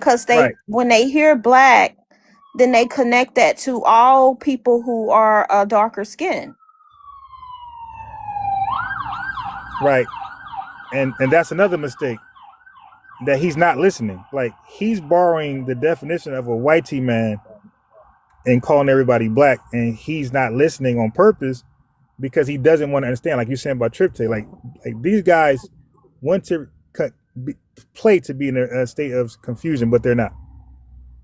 because when they hear black, then they connect that to all people who are darker skin. Right. And that's another mistake, that he's not listening. Like, he's borrowing the definition of a white man and calling everybody black, and he's not listening on purpose because he doesn't want to understand. Like you're saying about Triptych, like these guys want to play to be in a state of confusion, but they're not.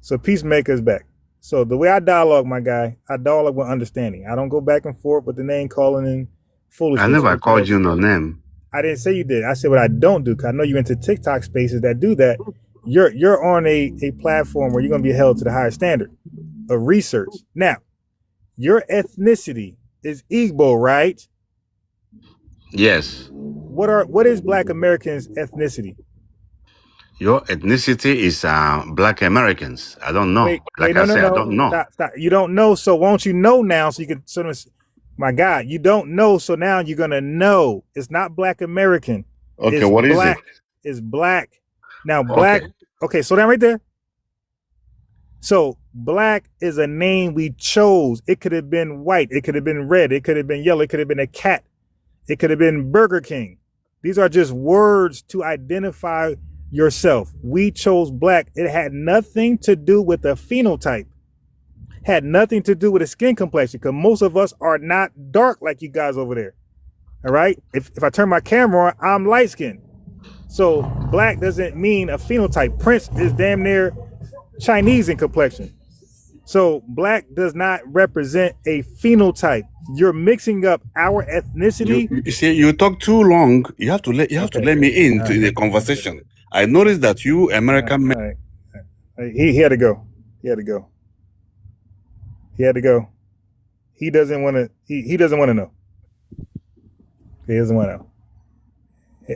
So Peacemaker's back. So the way I dialogue, my guy, I dialogue with understanding. I don't go back and forth with the name calling and foolishness. I never called you no name. I didn't say you did. I said what I don't do, because I know you're into TikTok spaces that do that. You're on a platform where you're going to be held to the higher standard of research. Now, your ethnicity is Igbo, right? Yes. What is Black Americans' ethnicity? Your ethnicity is Black Americans. I don't know. I don't know. Stop. You don't know, so won't you know now so you can sort of... My God, you don't know, so now you're going to know. It's not Black American. Okay, it's what black. Is it? It's black. Now, black... Okay, so down right there. So, black is a name we chose. It could have been white. It could have been red. It could have been yellow. It could have been a cat. It could have been Burger King. These are just words to identify yourself. We chose black. It had nothing to do with a phenotype. Had nothing to do with a skin complexion, because most of us are not dark like you guys over there. All right? If I turn my camera on, I'm light skinned. So black doesn't mean a phenotype. Prince is damn near Chinese in complexion. So black does not represent a phenotype. You're mixing up our ethnicity. You see, you talk too long. You have to let me into the conversation. I noticed that you American men. He had to go. He had to go. He had to go. He doesn't want to. He doesn't want to know. He doesn't want to know.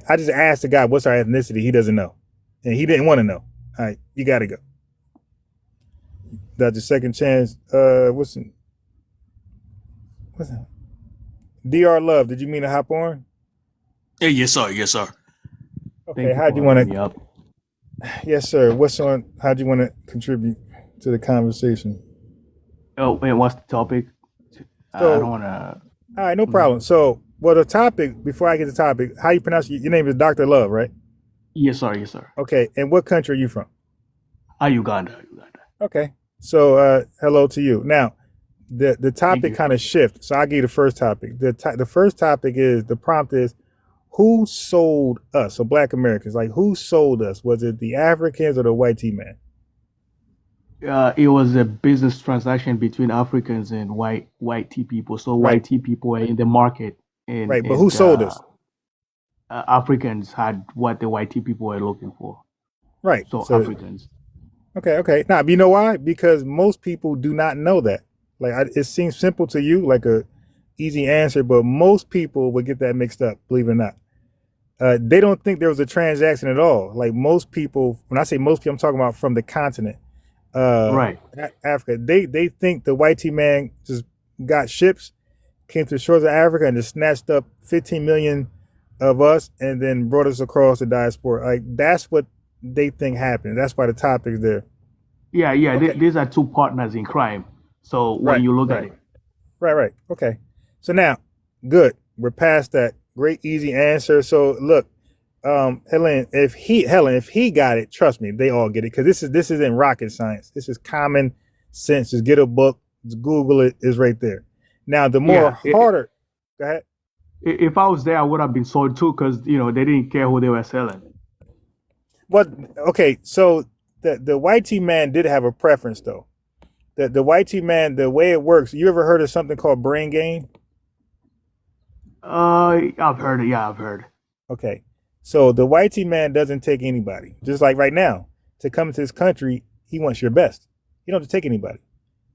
I just asked the guy, "What's our ethnicity?" He doesn't know, and he didn't want to know. All right, you got to go. That's your second chance. What's that? Dr. Love, did you mean to hop on? Yeah, yes, sir. Yes, sir. Okay, how'd you want to? Yes, sir. What's on? How'd you want to contribute to the conversation? Oh, wait, what's the topic? I don't want to. All right, no problem. So, well, the topic, before I get to the topic, how you pronounce your name is Dr. Love, right? Yes, sir. Yes, sir. Okay, and what country are you from? Uganda. Okay, so hello to you. Now, the topic kind of shifts. So I'll give you the first topic. The first topic is, the prompt is, who sold us? So Black Americans, like, who sold us? Was it the Africans or the white man? It was a business transaction between Africans and white people. So white people were in the market. Right, but who sold us? Africans had what the white people were looking for. Right. So Africans. Okay. Now, you know why? Because most people do not know that. Like, it seems simple to you, like a easy answer, but most people would get that mixed up, believe it or not. They don't think there was a transaction at all. Like, most people, when I say most people, I'm talking about from the continent. Right. Africa. They think the white man just got ships, came to the shores of Africa, and just snatched up 15 million of us and then brought us across the diaspora. Like, that's what they think happened. That's why the topic's there. Yeah. Okay. These are two partners in crime. So when you look at it. Right. Okay. So now, good. We're past that. Great, easy answer. So look, Helen, if he got it, trust me, they all get it, because this isn't rocket science. This is common sense. Just get a book, just Google it. It's right there. Now, the more harder. Go ahead. If I was there, I would have been sold too, because they didn't care who they were selling. Well, okay, so the white man did have a preference, though. The white man, the way it works. You ever heard of something called brain gain? I've heard it. Yeah, I've heard. Okay. So the white man doesn't take anybody. Just like right now, to come into this country, he wants your best. You don't have to take anybody.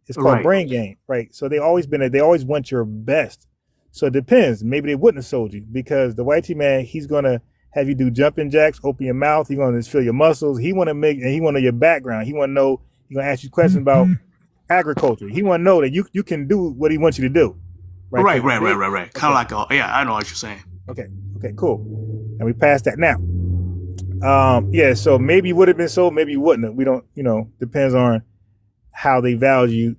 It's called brain gain, right? So they always want your best. So it depends. Maybe they wouldn't have sold you, because the white man, he's gonna have you do jumping jacks, open your mouth. He's gonna just feel your muscles. He want to know your background. He want to know. He's gonna ask you questions about agriculture. He want to know that you can do what he wants you to do. Right. Kind of like, I know what you're saying. Okay, cool. And we passed that. Now, Yeah, so maybe would have been sold, maybe you wouldn't have. We don't, depends on how they valued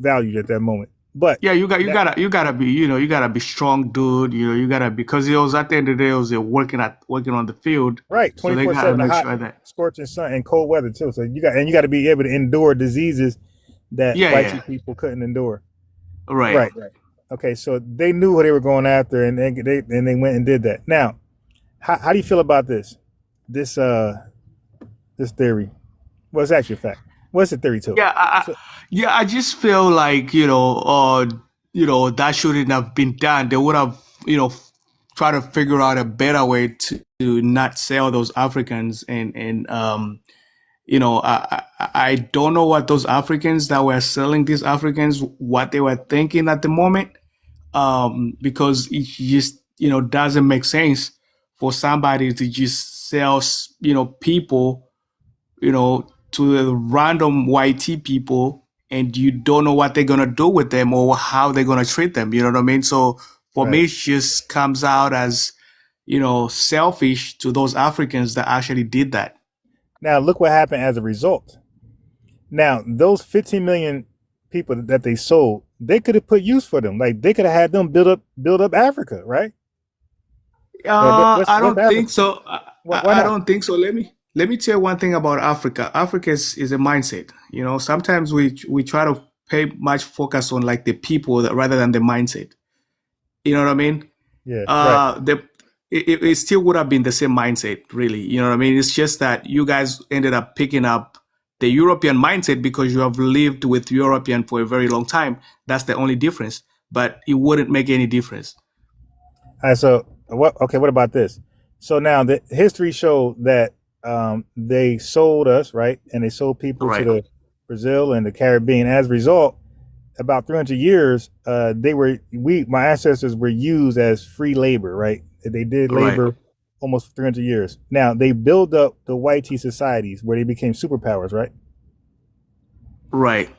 at that moment. But yeah, you gotta be, you gotta be strong, dude. You gotta, because it was at the end of the day, it was working on the field, right, so they 24/7, gotta the make hot, sure that. scorching sun and cold weather too. So you got to be able to endure diseases that white people couldn't endure. Right. Okay, so they knew what they were going after, and they went and did that. Now, how do you feel about this theory? Well, it's actually a fact. What's the theory too? I just feel like that shouldn't have been done. They would have tried to figure out a better way to not sell those Africans, and I don't know what those Africans that were selling these Africans, what they were thinking at the moment, because it just doesn't make sense for somebody to just sell people to the random white people, and you don't know what they're gonna do with them or how they're gonna treat them. You know what I mean? So for me, it just comes out as selfish to those Africans that actually did that. Now look what happened as a result. Now those 15 million people that they sold, they could have put use for them. Like they could have had them build up Africa, right? I don't think so. I don't think so. Let me tell you one thing about Africa. Africa is a mindset. Sometimes we try to pay much focus on like the people rather than the mindset. You know what I mean? Yeah. It still would have been the same mindset, really. You know what I mean? It's just that you guys ended up picking up the European mindset because you have lived with European for a very long time. That's the only difference. But it wouldn't make any difference. All right. So what about this? So now the history showed that they sold us, right? And they sold people to the Brazil and the Caribbean. As a result, about 300 years, my ancestors were used as free labor, right? They did labor almost 300 years. Now they build up the white tea societies where they became superpowers, right? Right.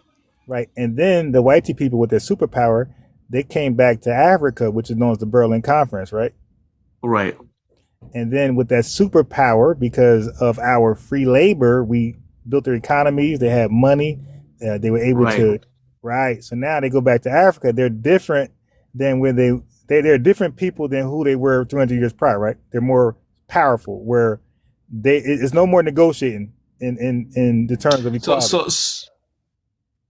And then the white tea people with their superpower, they came back to Africa, which is known as the Berlin Conference, right? Right. And then with that superpower, because of our free labor, we built their economies. They had money. They were able to, right. So now they go back to Africa. They're different than when they're different people than who they were 300 years prior, right? They're more powerful, where it's no more negotiating in the terms of equality.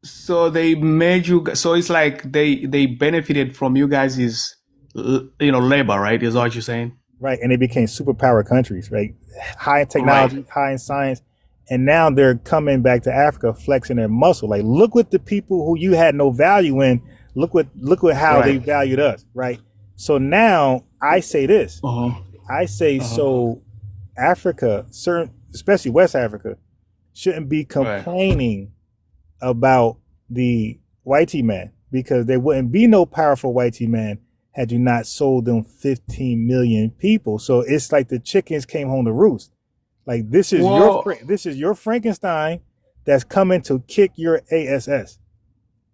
So they made you. So it's like they benefited from you guys' labor, right? Is what you're saying? Right, and they became superpower countries, right? High in technology, high in science, and now they're coming back to Africa, flexing their muscle. Like, look what the people who you had no value in. Look what how they valued us, right? So now I say this. I say so. Africa, especially West Africa, shouldn't be complaining about the whitey man, because there wouldn't be no powerful whitey man had you not sold them 15 million people. So it's like the chickens came home to roost. Like this is your Frankenstein that's coming to kick your ass.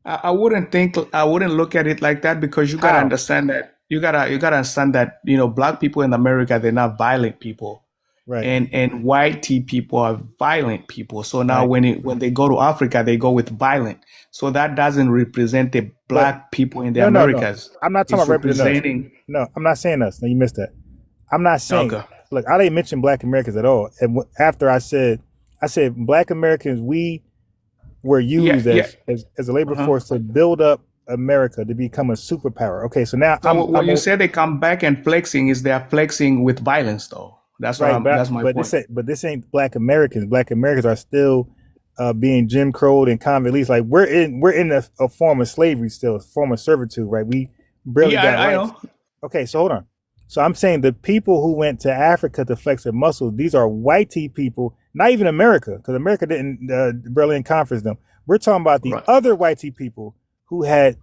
I wouldn't look at it like that, because you gotta understand that you gotta understand that black people in America, they're not violent people. Right. And white tea people are violent people. So now when they go to Africa, they go with violent. So that doesn't represent the black people in the Americas. No. I'm not talking about representing. No, I'm not saying us. No, you missed that. I'm not saying. Okay. Look, I didn't mention black Americans at all. And after I said black Americans, we were used as a labor force to build up America to become a superpower. Okay, so now when you say they come back and flexing, is they're flexing with violence though? That's right. That's my point. But this ain't black Americans. Black Americans are still being Jim Crowed and convict leased. Like we're in a form of slavery still, a form of servitude, right? We barely got rights. I know. Okay, so hold on. So I'm saying the people who went to Africa to flex their muscles, these are whitey people, not even America, because America didn't Berlin Conference them. We're talking about the other whitey people who had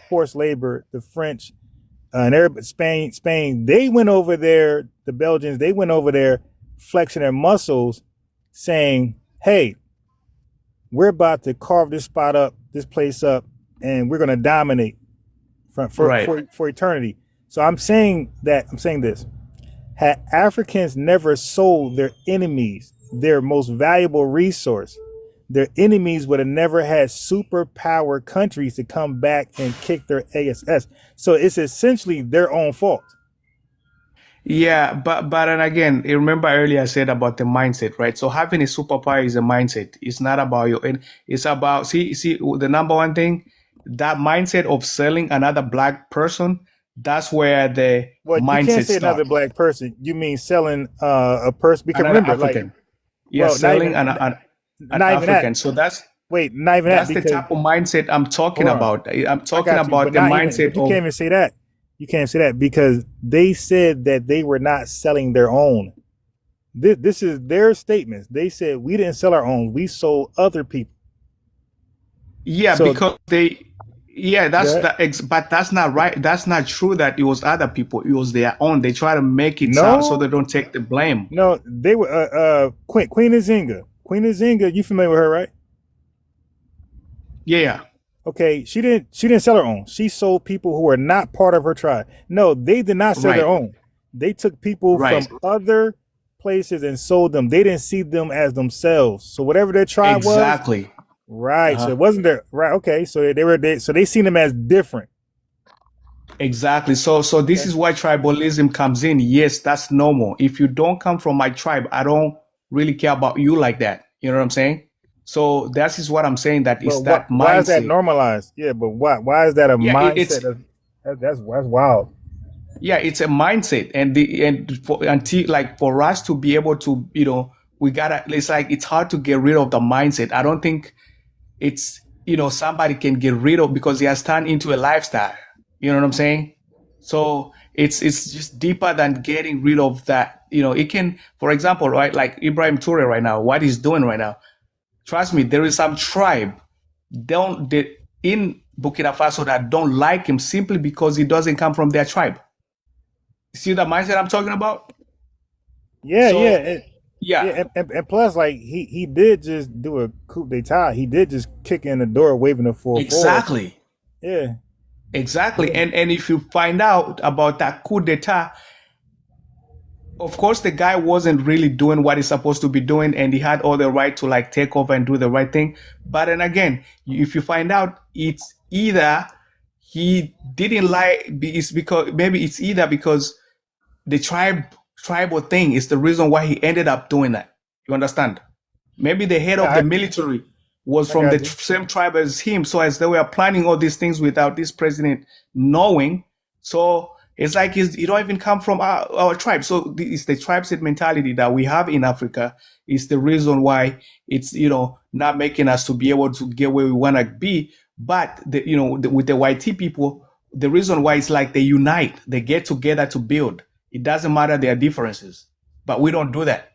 forced labor, the French, and Arab, Spain, they went over there, the Belgians, they went over there flexing their muscles, saying, hey, we're about to carve this place up, and we're going to dominate for eternity. So I'm saying this. Had Africans never sold their enemies their most valuable resource, their enemies would have never had superpower countries to come back and kick their ass. So it's essentially their own fault. Yeah, but and again, you remember earlier I said about the mindset, right? So having a superpower is a mindset. It's not about you, and it's about see the number one thing, that mindset of selling another black person. That's where the Well, you mindset can't say another starts. black person. You mean selling a person? Because Another remember, like, African. Yeah, well, selling an not even African. that. So that's Not even that. the Because type of mindset I'm talking hold on, about. I'm I talking got you, about but the not even. mindset But you of can't even say that. You can't say that because they said that they were not selling their own. This is their statements. They said we didn't sell our own. We sold other people. yeah, So because they yeah, that's that but that's not right. That's not true that it was other people. It was their own. They try to make it sound so they no, don't take the blame. no, they were Queen Nzinga. Queen Nzinga, you familiar with her, right? Yeah, Okay, she didn't sell her own. She sold people who were not part of her tribe. No, they did not sell their right, own. They took people from right. other places and sold them. They didn't see them as themselves. So whatever their tribe was, Exactly. right. So Uh-huh. it wasn't their right. Okay, so they seen them as different. Exactly. So this Okay. is why tribalism comes in. Yes, that's normal. If you don't come from my tribe, I don't really care about you like that. You know what I'm saying? So that is what I'm saying, that But it's that why is that mindset. normalized? Yeah, but why is that a Yeah, mindset of that's wild. yeah, it's a mindset, and for until like for us to be able to, we gotta. It's like it's hard to get rid of the mindset. I don't think it's somebody can get rid of because it has turned into a lifestyle. You know what I'm saying? So it's just deeper than getting rid of that. It can, for example, right, like Ibrahim Toure right now, what he's doing right now. Trust me, there is some tribe in Burkina Faso that don't like him simply because he doesn't come from their tribe. See the mindset I'm talking about? Yeah, So yeah. yeah, Yeah, and plus, like he did just do a coup d'état. He did just kick in the door, waving the 4-4. exactly. Yeah, Exactly. yeah. And if you find out about that coup d'etat, of course the guy wasn't really doing what he's supposed to be doing, and he had all the right to like take over and do the right thing. But then again, if you find out, it's either he didn't like, it's because maybe it's either because the tribal thing is the reason why he ended up doing that. You understand? Maybe the head of Yeah, the military was I from the got you. same tribe as him. So as they were planning all these things without this president knowing, so it's like he don't even come from our tribe. So it's the tribe state mentality that we have in Africa is the reason why it's not making us to be able to get where we want to be. But with the YT people, the reason why it's like they unite, they get together to build. It doesn't matter their differences, but we don't do that.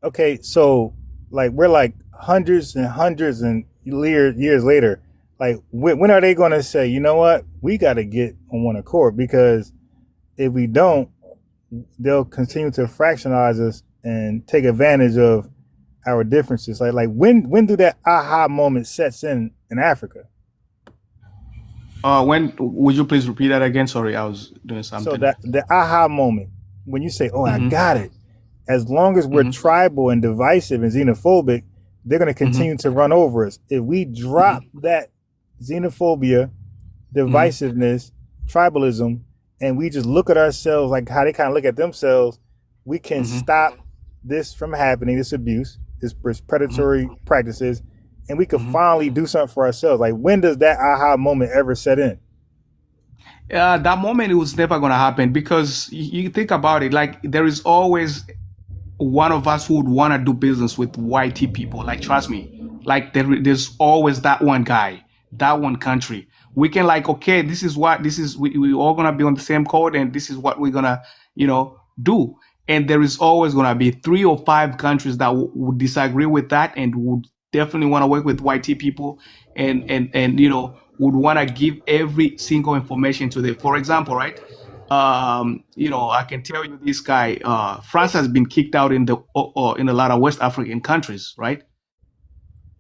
Okay, so like we're like hundreds and hundreds and years later. Like when are they going to say, you know what, we got to get on one accord? Because if we don't, they'll continue to fractionalize us and take advantage of our differences. Like when do that aha moment sets in Africa? When would you please repeat that again? Sorry, I was doing So something. that the aha moment when you say, "Oh, I Mm-hmm. got it." As long as we're Mm-hmm. tribal and divisive and xenophobic, they're going to Mm-hmm. continue to run over us. If we drop that xenophobia, divisiveness, tribalism, and we just look at ourselves like how they kind of look at themselves, we can stop this from happening, this abuse, this predatory practices, and we can finally do something for ourselves. Like, when does that aha moment ever set in? That moment, it was never going to happen because you think about it, like there is always one of us who would want to do business with YT people. Like, trust me, like there's always that one guy, that one country. We can like, okay, we all going to be on the same code, and this is what we're going to, do. And there is always going to be 3 or 5 countries that would disagree with that and would definitely want to work with YT people and would want to give every single information to them. For example, right? I can tell you this guy, France has been kicked out in a lot of West African countries, right?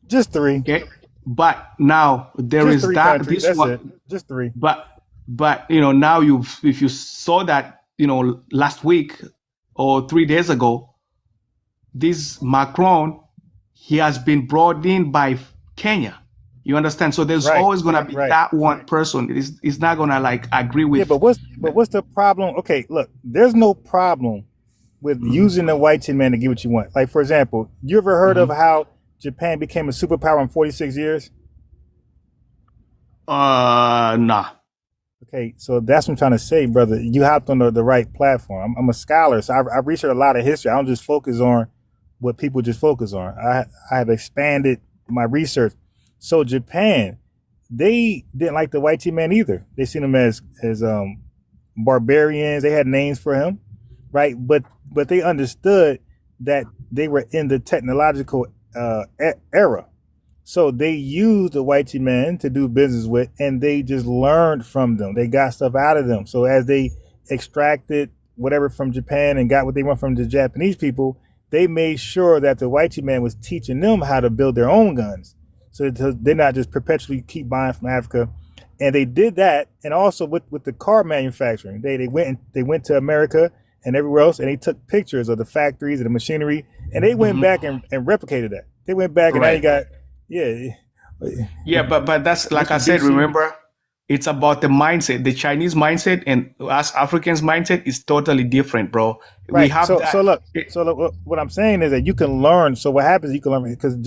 Just 3. Okay. But now there Just is 3 that, countries. this That's one, it. Just 3. but now if you saw that, last week, or 3 days ago, this Macron, he has been brought in by Kenya. You understand? So there's always gonna be that one person. It's not gonna like agree with. Yeah, but what's the problem? Okay, look, there's no problem with using the white man to get what you want. Like, for example, you ever heard of how Japan became a superpower in 46 years? Nah. Okay, so that's what I'm trying to say, brother. You hopped on the right platform. I'm a scholar, so I've researched a lot of history. I don't just focus on what people just focus on. I have expanded my research. So Japan, they didn't like the white man either. They seen him as barbarians. They had names for him, right? But they understood that they were in the technological era. So they used the white man to do business with, and they just learned from them. They got stuff out of them. So as they extracted whatever from Japan and got what they want from the Japanese people, they made sure that the white man was teaching them how to build their own guns. So they're not just perpetually keep buying from Africa. And they did that. And also with the car manufacturing, they went to America and everywhere else, and they took pictures of the factories and the machinery, and they went back and replicated that. They went back and now you got, but that's like I said, remember, it's about the mindset. The Chinese mindset and us Africans mindset is totally different, bro. Right. We have so look, what I'm saying is that you can learn. So what happens, you can learn, because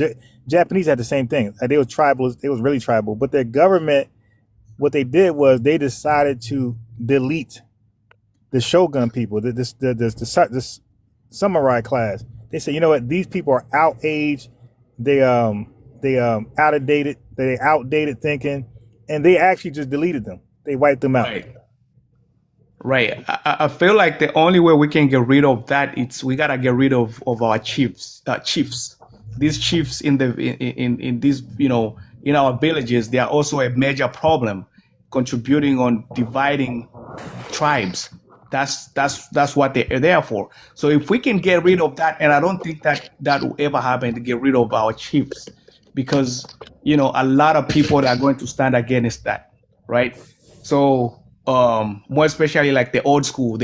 Japanese had the same thing. They were tribal. They was really tribal, but their government, what they did was they decided to delete the shogun people, the samurai class. They said, you know what, these people are outaged. They outdated. They outdated thinking, and they actually just deleted them. They wiped them out. Right. I feel like the only way we can get rid of that is we gotta get rid of our chiefs. These chiefs in these, in our villages, they are also a major problem, contributing on dividing tribes. That's what they're there for. So if we can get rid of that, and I don't think that will ever happen, to get rid of our chiefs, because a lot of people are going to stand against that, right? So more especially like the old school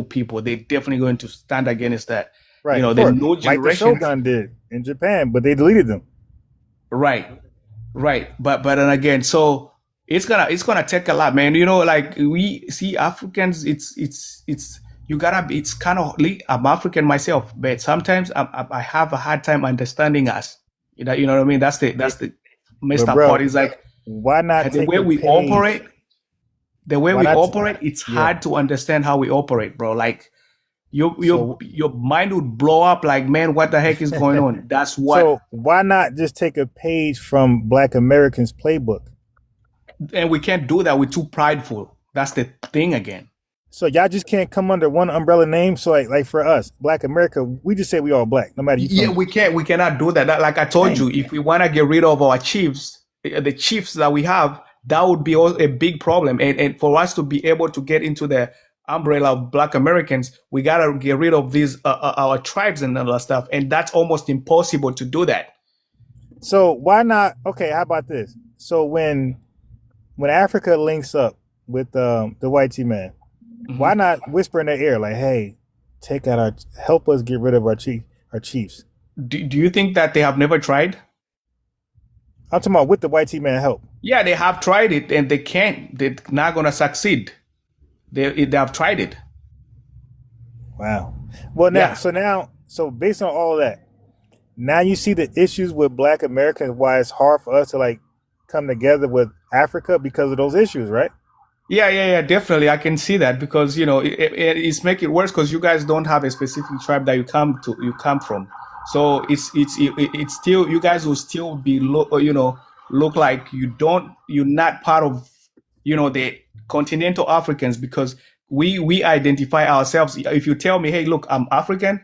people, they're definitely going to stand against that. Right. The new generation, like the shogun did in Japan, but they deleted them. Right. But then again, so it's gonna take a lot, man. Like we see Africans, it's you gotta be. It's kind of. I'm African myself, but sometimes I have a hard time understanding us. You know what I mean? That's the messed up part. Is like, why not the way we operate? The way we operate, it's hard to understand how we operate, bro. Like your mind would blow up. Like, man, what the heck is going on? That's what. So why not just take a page from Black Americans' playbook? And we can't do that. We're too prideful. That's the thing again. So y'all just can't come under one umbrella name. So like for us, Black America, we just say we all black, no matter. We can't. We cannot do that. Like I told you, if we want to get rid of our chiefs, the chiefs that we have, that would be a big problem. And for us to be able to get into the umbrella of Black Americans, we gotta get rid of these our tribes and all that stuff. And that's almost impossible to do that. So why not? Okay, how about this? So when Africa links up with the white man, why not whisper in their ear like, "Hey, help us get rid of our chiefs"? Do you think that they have never tried? I'm talking about with the white man help. Yeah, they have tried it and they can't. They're not gonna succeed. They have tried it. Wow. Well, so based on all that, now you see the issues with Black Americans. Why it's hard for us to like come together with Africa because of those issues, right? Yeah, definitely. I can see that because it's making it worse because you guys don't have a specific tribe that you come from. So it's still, you guys will still be look like you're not part of the continental Africans, because we identify ourselves. If you tell me, hey, look, I'm African,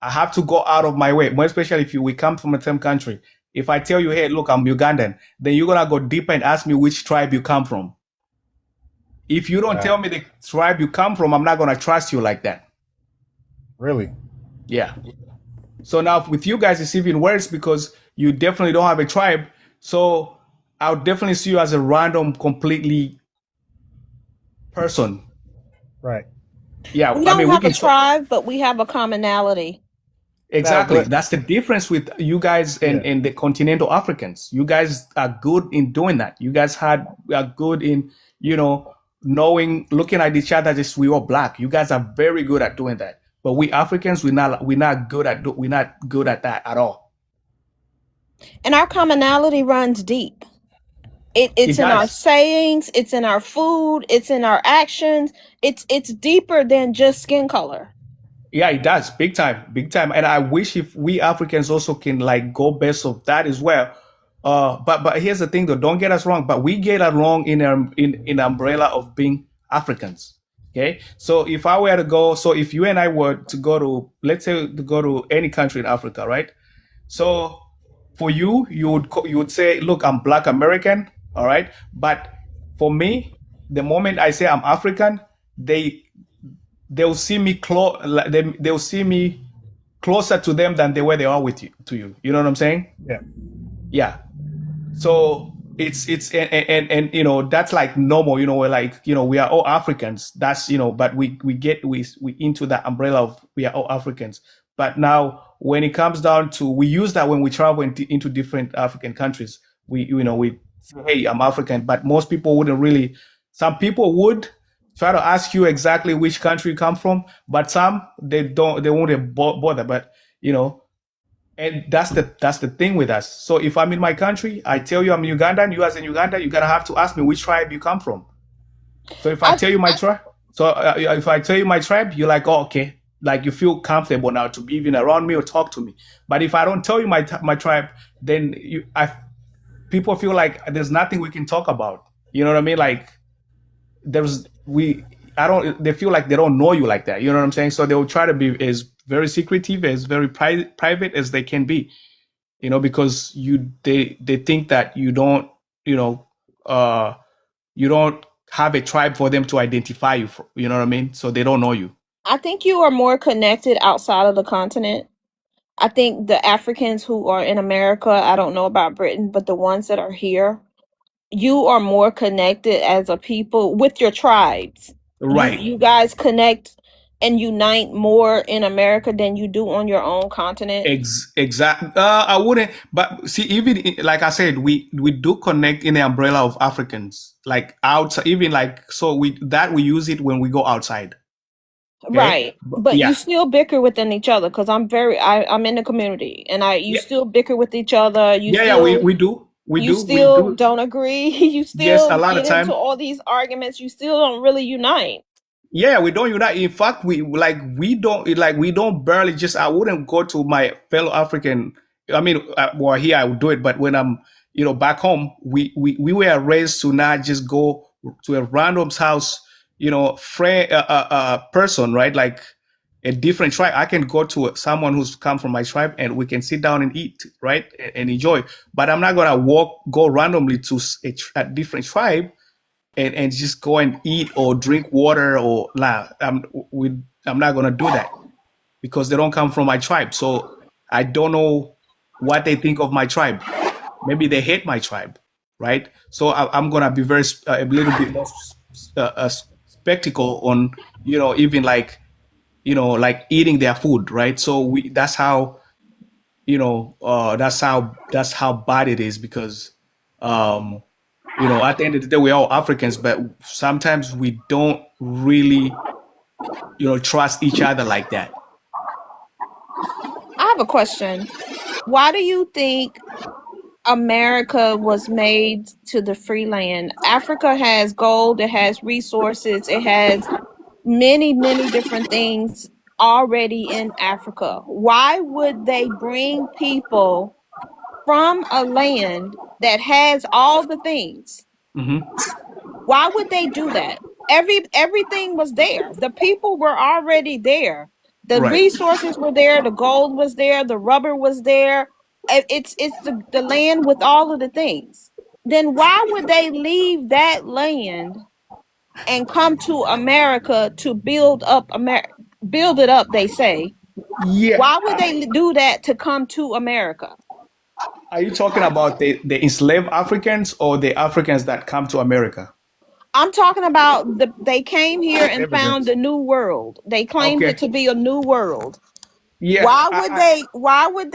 I have to go out of my way, more especially if we come from the same country. If I tell you, hey, look, I'm Ugandan, then you're gonna go deeper and ask me which tribe you come from. If you don't tell me the tribe you come from, I'm not gonna trust you like that. Really? Yeah. So now with you guys, it's even worse because you definitely don't have a tribe. So I'll definitely see you as a random, completely person. Right. Yeah, We I don't mean, we have a can talk. tribe, but we have a commonality. Exactly. but That's the difference with you guys and, yeah, and the continental Africans. You guys are good in doing that. You guys are good in, knowing, looking at each other, just we all black. You guys are very good at doing that. But we Africans, we're not good at that at all. And our commonality runs deep. It It's in our does. sayings, it's in our food, it's in our actions. It's deeper than just skin color. Yeah, it does. Big time, big time. And I wish if we Africans also can like go best of that as well. But here's the thing though, don't get us wrong, but we get along in umbrella of being Africans. Okay. So if I were to go, so if you and I were to go to, let's say to go to any country in Africa, right? So for you, you would say, look, I'm Black American, all right? But for me, the moment I say I'm African, they they'll see me they'll see me closer to them than they are with you to you. You know what I'm saying? yeah. Yeah. So it's and that's like normal. We're like we are all Africans. That's but we into that umbrella of we are all Africans. But now when it comes down to we use that when we travel into different African countries. We say, hey, I'm African, but most people wouldn't really. Some people would try to ask you exactly which country you come from, but some they won't bother. But and that's the thing with us. So if I'm in my country, I tell you I'm Ugandan, you as in Uganda, you're gonna have to ask me which tribe you come from. So if I tell you my tribe, if I tell you my tribe, you're like, oh, okay, like you feel comfortable now to be even around me or talk to me. But if I don't tell you my tribe, then people feel like there's nothing we can talk about. You know what I mean? Like they feel like they don't know you like that. You know what I'm saying? So they will try to be as very secretive, as very private as they can be, because they think that you don't, you don't have a tribe for them to identify you for, you know what I mean? So they don't know you. I think you are more connected outside of the continent. I think the Africans who are in America, I don't know about Britain, but the ones that are here, you are more connected as a people with your tribes. Right. You guys connect and unite more in America than you do on your own continent. Exactly. I wouldn't, but see, even like I said, we do connect in the umbrella of Africans, like outside, even like so we use it when we go outside. Okay? Right. But Yeah. you still bicker within each other because I'm in the community and you Yeah. still bicker with each other. Yeah, we do. We still do. don't agree. You Yes, still a lot of get time. into all these arguments. You still don't really unite. Yeah, we don't unite. In fact, we don't barely just. I wouldn't go to my fellow African. I mean, well, here I would do it, but when I'm, back home, we were raised to not just go to a random's house, friend, person, right? Like a different tribe. I can go to someone who's come from my tribe, and we can sit down and eat, right, and enjoy. But I'm not gonna go randomly to a different tribe and just go and eat or drink water or I'm not gonna do that because they don't come from my tribe. So I don't know what they think of my tribe. Maybe they hate my tribe, right? So I'm gonna be very a little bit more spectacle on even like like eating their food, right? So that's how that's how bad it is because at the end of the day, we're all Africans, but sometimes we don't really, trust each other like that. I have a question. Why do you think America was made to the free land? Africa has gold, it has resources, it has many, many different things already in Africa. Why would they bring people from a land that has all the things? Mm-hmm. Why would they do that? Everything was there. The people were already there. The Right. resources were there. The gold was there. The rubber was there. It's the land with all of the things. Then why would they leave that land and come to America to build up America? Build it up, they say. Yeah. Why would they do that to come to America? Are you talking about the enslaved Africans or the Africans that come to America? I'm talking about they came here and found Immigrants. a new world. They claimed it to be a new world. Yeah. Why would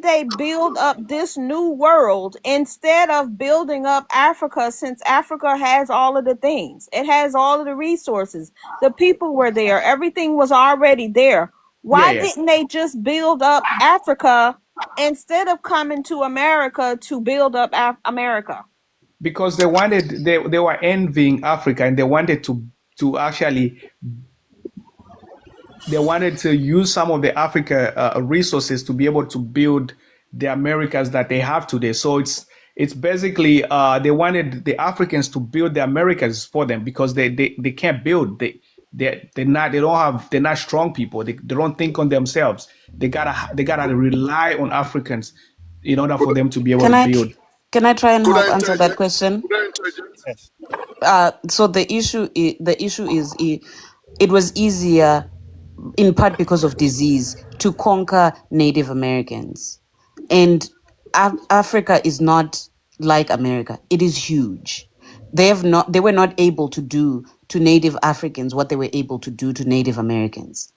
they build up this new world instead of building up Africa, since Africa has all of the things? It has all of the resources. The people were there. Everything was already there. Why didn't they just build up Africa instead of coming to America to build up America? Because they were envying Africa, and they wanted to actually use some of the Africa resources to be able to build the Americas that they have today. So it's basically they wanted the Africans to build the Americas for them, because they can't build. They're not strong people. They don't think on themselves. They gotta rely on Africans in order for them to be able to build. Can I try and help answer that question? Yes. So the issue is it was easier, in part because of disease, to conquer Native Americans. And Africa is not like America. It is huge. They were not able to do to Native Africans what they were able to do to Native Americans.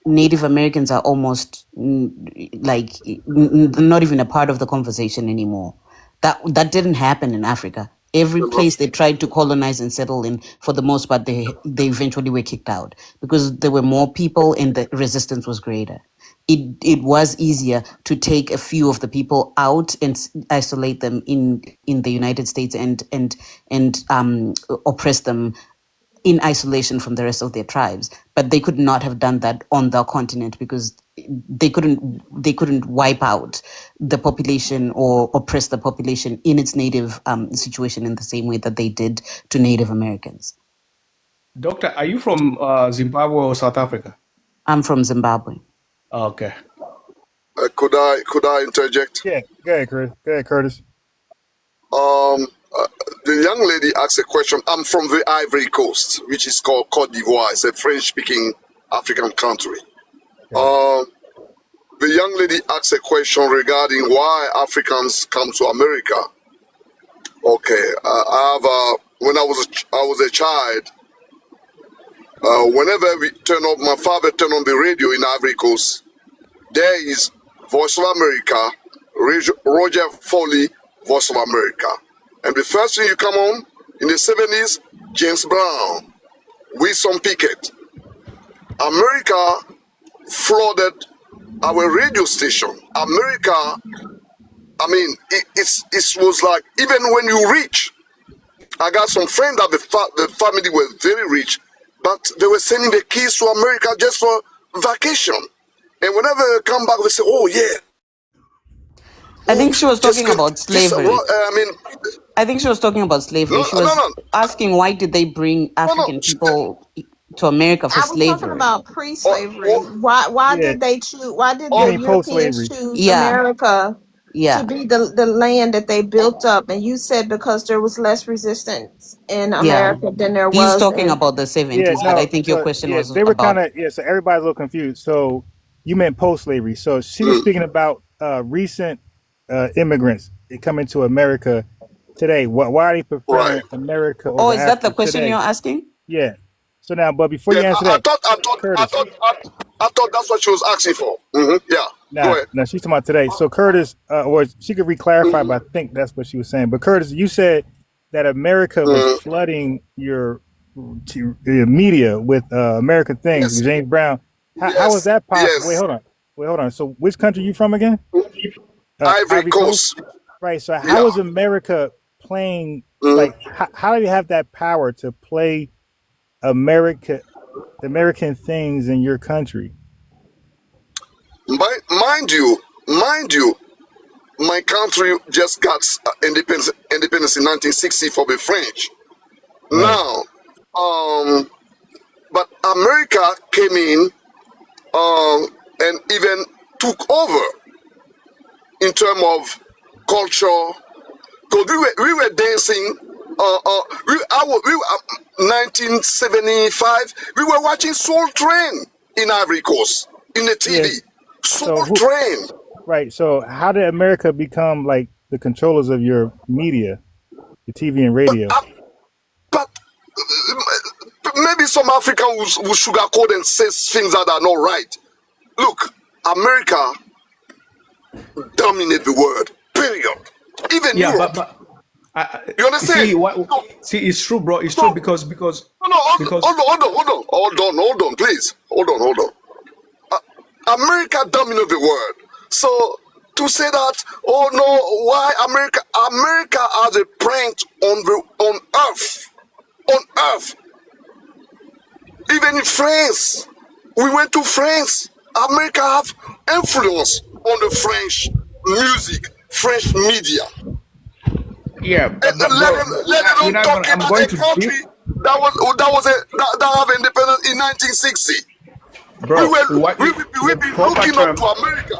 Native Americans are almost not even a part of the conversation anymore. That didn't happen in Africa. Every place they tried to colonize and settle in, for the most part, they eventually were kicked out because there were more people and the resistance was greater. It was easier to take a few of the people out and isolate them in the United States and oppress them in isolation from the rest of their tribes. But they could not have done that on the continent because they couldn't wipe out the population or oppress the population in its native situation in the same way that they did to Native Americans. Doctor, are you from Zimbabwe or South Africa? I'm from Zimbabwe. Okay. Could I interject? Yeah. Go ahead, Chris. Go ahead, Curtis. The young lady asked a question. I'm from the Ivory Coast, which is called Côte d'Ivoire. It's a French-speaking African country. The young lady asked a question regarding why Africans come to America. Okay, I have when I was a child, whenever my father turned on the radio in Ivory Coast, there is Voice of America, Roger Foley, Voice of America. And the first thing you come on in the 70s, James Brown, Wilson Pickett. America flooded our radio station. America, I mean, it was like, even when you reach, I got some friends that the family were very rich, but they were sending the kids to America just for vacation. And whenever they come back, they say, oh, yeah. I think she was talking about slavery. I think she was talking about slavery. She was asking why did they bring African people to America for slavery? I was talking about pre-slavery. Why did they choose? Why did the Europeans choose America to be the land that they built up? And you said because there was less resistance in America than there was. He's talking about the 70s, but I think your question was they were kind of so everybody's a little confused. So you meant post-slavery. So she was speaking about recent immigrants coming to America today. Why are they preferring America over is that Africa the question today? you're asking? Yeah. So now, but before you answer that, I thought that's what she was asking for. Yeah. Go ahead. No, she's talking about today. So Curtis, or she could re-clarify, but I think that's what she was saying. But Curtis, you said that America was flooding your media with American things, James Brown. How was that possible? Wait, hold on. So which country are you from again? Ivory Coast. Right. So how is America playing? Like, how do you have that power to play American things in your country? Mind you, my country just got independence in 1960 from the French. Right. Now, but America came in and even took over in terms of culture, because we were dancing. 1975, we were watching Soul Train in Ivory Coast in the TV. Soul Train. Right. So how did America become like the controllers of your media, the TV and radio? be some African who sugarcoat and says things that are not right. Look, America dominate the world. Period. Even Yeah, Europe. but You understand? see, it's true, bro. It's true because Hold on, please. Hold on. America dominate the world. So to say that, oh no, why America has a print on earth. Even in France, we went to France. America have influence on the French music, French media. yeah. And let alone talk about a country that have independence in 1960. Bro, We've been looking up to America.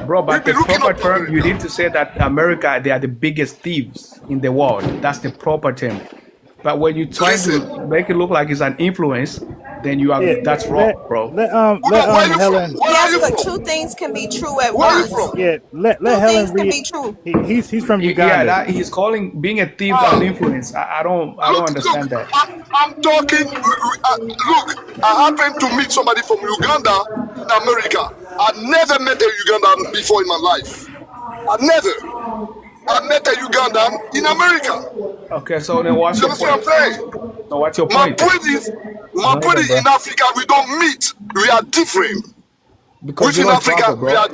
Bro, but the proper term, you need to say that America, they are the biggest thieves in the world. That's the proper term. But when you try to make it look like it's an influence, then you are that's wrong, bro. Let Helen. Yes, but two things can be true at Where are you once. from? Yeah, let Two Helen things can read. be true. He's from Yeah, Uganda. he's calling being a thief an influence. I don't understand that. I'm talking. Look, I happened to meet somebody from Uganda in America. I never met a Ugandan before in my life. I met a Ugandan in America. Okay, so then what's You your understand what I'm point? saying? So what's your My point? point is, in Africa we don't meet. We are different. Because Which you in don't Africa travel, we bro. are.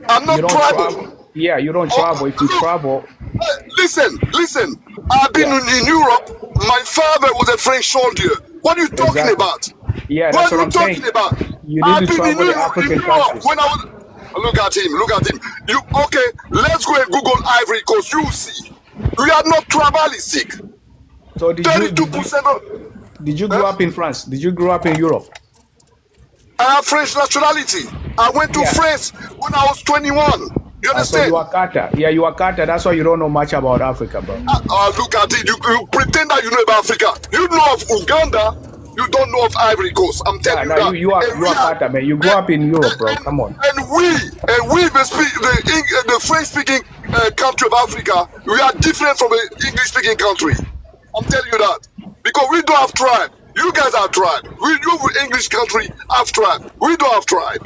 I'm not You don't tribal. travel. Yeah, you don't travel. If you travel, Listen. I've been in Europe. My father was a French soldier. What are you talking Exactly. about? Yeah, What that's are what you I'm talking saying. about? You I've need to been travel the in African Europe countries. when I was. Look at him. You okay? Let's go and Google Ivory Coast. You see, we are not tribalistic. So did 32% of. you grow up in France? Did you grow up in Europe? I have French nationality. I went to Yeah. France when I was 21. You So understand? you are Carter. Yeah, you are Carter. That's why you don't know much about Africa, bro. Look at it. You pretend that you know about Africa. You know of Uganda. You don't know of Ivory Coast. I'm telling you that. You are Carter, man. You grew up in Europe, bro. Come on. And we the French-speaking country of Africa, we are different from the English-speaking country. I'm telling you that because we don't have tribe. You guys are tribe. You English country have tribe. We don't have tribe.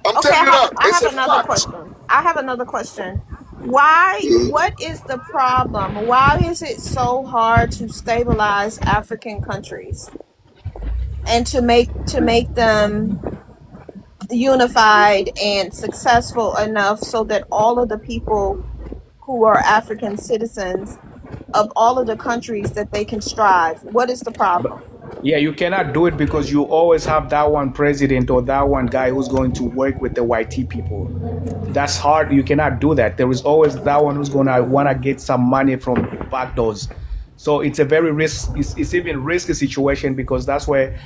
I'm Okay, telling you that. I It's have a another fact. question. What is the problem? Why is it so hard to stabilize African countries and to make them unified and successful enough so that all of the people who are African citizens of all of the countries that they can strive? What is the problem? Yeah, you cannot do it because you always have that one president or that one guy who's going to work with the YT people. That's hard. You cannot do that. There is always that one who's going to want to get some money from back doors. So it's a very it's even risky situation because that's where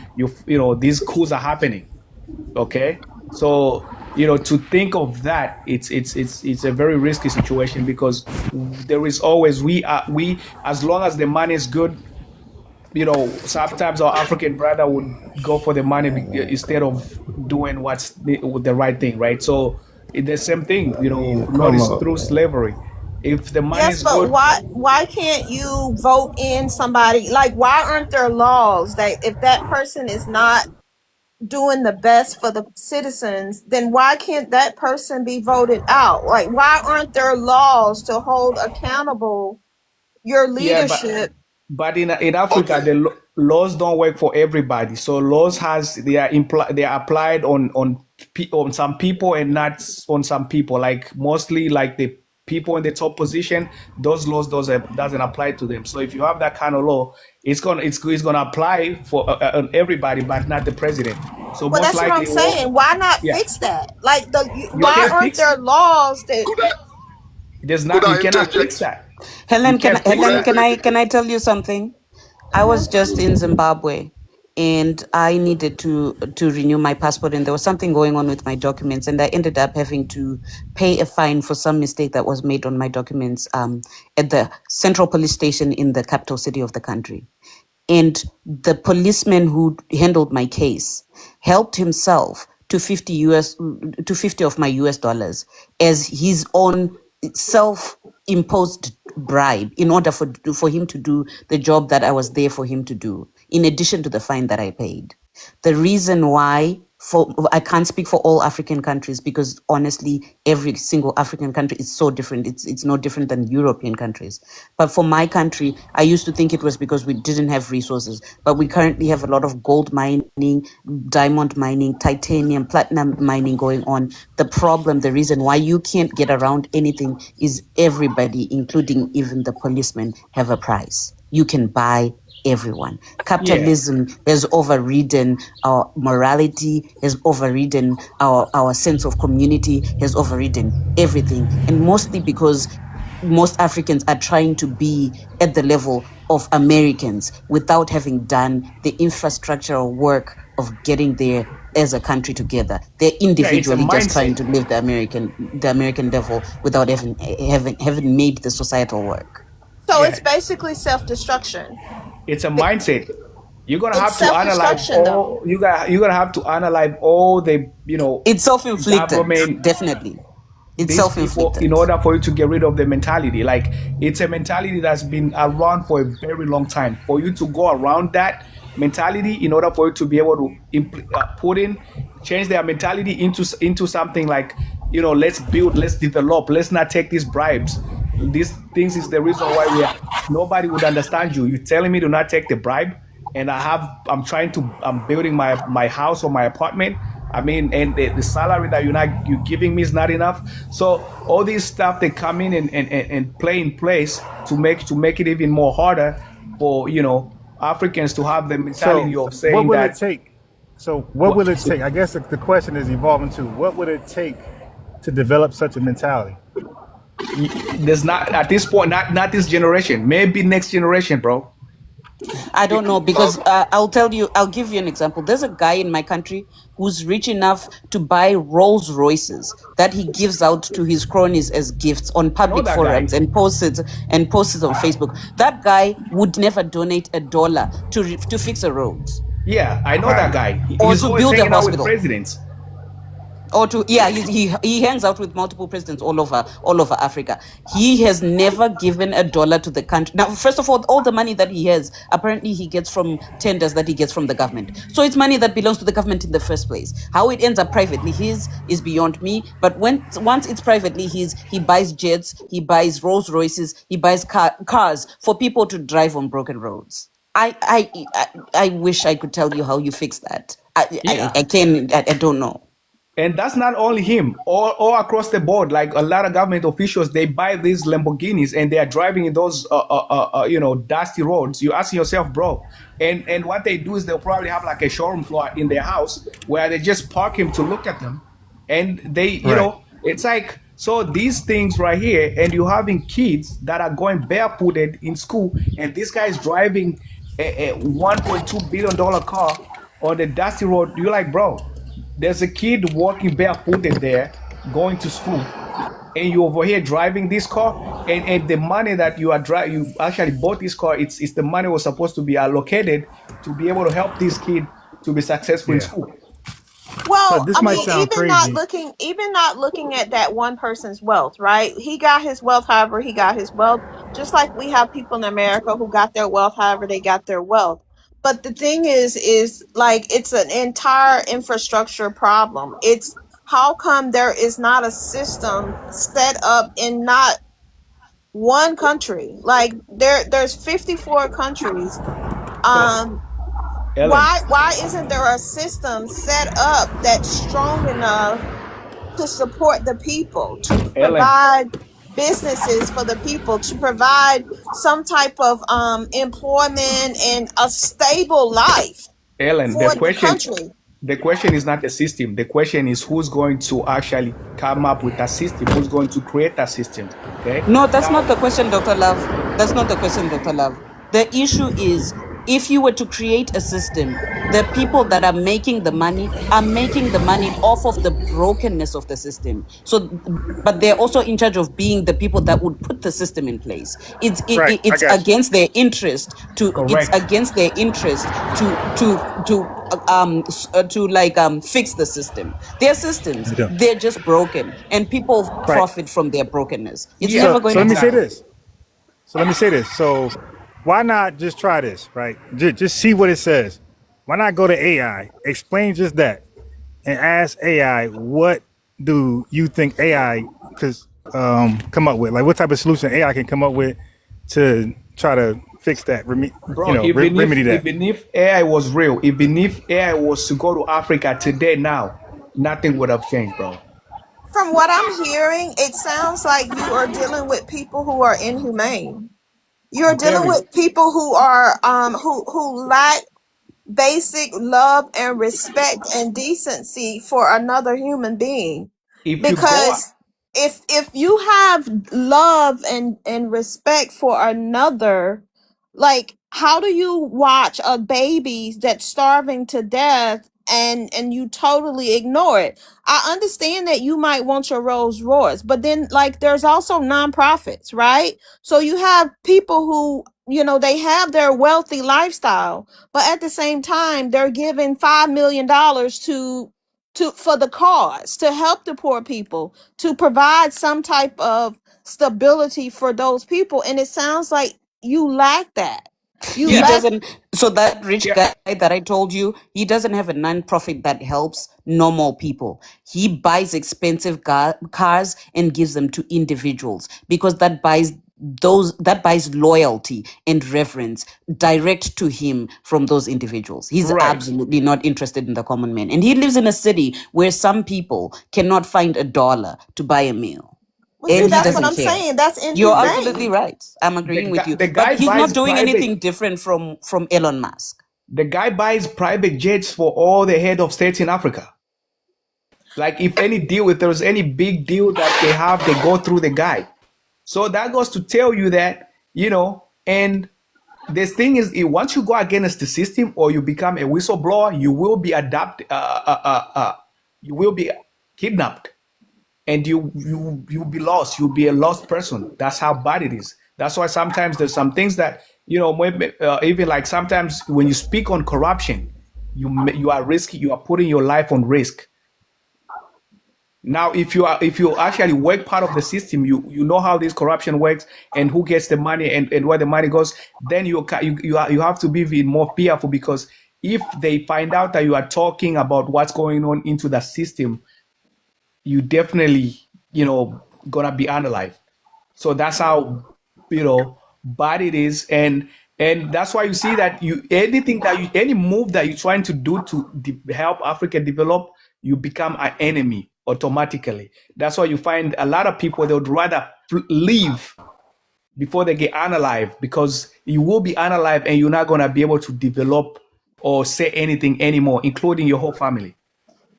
these coups are happening. Okay, so to think of that, it's a very risky situation because there is always we as long as the money is good, sometimes our African brother would go for the money instead of doing what's the right thing, right? So it's the same thing, notice through slavery. If the money Yes, is but good, why can't you vote in somebody? Like, why aren't there laws that if that person is not doing the best for the citizens, then why can't that person be voted out? Like, why aren't there laws to hold accountable your yeah, leadership? but in Africa, the laws don't work for everybody. So laws they are applied on some people and not on some people. Like mostly like the people in the top position, those laws doesn't apply to them. So if you have that kind of law, it's gonna apply for on everybody, but not the president. So Well, most that's what I'm likely, saying. Why not yeah, fix that? Like, you why can't aren't fix. there laws that? You cannot fix that. Helen, can't fix that. can I tell you something? I was just in Zimbabwe and I needed to renew my passport, and there was something going on with my documents, and I ended up having to pay a fine for some mistake that was made on my documents at the central police station in the capital city of the country. And the policeman who handled my case helped himself to 50 of my US dollars as his own self-imposed bribe in order for him to do the job that I was there for him to do. in addition to the fine that I paid. The reason why, I can't speak for all African countries because honestly, every single African country is so different. It's no different than European countries. But for my country, I used to think it was because we didn't have resources, but we currently have a lot of gold mining, diamond mining, titanium, platinum mining going on. The reason why you can't get around anything is everybody, including even the policemen, have a price. You can buy everyone. Capitalism has overridden our morality, has overridden our sense of community, has overridden everything. And mostly because most Africans are trying to be at the level of Americans without having done the infrastructural work of getting there as a country together. They're individually just trying to live the American level without having made the societal work. So it's basically self-destruction. It's a mindset. You're gonna have to analyze all. You're gonna have to analyze all the It's self-inflicted. Definitely, it's self-inflicted. In order for you to get rid of the mentality, like it's a mentality that's been around for a very long time. For you to go around that mentality, in order for you to be able to change their mentality into something like let's build, let's develop, let's not take these bribes. These things is the reason why nobody would understand you. You're telling me to not take the bribe, and I'm building my house or my apartment. I mean, and the salary that you're giving me is not enough. So all these stuff, they come in and play in place to make it even more harder for Africans to have the mentality of saying what will that. It take? So what will it take? I guess the question is evolving to what would it take to develop such a mentality? There's not at this point, not this generation, maybe next generation, bro. I don't know, because I'll give you an example. There's a guy in my country who's rich enough to buy Rolls Royces that he gives out to his cronies as gifts on public forums and posts it on Facebook. That guy would never donate $1 to fix a road. Yeah, I know that guy. Or He's to build a hospital. With presidents. He hangs out with multiple presidents all over Africa. He has never given $1 to the country. Now, first of all the money that he has, apparently he gets from tenders that he gets from the government. So it's money that belongs to the government in the first place. How it ends up privately his is beyond me. But once it's privately his, he buys jets, he buys Rolls Royces, he buys cars for people to drive on broken roads. I wish I could tell you how you fix that. I don't know. And that's not only him, all across the board. Like a lot of government officials, they buy these Lamborghinis and they are driving in those, dusty roads. You ask yourself, bro. And what they do is they'll probably have like a showroom floor in their house where they just park him to look at them, and they, it's like, so these things right here, and you're having kids that are going barefooted in school, and this guy is driving a $1.2 billion car on the dusty road. You're like, bro. There's a kid walking barefooted there, going to school, and you over here driving this car, and the money that you actually bought this car, it's the money was supposed to be allocated to be able to help this kid to be successful in school. Well, so even not looking at that one person's wealth, right? He got his wealth, however he got his wealth, just like we have people in America who got their wealth, however they got their wealth. But the thing is like it's an entire infrastructure problem. It's how come there is not a system set up in not one country? Like there's 54 countries. Why isn't there a system set up that's strong enough to support the people, to provide businesses for the people, to provide some type of employment and a stable life Ellen, for the country? The question is not the system. The question is who's going to actually come up with that system, who's going to create that system. Okay? No, that's not the question, Dr. Love. That's not the question, Dr. Love. The issue is, if you were to create a system, the people that are making the money off of the brokenness of the system. So, but they're also in charge of being the people that would put the system in place. It's against their interest to. Correct. It's against their interest to fix the system. Their systems, they're just broken, and people profit from their brokenness. It's never going to happen. Let me say this. So why not just try this, right? Just see what it says. Why not go to AI, explain just that, and ask AI, what do you think AI come up with? Like, what type of solution AI can come up with to try to fix that, Bro, remedy that? even if AI was real, even if AI was to go to Africa today now, nothing would have changed, bro. From what I'm hearing, it sounds like you are dealing with people who are inhumane. You're dealing Very. with people who are who lack basic love and respect and decency for another human being. If you go, Because if you have love and respect for another, like, how do you watch a baby that's starving to death and you totally ignore it? I understand that you might want your Rolls Royce, but then, like, there's also nonprofits, right? So you have people who, they have their wealthy lifestyle, but at the same time they're giving $5 million to for the cause, to help the poor people, to provide some type of stability for those people. And it sounds like you lack that. You He yeah, lack. doesn't. So that rich yeah, guy that I told you, he doesn't have a non-profit that helps normal people. He buys expensive cars and gives them to individuals because that buys loyalty and reverence direct to him from those individuals. He's right. absolutely not interested in the common man, and he lives in a city where some people cannot find $1 to buy a meal, Well, see, and he that's what doesn't I'm care. saying. That's You're absolutely inhumane. right. I'm agreeing with you. The But guy he's buys not doing private. anything different from Elon Musk. The guy buys private jets for all the head of states in Africa. Like, if there's any big deal that they have, they go through the guy. So that goes to tell you that, and this thing is, once you go against the system or you become a whistleblower, you will be you will be kidnapped, and you'll be lost. You'll be a lost person. That's how bad it is. That's why sometimes there's some things that, even like sometimes when you speak on corruption, you are risky. You are putting your life on risk. Now, if you actually work part of the system, you know how this corruption works and who gets the money and where the money goes. Then you have to be even more fearful, because if they find out that you are talking about what's going on into the system, you definitely gonna be unalive. So that's how bad it is, and that's why you see that any move that you're trying to do to help Africa develop, you become an enemy automatically. That's why you find a lot of people, they would rather leave before they get unalive, because you will be unalive and you're not gonna be able to develop or say anything anymore, including your whole family.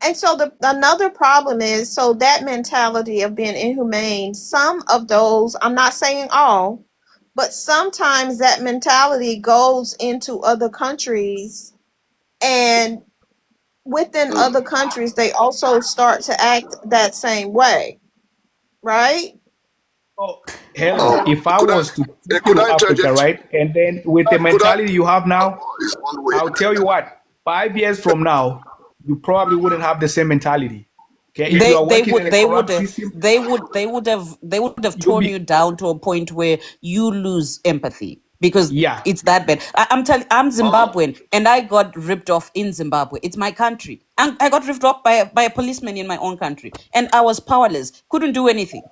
And so another problem is, so that mentality of being inhumane, some of those, I'm not saying all, but sometimes that mentality goes into other countries, and within other countries they also start to act that same way, right? Oh, Helen, if I was to take you could to I Africa, interject? right, and then with the Could I? mentality you have now, Is one way. I'll tell you what, 5 years from now, you probably wouldn't have the same mentality. Okay, if you are working in a corrupt system, They would have you'll torn be, you down to a point where you lose empathy because yeah. it's that bad. I'm Zimbabwean and I got ripped off in Zimbabwe. It's my country. And I got ripped off by a policeman in my own country. And I was powerless. Couldn't do anything.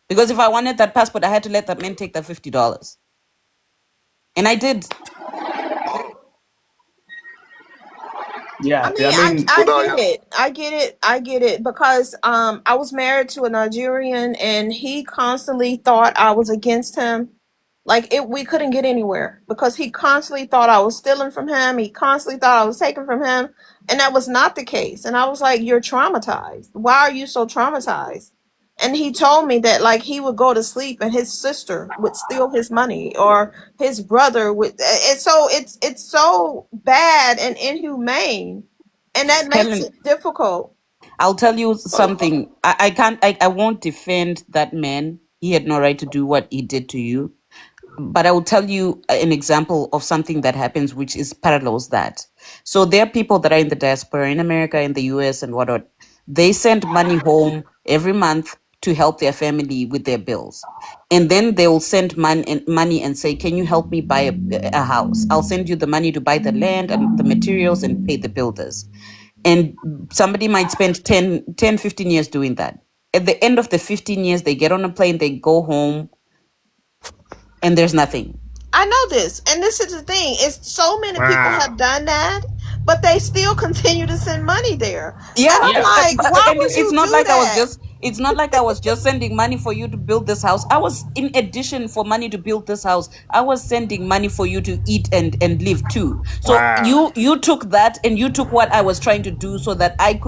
Because if I wanted that passport, I had to let that man take the $50. And I did. Yeah, I mean, I mean, I get it, because I was married to a Nigerian and he constantly thought I was against him. Like, we couldn't get anywhere because he constantly thought I was stealing from him. He constantly thought I was taking from him, and that was not the case. And I was like, "You're traumatized. Why are you so traumatized?" And he told me that, like, he would go to sleep and his sister would steal his money, or his brother would. And so it's so bad and inhumane, and that makes Helen, it difficult. I'll tell you something. I won't defend that man. He had no right to do what he did to you. But I will tell you an example of something that happens, which is parallels that. So there are people that are in the diaspora in America, in the US and whatnot. They send money home every month to help their family with their bills. And then they will send money and say, can you help me buy a house? I'll send you the money to buy the land and the materials and pay the builders. And somebody might spend 10, 15 years doing that. At the end of the 15 years, they get on a plane, they go home, and there's nothing. I know this, and this is the thing. It's so many people have done that, but they still continue to send money there. Yeah, and I'm like, why would you it's not do like that? it's not like I was just sending money for you to build this house. I was, in addition for money to build this house, I was sending money for you to eat and live too. So you took that and you took what I was trying to do so that I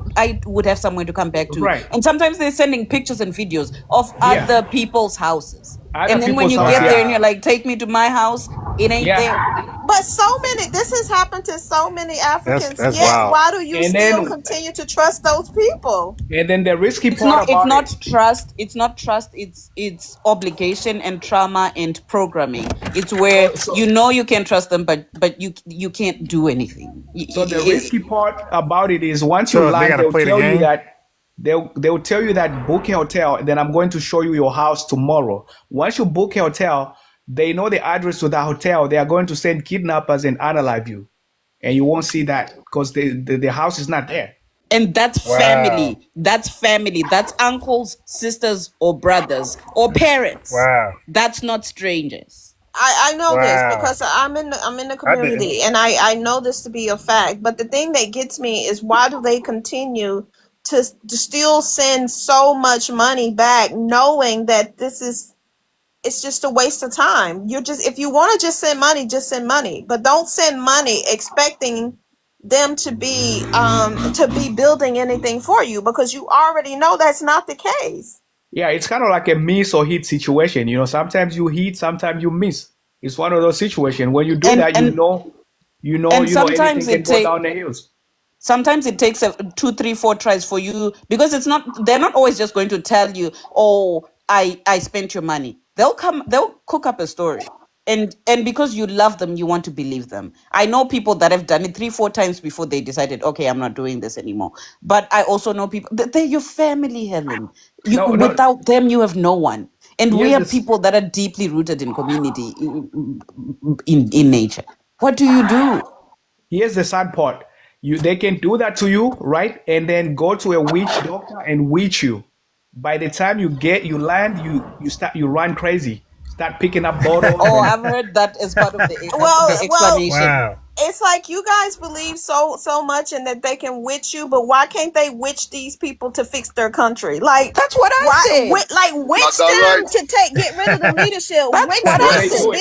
would have somewhere to come back to. Right. And sometimes they're sending pictures and videos of other people's houses. Other And then when you people's get house, there and you're like, take me to my house, it ain't there. But so many, this has happened to so many Africans. That's Yet, wild. why do you And still then- continue to trust those people? And then the risky It's part not about trust. It's not trust. It's obligation and trauma and programming. It's where you can trust them, but you can't do anything. So the risky part about it is once So you they land, gotta they'll play the tell you game? that they'll tell you that book a hotel, and then I'm going to show you your house tomorrow. Once you book a hotel, they know the address to that hotel. They are going to send kidnappers and unalive you, and you won't see that because the house is not there. And that's family. That's family. That's uncles, sisters, or brothers, or parents. Wow. That's not strangers. I know Wow. this because I'm in the community, and I know this to be a fact. But the thing that gets me is, why do they continue to still send so much money back, knowing that it's just a waste of time? If you want to just send money, but don't send money expecting them to be building anything for you, because you already know that's not the case. Yeah, it's kind of like a miss or hit situation. You know, sometimes you hit, sometimes you miss. It's one of those situations. When you do that, you know, sometimes anything can go down the hills. Sometimes it takes 2, 3, 4 tries for you, because they're not always just going to tell you, oh, I spent your money. They'll cook up a story. And because you love them, you want to believe them. I know people that have done it 3, 4 times before they decided, okay, I'm not doing this anymore. But I also know people, they're your family, Helen. Without them, you have no one. And we are people that are deeply rooted in community, in nature. What do you do? Here's the sad part. They can do that to you, right? And then go to a witch doctor and witch you. By the time you land, you run crazy. Start picking up bottles. Oh, I've heard that as part of the explanation. Wow. It's like you guys believe so much in that they can witch you, but why can't they witch these people to fix their country? Like, that's what I said. Witch them to get rid of the leadership. Witch them to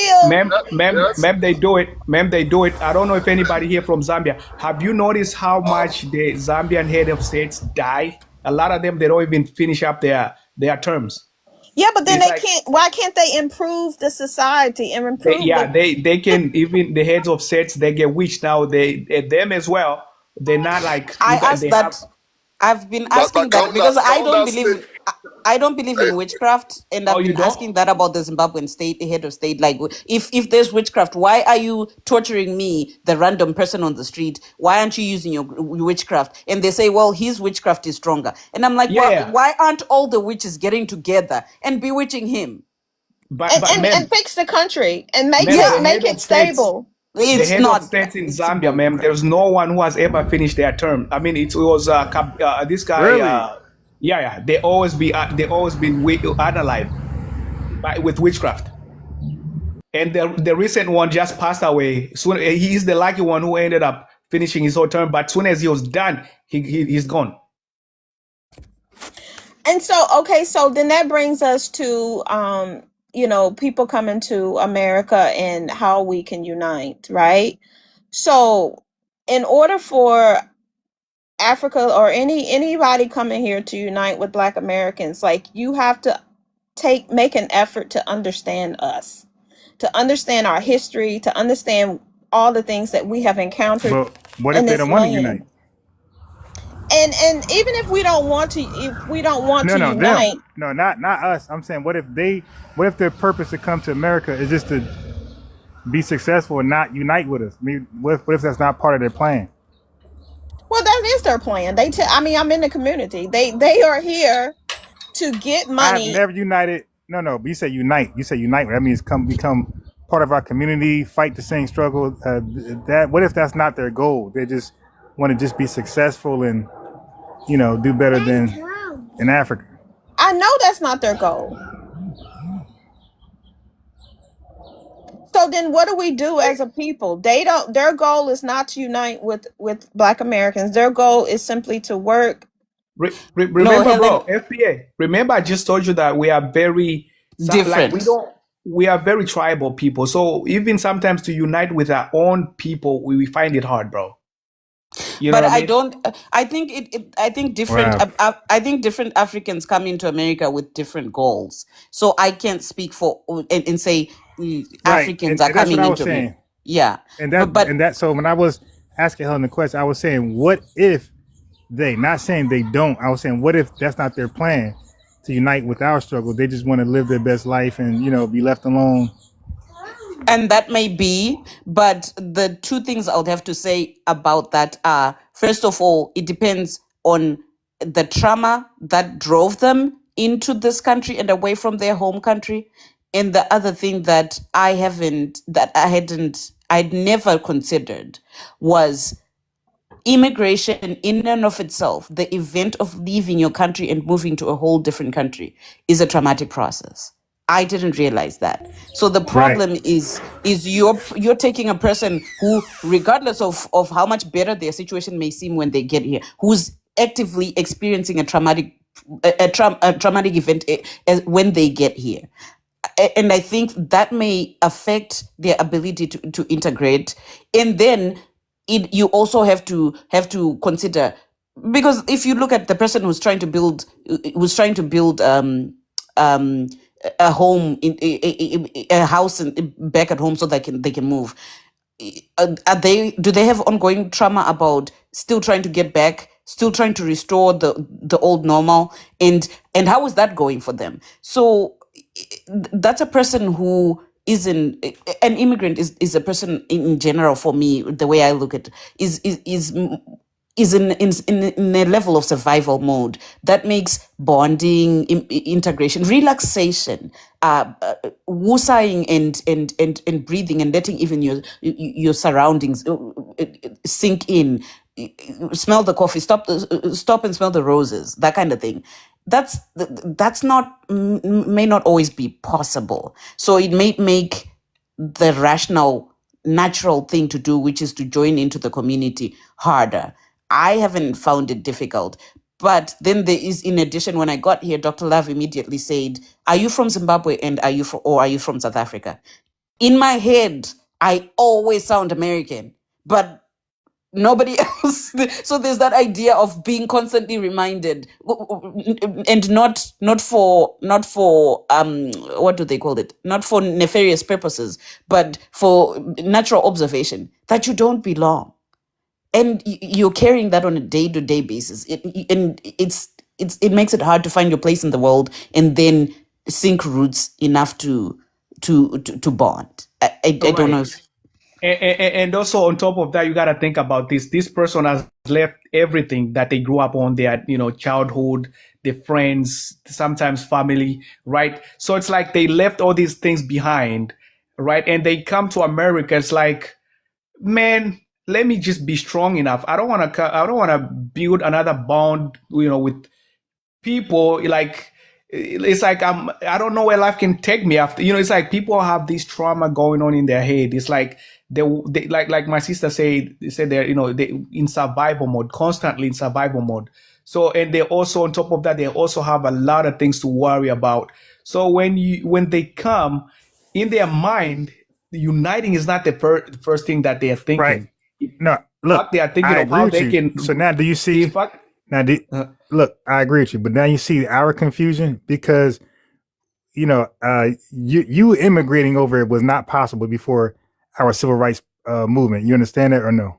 build. Ma'am, they do it. Ma'am, they do it. I don't know if anybody here from Zambia. Have you noticed how much the Zambian head of states die? A lot of them, they don't even finish up their terms. Yeah, but then why can't they improve the society and improve? They can. Even the heads of states, they get witched now. Them as well. They're not like. I've been asking that because I don't believe in witchcraft, and I've been asking that about the Zimbabwean state, the head of state. Like, if there's witchcraft, why are you torturing me, the random person on the street? Why aren't you using your witchcraft? And they say, well, his witchcraft is stronger. And I'm like, why aren't all the witches getting together and bewitching him? And fix the country and make it stable. The head of states in Zambia, ma'am, there's no one who has ever finished their term. I mean, it was this guy. Really? They always been unalive with witchcraft. And the recent one just passed away. Soon he's the lucky one who ended up finishing his whole term. But soon as he was done, he's gone. And so then that brings us to people coming to America and how we can unite, right? So in order for Africa or anybody coming here to unite with Black Americans, like, you have to make an effort to understand us, to understand our history, to understand all the things that we have encountered. But what if they don't want to unite? And even if we don't want to, unite. No, not us. I'm saying, what if their purpose to come to America is just to be successful and not unite with us? I mean, what if that's not part of their plan? Well, that is their plan. I'm in the community. They are here to get I have money. never united. No, but you say unite. You say unite. That means become part of our community, fight the same struggle. That what if that's not their goal? They just want to just be successful and do better than in Africa. I know that's not their goal. So then what do we do as a people? Their goal is not to unite with Black Americans. Their goal is simply to work. No, Remember, bro, Helen, FBA. Remember, I just told you that we are very different. we are very tribal people. So even sometimes to unite with our own people, we find it hard, bro. You know But what I I mean? don't. I think. I think different. Wow. I think different Africans come into America with different goals. So I can't speak for and say Right, Africans and are that's what coming I was into America. saying. Yeah, And but that. So when I was asking Helen the question, I was saying, what if they? Not saying they don't. I was saying, what if that's not their plan to unite with our struggle? They just want to live their best life and be left alone. and that may be, but the two things I would have to say about that are, first of all, it depends on the trauma that drove them into this country and away from their home country. And the other thing that I'd never considered was immigration in and of itself. The event of leaving your country and moving to a whole different country is a traumatic process. I didn't realize that. So the problem is you're taking a person who, regardless of how much better their situation may seem when they get here, who's actively experiencing a traumatic event when they get here. And I think that may affect their ability to integrate. And then you also have to consider, because if you look at the person who's trying to build a home in a house back at home so they can move, do they have ongoing trauma about still trying to get back, still trying to restore the old normal, and how is that going for them? So that's a person who isn't an immigrant. Is a person in general, for me, the way I look at it, is in a level of survival mode that makes bonding, integration, relaxation, woosahing and breathing and letting even your surroundings sink in. Smell the coffee, stop and smell the roses, that kind of thing. That's not may not always be possible. So it may make the rational, natural thing to do, which is to join into the community, harder. I haven't found it difficult. But then there is, in addition, when I got here, Dr. Love immediately said, "Are you from Zimbabwe and are you from South Africa?" In my head, I always sound American, but nobody else. So there's that idea of being constantly reminded, and not for what do they call it? Not for nefarious purposes, but for natural observation, that you don't belong. And you're carrying that on a day-to-day basis. It makes it hard to find your place in the world and then sink roots enough to bond. I don't know. And also on top of that, you got to think about this. This person has left everything that they grew up on, their childhood, their friends, sometimes family, right? So it's like they left all these things behind, right? And they come to America. It's like, man, let me just be strong enough. I don't want to build another bond, with people. Like, it's like I don't know where life can take me after. It's like people have this trauma going on in their head. It's like they like my sister said they're they in survival mode, constantly in survival mode. So, and they also, on top of that, they also have a lot of things to worry about. So when they come, in their mind, uniting is not the first thing that they are thinking. Right. No, look, they are thinking I of how agree they with you. can. So now, do you see? Look, I agree with you, but now you see our confusion because you immigrating over it was not possible before our civil rights movement. You understand that or no?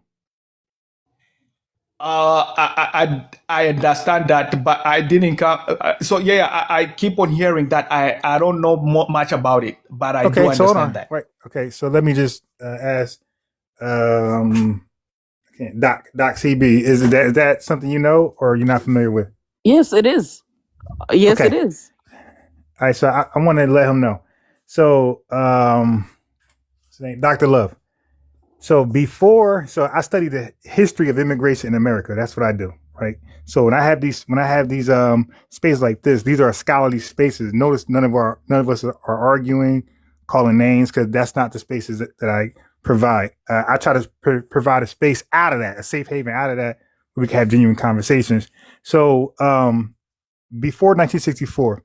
I understand that, but I didn't come. So yeah, I keep on hearing that. I don't know much about it, but I do understand that. Right. Okay. So let me just ask, Doc CB, is that something you know or you're not familiar with? Yes, it is. Yes, it Okay. is. All right. So I want to let him know. So, his name, Dr. Love. So I study the history of immigration in America. That's what I do, right? So when I have these spaces like this, these are scholarly spaces. Notice none of us are arguing, calling names, because that's not the spaces that I provide. I try to provide a space out of that, a safe haven out of that, where we can have genuine conversations. So before 1964,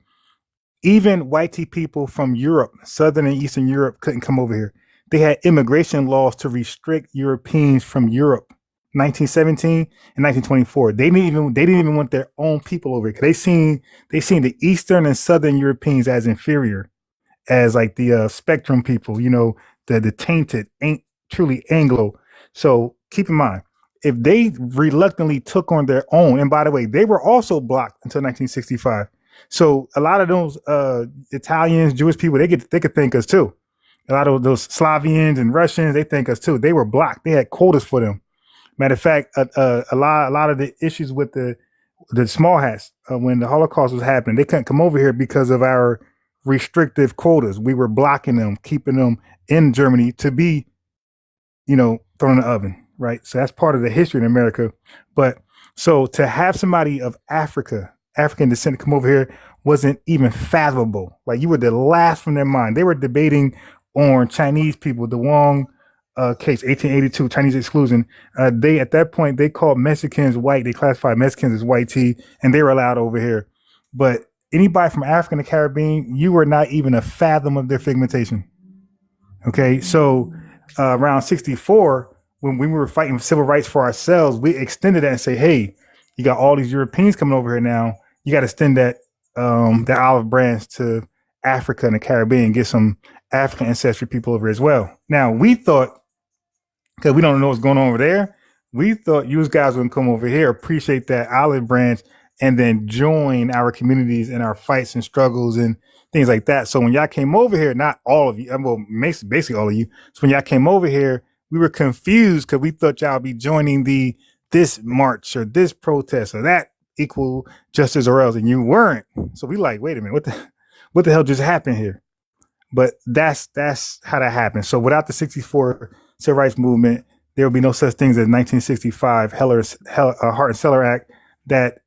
even white people from Europe, Southern and Eastern Europe, couldn't come over here. They had immigration laws to restrict Europeans from Europe. 1917 and 1924. They didn't even want their own people over here, because they seen the Eastern and Southern Europeans as inferior, as like the spectrum people, the tainted, ain't truly Anglo. So keep in mind, if they reluctantly took on their own, and by the way, they were also blocked until 1965. So a lot of those Italians, Jewish people, they could thank us too. A lot of those Slavians and Russians, they thank us too. They were blocked. They had quotas for them. Matter of fact, a lot of the issues with the small hats when the Holocaust was happening, they couldn't come over here because of our restrictive quotas. We were blocking them, keeping them in Germany to be, thrown in the oven, right? So that's part of the history in America. But so to have somebody of African descent come over here wasn't even fathomable. Like, you were the last from their mind. They were debating on Chinese people, the Wong case, 1882, Chinese exclusion. They at that point they called Mexicans white. They classified Mexicans as white tea, and they were allowed over here. But anybody from Africa and the Caribbean, you were not even a fathom of their pigmentation. Okay, so around 64, when we were fighting for civil rights for ourselves, we extended that and say, hey, you got all these Europeans coming over here now. You got to extend that olive branch to Africa and the Caribbean, get some African ancestry people over as well. Now, we thought, because we don't know what's going on over there, we thought you guys would come over here, appreciate that olive branch, and then join our communities in our fights and struggles and things like that. So when y'all came over here, not all of you, well, basically all of you. So when y'all came over here, we were confused because we thought y'all would be joining this march or this protest or that equal justice or else, and you weren't. So we like, wait a minute, what the hell just happened here? But that's how that happened. So without the 64 civil rights movement, there would be no such things as 1965 Hart and Seller Act that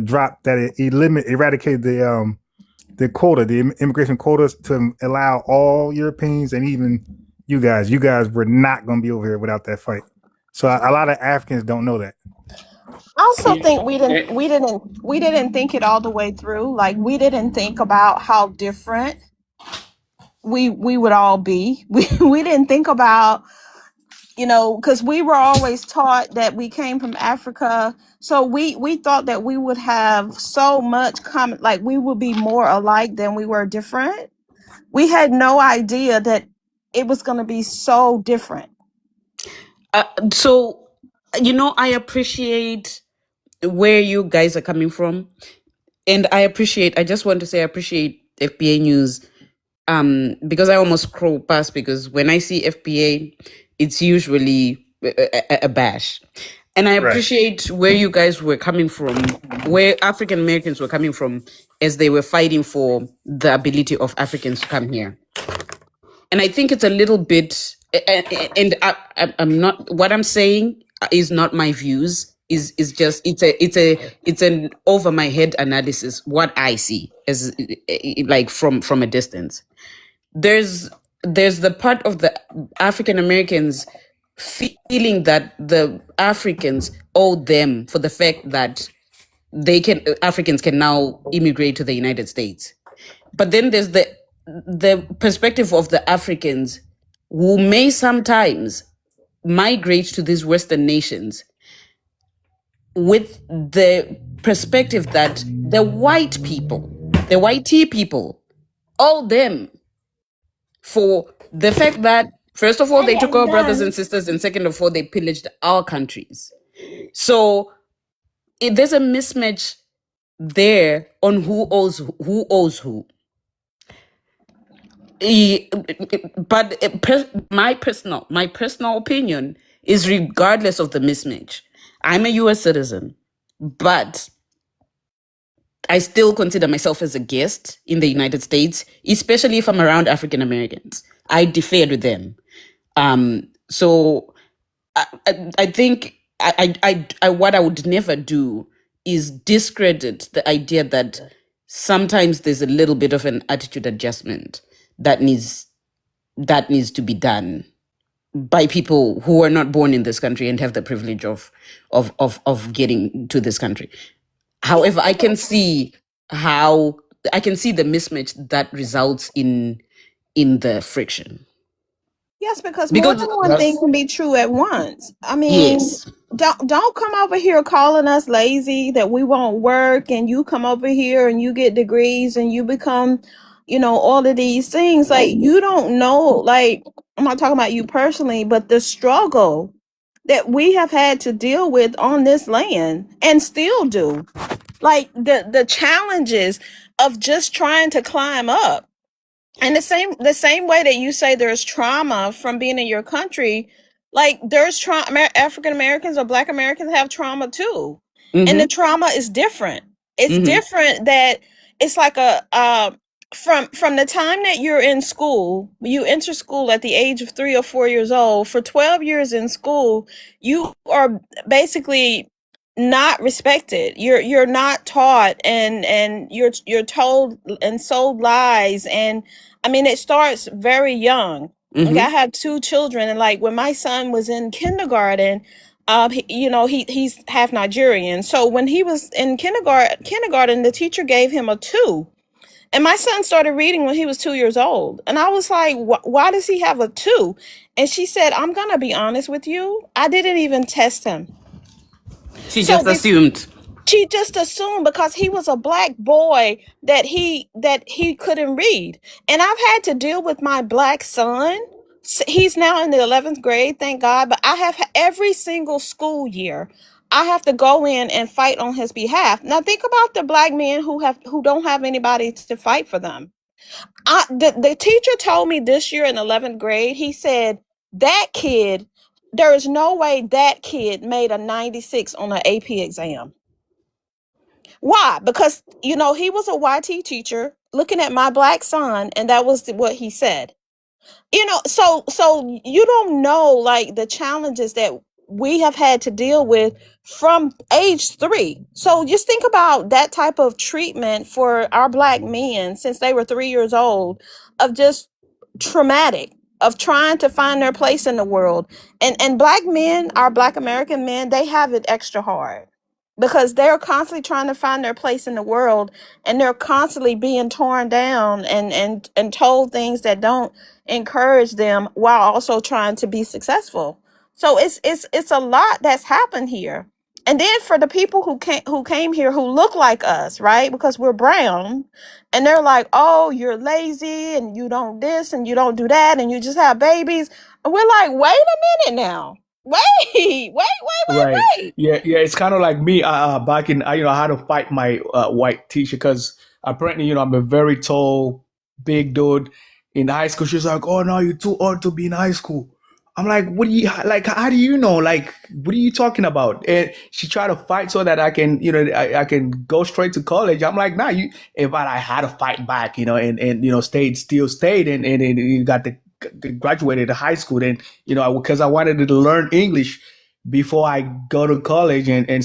dropped, that it eradicated the quota, the immigration quotas, to allow all Europeans and even you guys were not going to be over here without that fight. So a lot of Africans don't know that. I also think we didn't think it all the way through. Like, we didn't think about how different we would all be. We didn't think about, because we were always taught that we came from Africa. So we thought that we would have so much common, like we would be more alike than we were different. We had no idea that it was going to be so different. So, I appreciate where you guys are coming from. And I just want to say I appreciate FBA News, because I almost scroll past, because when I see FBA, it's usually a bash. And I appreciate where you guys were coming from, where African Americans were coming from as they were fighting for the ability of Africans to come here. And I think it's a little bit, and I'm not, what I'm saying is not my views, is just, it's an over my head analysis, what I see as like from a distance. There's the part of the African Americans feeling that the Africans owe them for the fact that Africans can now immigrate to the United States. But then there's the perspective of the Africans who may sometimes migrate to these Western nations with the perspective that the white people, the white tea people, owe them for the fact that, first of all, they took our brothers and sisters, and second of all, they pillaged our countries. So there's a mismatch there on who owes who. But my personal opinion is, regardless of the mismatch, I'm a U.S. citizen, but I still consider myself as a guest in the United States, especially if I'm around African Americans. I defer to them. So I think what I would never do is discredit the idea that sometimes there's a little bit of an attitude adjustment that needs to be done by people who are not born in this country and have the privilege of getting to this country. However, I can see the mismatch that results in the friction. Yes, because more Because than one thing can be true at once. I mean, yes. don't come over here calling us lazy, that we won't work, and you come over here and you get degrees and you become, all of these things. Like, you don't know, like, I'm not talking about you personally, but the struggle that we have had to deal with on this land and still do. Like the challenges of just trying to climb up. And the same way that you say there's trauma from being in your country, like there's trauma. African Americans or Black Americans have trauma too, and the trauma is different. It's different. That it's like from the time that you're in school, you enter school at the age of 3 or 4 years old. For 12 years in school, you are basically not respected. You're not taught, and you're told and sold lies. And I mean, it starts very young. Like, I have 2 children, and like when my son was in kindergarten, he's half Nigerian. So when he was in kindergarten, the teacher gave him a 2. And my son started reading when he was 2 years old. And I was like, why does he have a 2? And she said, I'm going to be honest with you. I didn't even test him. She just assumed. She just assumed because he was a Black boy that he couldn't read. And I've had to deal with my Black son. He's now in the 11th grade, thank God. But I have every single school year, I have to go in and fight on his behalf. Now think about the Black men who don't have anybody to fight for them. The teacher told me this year in 11th grade, he said, that kid, there is no way that kid made a 96 on an AP exam. Why? Because, he was a YT teacher looking at my Black son, and that was what he said. So you don't know, like, the challenges that we have had to deal with from age 3. So just think about that type of treatment for our Black men since they were 3 years old, of just traumatic, of trying to find their place in the world. And Black men, our Black American men, they have it extra hard because they're constantly trying to find their place in the world, and they're constantly being torn down and told things that don't encourage them, while also trying to be successful. So it's a lot that's happened here. And then for the people who came here who look like us, right? Because we're brown, and they're like, "Oh, you're lazy and you don't this and you don't do that and you just have babies." And we're like, "Wait a minute now. Wait. Right. Yeah. It's kind of like me. Back in, I had to fight my white teacher because apparently, I'm a very tall, big dude. In high school, she's like, "Oh no, you're too old to be in high school." I'm like, "What do you like? How do you know? Like, what are you talking about?" And she tried to fight so that I can, I can go straight to college. I'm like, "Nah, but I had to fight back, and stayed, and you got the graduated high school, and because I wanted to learn English before I go to college and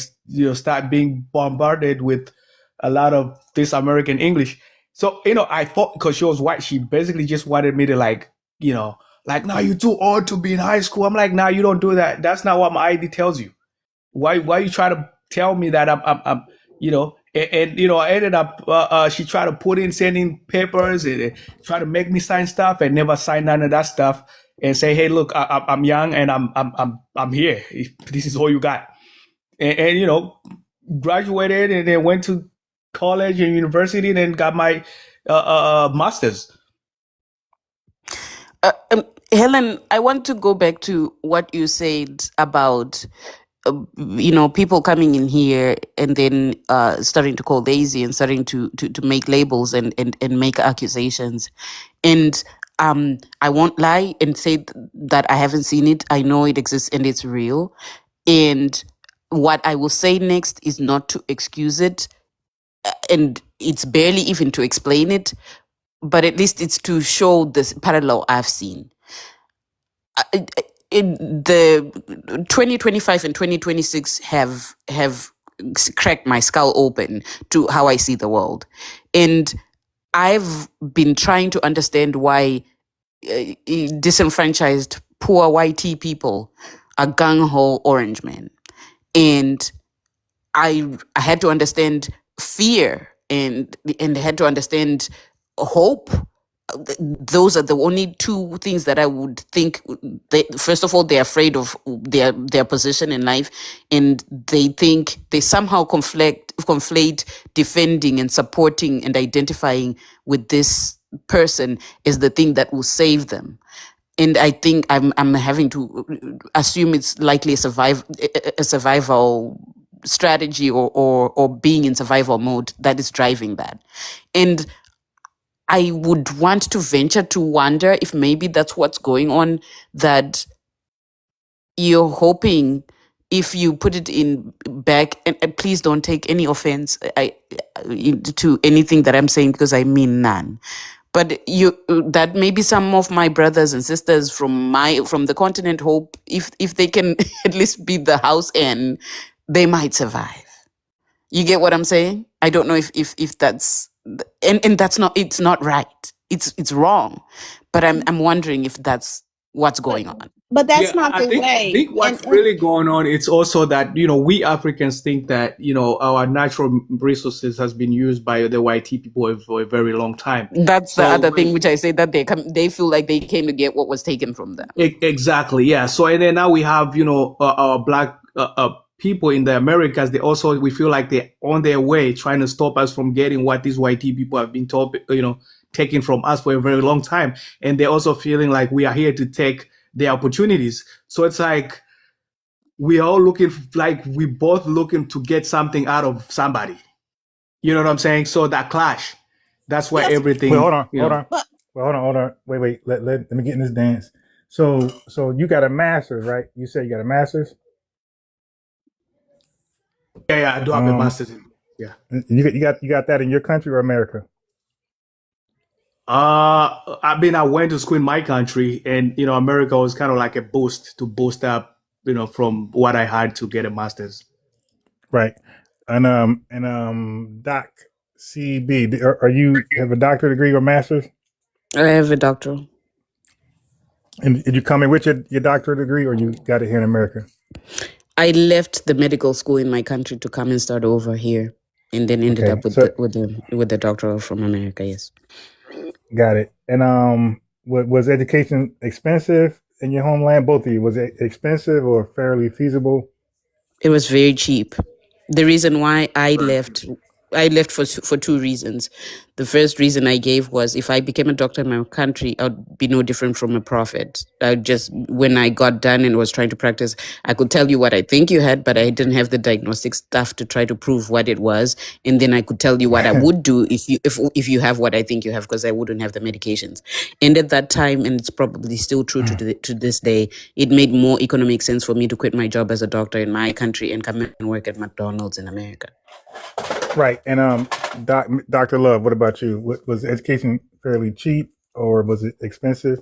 start being bombarded with a lot of this American English. So I thought because she was white, she basically just wanted me to like "No, you're too old to be in high school." I'm like, "No, you don't do that. That's not what my ID tells you. Why you try to tell me that I'm I ended up she tried to put in sending papers and try to make me sign stuff, and never sign none of that stuff, and say, "Hey, look, I'm young and I'm here. This is all you got." And graduated, and then went to college and university, and then got my master's. Helen, I want to go back to what you said about people coming in here and then starting to call lazy and starting to make labels and make accusations. And I won't lie and say that I haven't seen it. I know it exists and it's real. And what I will say next is not to excuse it. and it's barely even to explain it, but at least it's to show this parallel I've seen. In the 2025 and 2026 have cracked my skull open to how I see the world. And I've been trying to understand why disenfranchised, poor white people are gung-ho orange men. And I had to understand fear and had to understand hope. Those are the only two things that I would think. First of all, they're afraid of their position in life, and they think they somehow conflate defending and supporting and identifying with this person is the thing that will save them. And I think I'm having to assume it's likely a survival strategy or being in survival mode that is driving that. And I would want to venture to wonder if maybe that's what's going on, that you're hoping, if you put it in back, and please don't take any offense to anything that I'm saying, because I mean none. But that maybe some of my brothers and sisters from the continent hope if they can at least beat the house in, they might survive. You get what I'm saying? I don't know if that's and that's not, it's not right. It's wrong. But I'm wondering if that's what's going on. But that's not the way. I think what's really going on, it's also that, we Africans think that, our natural resources has been used by the white people for a very long time. That's the other thing which I say, that they feel like they came to get what was taken from them. Exactly, yeah. So and then now we have, our black people in the Americas. We feel like they're on their way trying to stop us from getting what these white people have been taking from us for a very long time. And they're also feeling like we are here to take their opportunities. So it's like we are all we both looking to get something out of somebody. You know what I'm saying? So that clash, that's why everything. Wait, hold on. Wait. Let me get in this dance. So you got a master's, right? You said you got a master's? Yeah, I do have a master's. Yeah. You got that in your country or America? I went to school in my country, and America was kind of like a boost up, from what I had to get a master's. Right. And Doc CB, are you have a doctorate degree or master's? I have a doctoral. And did you come in with your doctorate degree, or you got it here in America? I left the medical school in my country to come and start over here, and then ended up with the doctoral from America. Yes. Got it. And was education expensive in your homeland? Both of you, was it expensive or fairly feasible? It was very cheap. The reason why I left for two reasons. The first reason I gave was, if I became a doctor in my country, I'd be no different from a prophet. When I got done and was trying to practice, I could tell you what I think you had, but I didn't have the diagnostic stuff to try to prove what it was. And then I could tell you what I would do if you have what I think you have, because I wouldn't have the medications. And at that time, and it's probably still true to this day, it made more economic sense for me to quit my job as a doctor in my country and come and work at McDonald's in America. Right. And Dr. Love, what about you? Was education fairly cheap or was it expensive?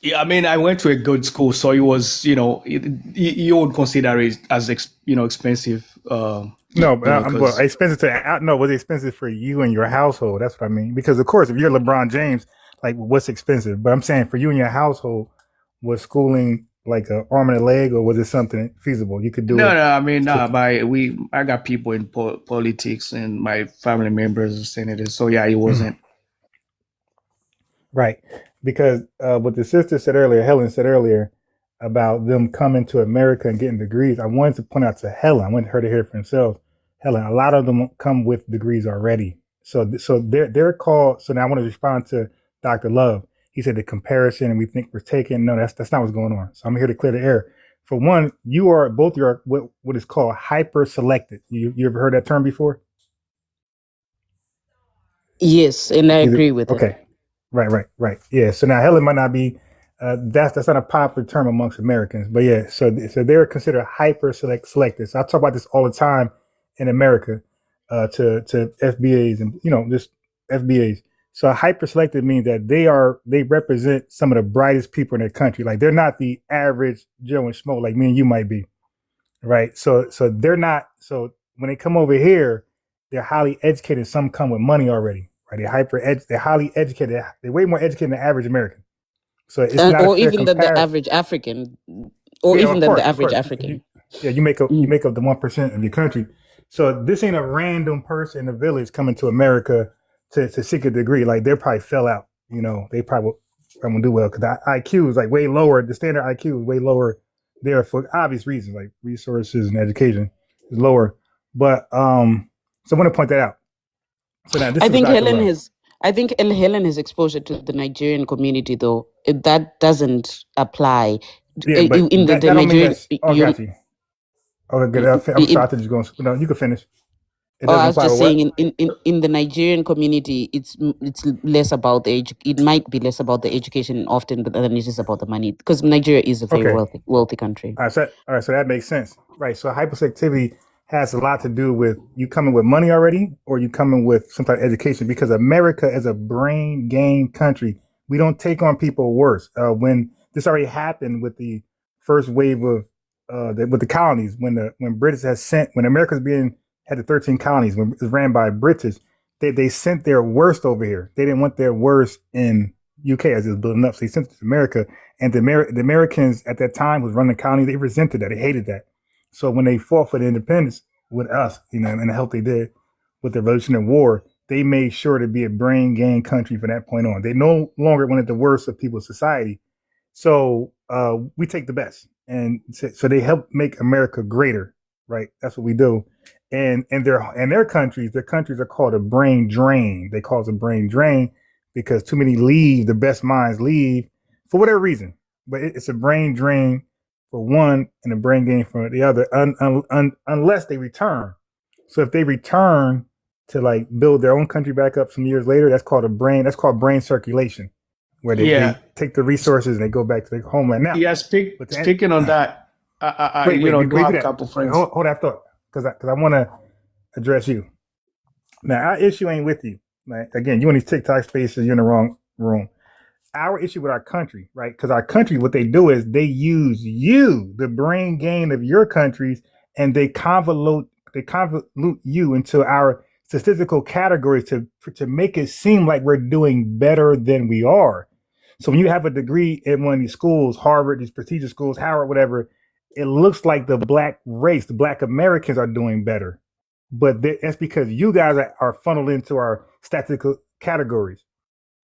Yeah, I went to a good school, so it was, you would consider it as expensive. Expensive was it expensive for you and your household? That's what I mean. Because of course, if you're LeBron James, like, what's expensive? But I'm saying for you and your household, was schooling like an arm and a leg, or was it something feasible? You could do it? I got people in politics and my family members are senators. So yeah, it wasn't. Right. Because what the sister said earlier, Helen said earlier, about them coming to America and getting degrees, I wanted to point out to Helen, I wanted her to hear it for themselves. Helen, a lot of them come with degrees already. So they're called, so now I want to respond to Dr. Love. He said the comparison and we think we're taking. No, that's not what's going on. So I'm here to clear the air. For one, you are what is called hyper selected. You ever heard that term before? Yes, and I agree with it. Okay. Right. Yeah. So now Helen might not be, that's not a popular term amongst Americans, but yeah. So they're considered hyper selected. So I talk about this all the time in America to FBAs and just FBAs. So hyper selective means that they represent some of the brightest people in their country. Like they're not the average Joe and Schmo like me and you might be, right? So they're not. So when they come over here, they're highly educated. Some come with money already, right? They're highly educated. They're way more educated than the average American. So it's not or a fair even than the average African, or even than the average African. You make up the 1% of your country. So this ain't a random person in the village coming to America to seek a degree. Like they probably fell out. They probably won't do well because the IQ is like way lower. The standard IQ is way lower there for obvious reasons, like resources and education is lower. But so I want to point that out. So now this I is think Dr. Helen's exposure to the Nigerian community, though, that doesn't apply. Yeah, but in the that don't mean Nigerian. that's. Oh, got you. Okay, good. I'm sorry. I thought you were going. No, you can finish. It doesn't I was apply just to what? saying, in the Nigerian community, it's less about the it might be less about the education often than it is about the money, because Nigeria is a very Okay. wealthy country. All right, so that makes sense, right? So hyperselectivity has a lot to do with you coming with money already, or you coming with some type of education. Because America is a brain gain country. We don't take on people worse. When this already happened with the first wave of with the colonies, when British when America's had the 13 colonies, when it was ran by British, they sent their worst over here. They didn't want their worst in UK as it was building up, so they sent it to America. And the Americans at that time who was running the colony, they resented that. They hated that. So when they fought for the independence with us, and the help they did with the Revolutionary War, they made sure to be a brain gain country from that point on. They no longer wanted the worst of people's society. So we take the best. And so they help make America greater, right? That's what we do. And their countries are called a brain drain. They call it a brain drain because too many leave, the best minds leave for whatever reason. But it's a brain drain for one and a brain gain for the other, unless they return. So if they return to like build their own country back up some years later, that's called brain circulation, where they take the resources and they go back to their homeland. Now, speaking on that, I do have a couple friends. Hold that thought, because I want to address you. Now, our issue ain't with you. Like, again, you in these TikTok spaces, you're in the wrong room. Our issue with our country, right? Because our country, what they do is they use you, the brain gain of your countries, and they convolute you into our statistical categories to make it seem like we're doing better than we are. So when you have a degree in one of these schools, Harvard, these prestigious schools, Howard, whatever, it looks like the black race, the black Americans are doing better. But that's because you guys are funneled into our statistical categories.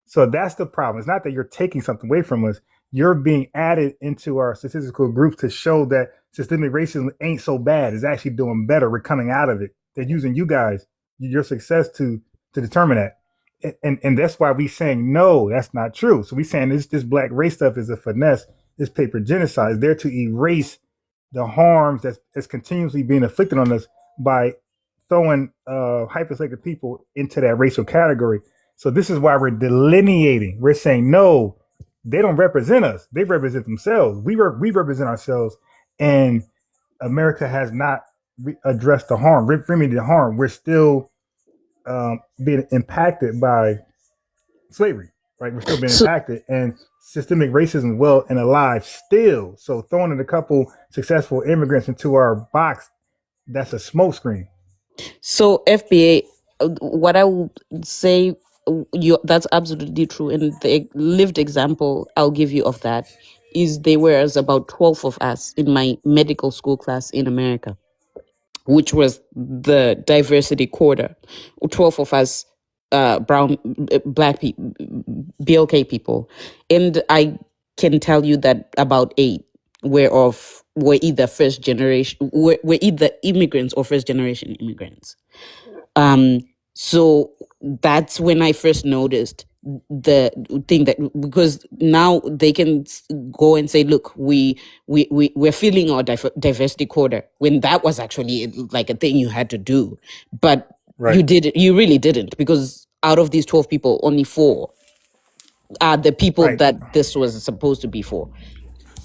So that's the problem. It's not that you're taking something away from us. You're being added into our statistical groups to show that systemic racism ain't so bad. It's actually doing better. We're coming out of it. They're using you guys, your success to determine that. And that's why we saying, no, that's not true. So we saying this black race stuff is a finesse. This paper genocide is there to erase the harms that's continuously being inflicted on us by throwing hyperselected people into that racial category. So this is why we're delineating. We're saying, no, they don't represent us. They represent themselves. We represent ourselves. And America has not addressed the harm, remedied the harm. We're still being impacted by slavery, right? We're still being impacted, and systemic racism well and alive still. So throwing in a couple successful immigrants into our box, that's a smokescreen. So FBA, what I would say, that's absolutely true. And the lived example I'll give you of that is there was about 12 of us in my medical school class in America, which was the diversity quarter. 12 of us, brown, black people, BLK people. And I can tell you that about 8 were either first generation, were either immigrants or first generation immigrants. So that's when I first noticed the thing that, because now they can go and say, look, we're filling our diversity quota, when that was actually like a thing you had to do. But you really didn't, because out of these 12 people, only 4 are the people that this was supposed to be for.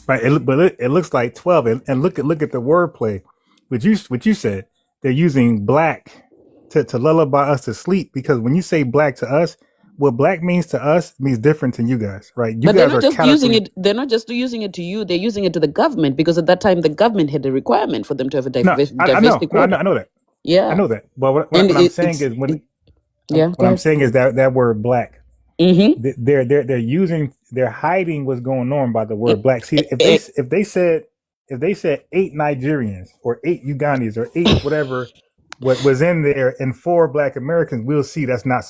Right, but it looks like 12, and look at the wordplay, which you said. they're using black to lullaby us to sleep, because when you say black to us, what black means to us means different to you guys, right? You But they're guys not are just using category. it. They're not just using it to you. They're using it to the government, because at that time the government had a requirement for them to have a No, I know, diversity quota. I know that. Yeah. I know that. But what And I'm saying is what I'm saying is that word black. Mm-hmm. They're hiding what's going on by the word black. See, if they said 8 Nigerians or 8 Ugandans or 8 whatever what was in there and 4 Black Americans, we'll see that's not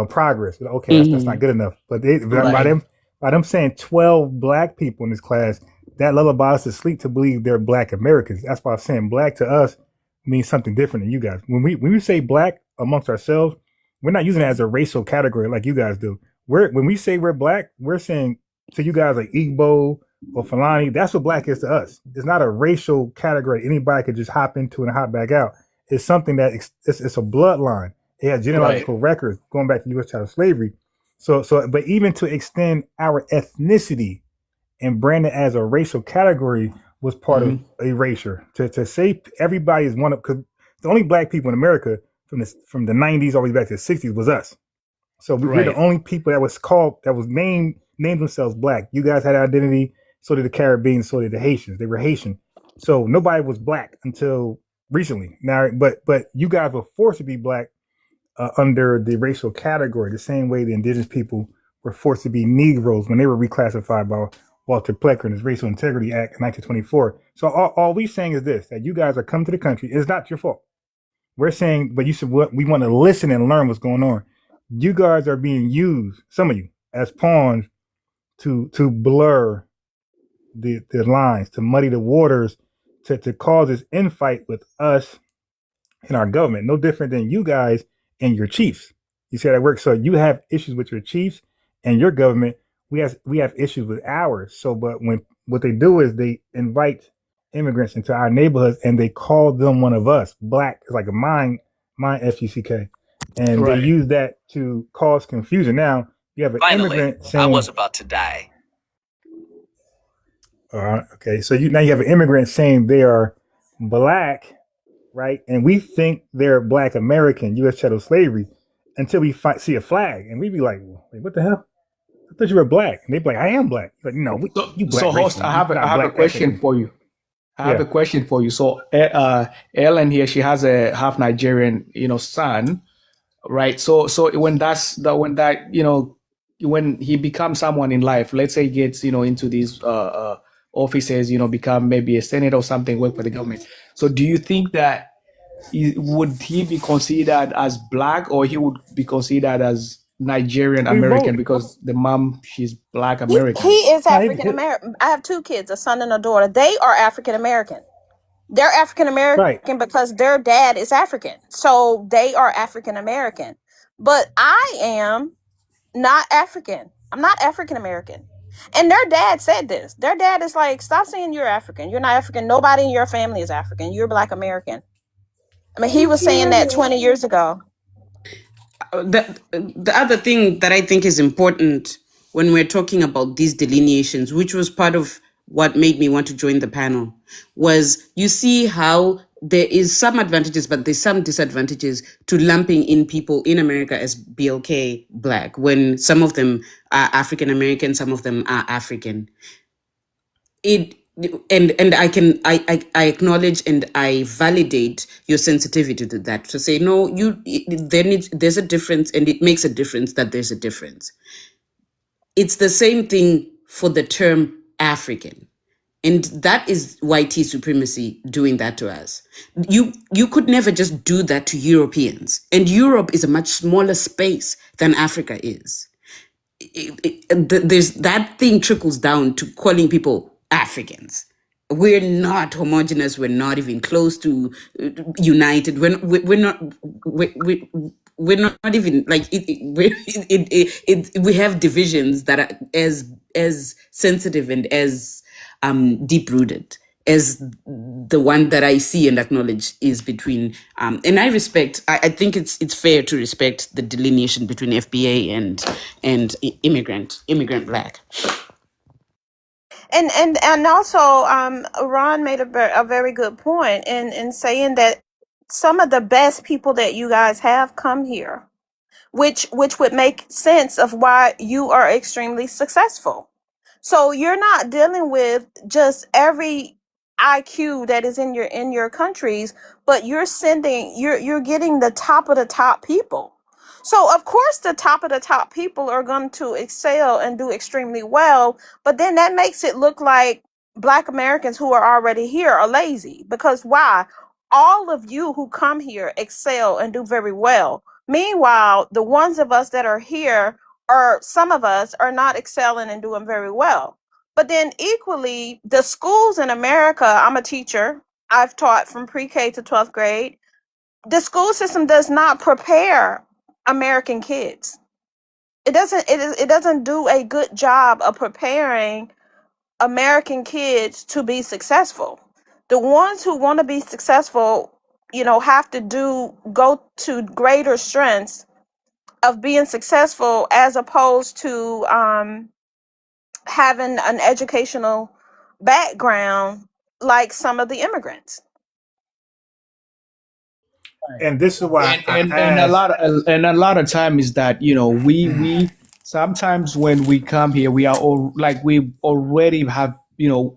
progress. Okay, that's not good enough. But by them saying 12 Black people in this class, that lullaby us to sleep to believe they're Black Americans. That's why I'm saying black to us means something different than you guys. When we say black amongst ourselves, we're not using it as a racial category like you guys do. When we say we're black, we're saying to you guys like Igbo or Fulani, that's what black is to us. It's not a racial category anybody could just hop into and hop back out. It's something that it's a bloodline. It has genealogical records going back to U.S. child slavery. So, but even to extend our ethnicity and brand it as a racial category was part of erasure. To say everybody is one of, because the only black people in America from the 90s all the way back to the 60s was us. So we're the only people that was named themselves black. You guys had identity, so did the Caribbean, so did the Haitians. They were Haitian. So nobody was black until recently. Now, but you guys were forced to be black under the racial category, the same way the indigenous people were forced to be Negroes when they were reclassified by Walter Plecker in his Racial Integrity Act in 1924. So all we're saying is this, that you guys are coming to the country. It's not your fault. We're saying, but we want to listen and learn what's going on. You guys are being used, some of you, as pawns to blur the lines, to muddy the waters, to cause this infight with us and our government. No different than you guys and your chiefs. You see how that works? So you have issues with your chiefs and your government. We have issues with ours. So, but when what they do is they invite immigrants into our neighborhoods and they call them one of us. Black is like a mine FUCK. And they use that to cause confusion. Now you have an immigrant saying, I was about to die. Okay. So now you have an immigrant saying they are black, right? And we think they're Black American, U.S. chattel slavery, until we see a flag. And we be like, wait, what the hell? I thought you were black. And they be like, I am black. Like, no, you black. So host, I have a question for you. I have a question for you. So Ellen here, she has a half Nigerian, son, right? So when he becomes someone in life, let's say he gets, into these offices, become maybe a senator or something, work for the government. So do you think that would he be considered as black, or he would be considered as Nigerian American because the mom, she's Black American? He is African American. I have 2 kids, a son and a daughter. They are African American. They're African American because their dad is African. So they are African American. But I am not African. I'm not African American. And their dad said this. Their dad is like, stop saying you're African. You're not African. Nobody in your family is African. You're Black American. I mean, he was saying that 20 years ago. The other thing that I think is important when we're talking about these delineations, which was part of what made me want to join the panel, was you see how there is some advantages, but there's some disadvantages to lumping in people in America as BLK Black, when some of them are African American, some of them are African. And I acknowledge and I validate your sensitivity to that, to say, no, there's a difference, and it makes a difference that there's a difference. It's the same thing for the term African. And that is white supremacy doing that to us. You could never just do that to Europeans. And Europe is a much smaller space than Africa is. There's that thing trickles down to calling people Africans. We're not homogenous. We're not even close to united. We're not even like we have divisions that are as sensitive and as deep rooted as the one that I see and acknowledge is between and I respect. I think it's fair to respect the delineation between FBA and immigrant Black. And also, Ron made a very good point in saying that some of the best people that you guys have come here, which would make sense of why you are extremely successful. So you're not dealing with just every IQ that is in your countries, but you're getting the top of the top people. So of course the top of the top people are going to excel and do extremely well, but then that makes it look like Black Americans who are already here are lazy. Because why? All of you who come here excel and do very well. Meanwhile, the ones of us that are here, or some of us, are not excelling and doing very well. But then equally, the schools in America, I'm a teacher. I've taught from pre-K to 12th grade. The school system does not prepare American kids. It doesn't do a good job of preparing American kids to be successful. The ones who want to be successful, have to go to greater strengths of being successful, as opposed to having an educational background like some of the immigrants. And this is why and a lot of time is that we sometimes when we come here we are all like we already have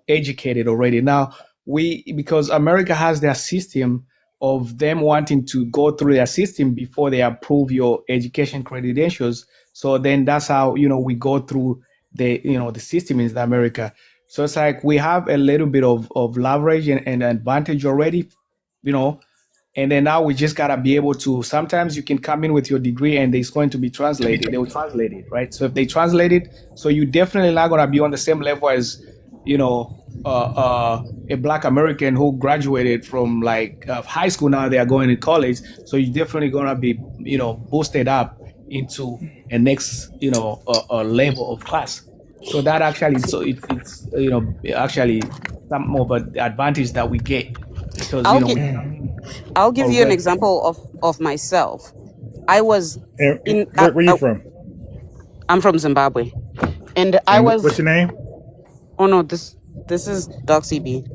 educated already. Now because America has their system of them wanting to go through their system before they approve your education credentials. So then that's how we go through the system in America. So it's like we have a little bit of leverage and advantage already, and then now we just gotta be able to. Sometimes you can come in with your degree and it's going to be translated. They will translate it, right? So if they translate it, so you definitely not gonna be on the same level as a Black American who graduated from high school. Now they are going to college, so you're definitely gonna be boosted up into a next a level of class. So that actually, it's actually some of the advantage that we get because I'll give you an example of myself. I was in. Where are you from? I'm from Zimbabwe, and I was. What's your name? Oh no, this is Doc CB.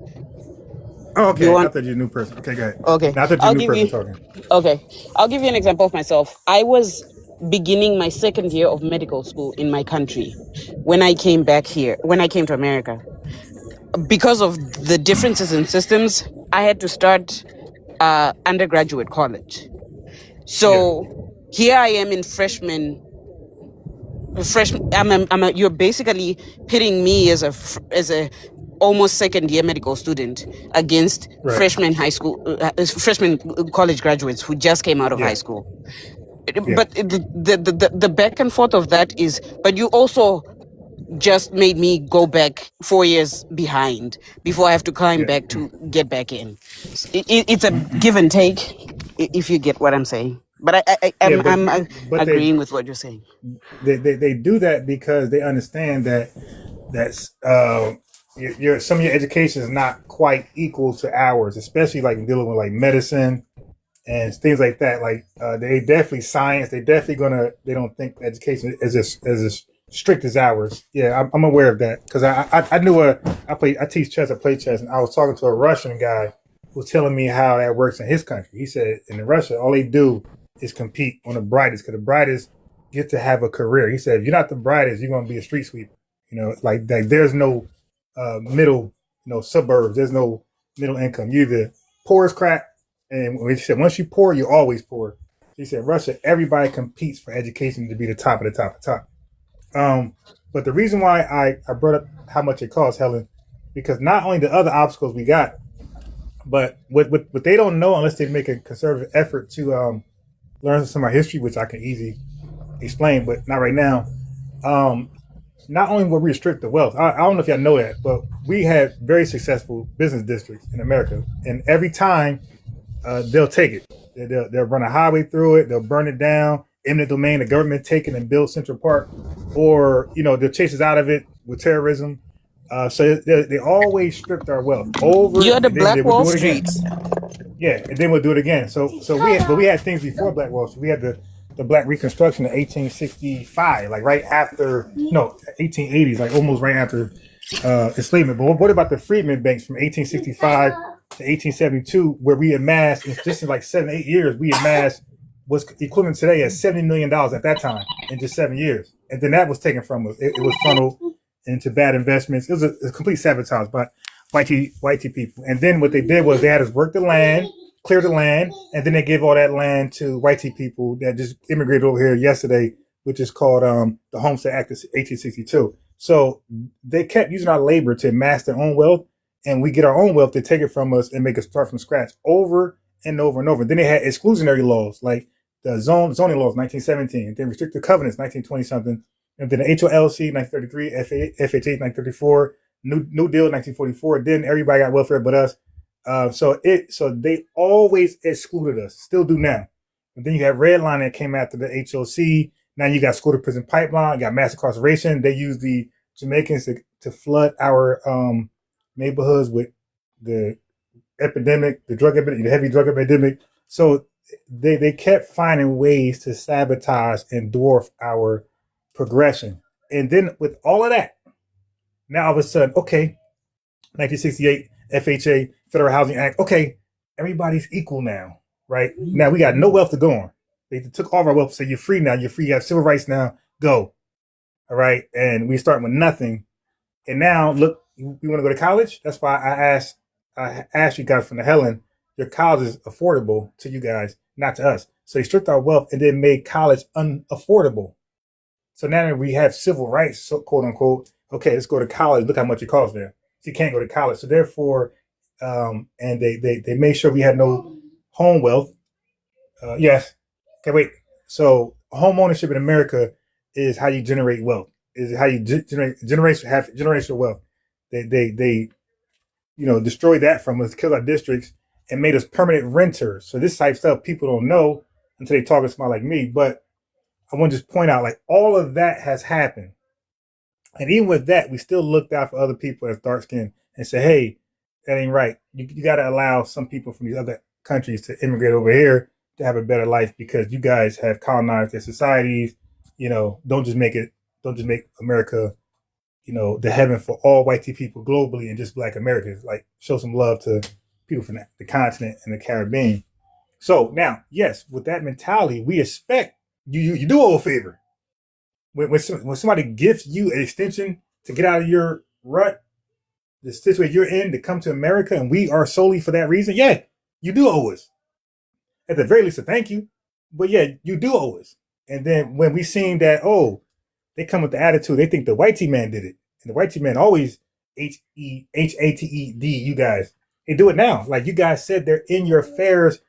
Oh, okay. I thought you were a new person. Okay, go ahead. Okay, I thought you were a new person talking. Okay, I'll give you an example of myself. I was beginning my second year of medical school in my country when I came back here. When I came to America, because of the differences in systems, I had to start undergraduate college. So here I am in freshman. You're basically pitting me as a almost second year medical student against freshman high school, freshman college graduates who just came out of high school. But the back and forth of that is, but you also just made me go back 4 years behind before I have to climb back to get back in. It's a give and take, if you get what I'm saying. But I'm agreeing with what you're saying. They do that because they understand that's some of your education is not quite equal to ours, especially like dealing with like medicine and things like that. Like they definitely science. They don't think education is as strict as ours. Yeah, I'm aware of that because I knew I teach chess. I play chess, and I was talking to a Russian guy who was telling me how that works in his country. He said in Russia, all they do is compete on the brightest, because the brightest get to have a career. He said, if you're not the brightest, you're going to be a street sweeper. Like there's no middle, suburbs. There's no middle income. You're either poor as crap, and he said once you're poor, you're always poor. He said Russia, everybody competes for education to be the top of the top of the top. But the reason why I brought up how much it costs, Helen, because not only the other obstacles we got, but what they don't know unless they make a conservative effort to learn some of our history, which I can easily explain, but not right now. Not only will we restrict the wealth, I don't know if y'all know that, but we had very successful business districts in America, and every time they'll take it. They'll run a highway through it, they'll burn it down, eminent domain, the government take it and build Central Park, or they'll chase us out of it with terrorism. So they always stripped our wealth over. You're the Black Wall Street. Yeah, and then we'll do it again. So we had things before Black Wall Street. We had the Black Reconstruction in 1865, like right after 1880s, like almost right after enslavement. But what about the freedmen banks from 1865 to 1872, where we amassed, just in like 7-8 years, we amassed what's equivalent today as $70 million at that time in just 7 years. And then that was taken from us. It was funneled into bad investments. It was a complete sabotage by white people. And then what they did was they had us work the land, clear the land, and then they gave all that land to white people that just immigrated over here yesterday, which is called the Homestead Act of 1862. So they kept using our labor to amass their own wealth, and we get our own wealth to take it from us and make us start from scratch over and over and over. Then they had exclusionary laws like the zoning laws, 1917, then restrictive covenants, 1920 something, and then the HOLC, 1933, FHA, 1934, New Deal, 1944. Then everybody got welfare but us. So they always excluded us, still do now. And then you have redlining that came after the HOC. Now you got school to prison pipeline, you got mass incarceration. They use the Jamaicans to flood our neighborhoods with the epidemic, the heavy drug epidemic. So they kept finding ways to sabotage and dwarf our progression. And then with all of that, now all of a sudden, okay, 1968 FHA, Federal Housing Act, okay, everybody's equal now, right? Now we got no wealth to go on. They took all of our wealth, so you're free now. You're free. You have civil rights now. Go. All right. And we start with nothing. And now, look, you want to go to college? That's why I asked you guys from the Helen, your college is affordable to you guys, not to us. So they stripped our wealth and then made college unaffordable. So now that we have civil rights, so quote unquote, okay, let's go to college. Look how much it costs there. So you can't go to college. So therefore, and they made sure we had no home wealth. Yes. Okay, wait. So home ownership in America is how you generate wealth. Is how you generate generational wealth. They destroyed that from us, killed our districts, and made us permanent renters. So this type of stuff people don't know until they talk to somebody like me. But I want to just point out, like, all of that has happened. And even with that, we still looked out for other people as dark skinned and say, hey, that ain't right. You got to allow some people from these other countries to immigrate over here to have a better life because you guys have colonized their societies. Don't just make America, the heaven for all white people globally and just Black Americans. Like, show some love to people from the continent and the Caribbean. So now, yes, with that mentality, we expect you do owe a favor. When somebody gives you an extension to get out of your rut, the situation you're in, to come to America, and we are solely for that reason, yeah, you do owe us. At the very least, a thank you. But yeah, you do owe us. And then when we seen that, they come with the attitude, they think the white man did it. And the white man always HATED you guys. They do it now. Like you guys said, they're in your affairs,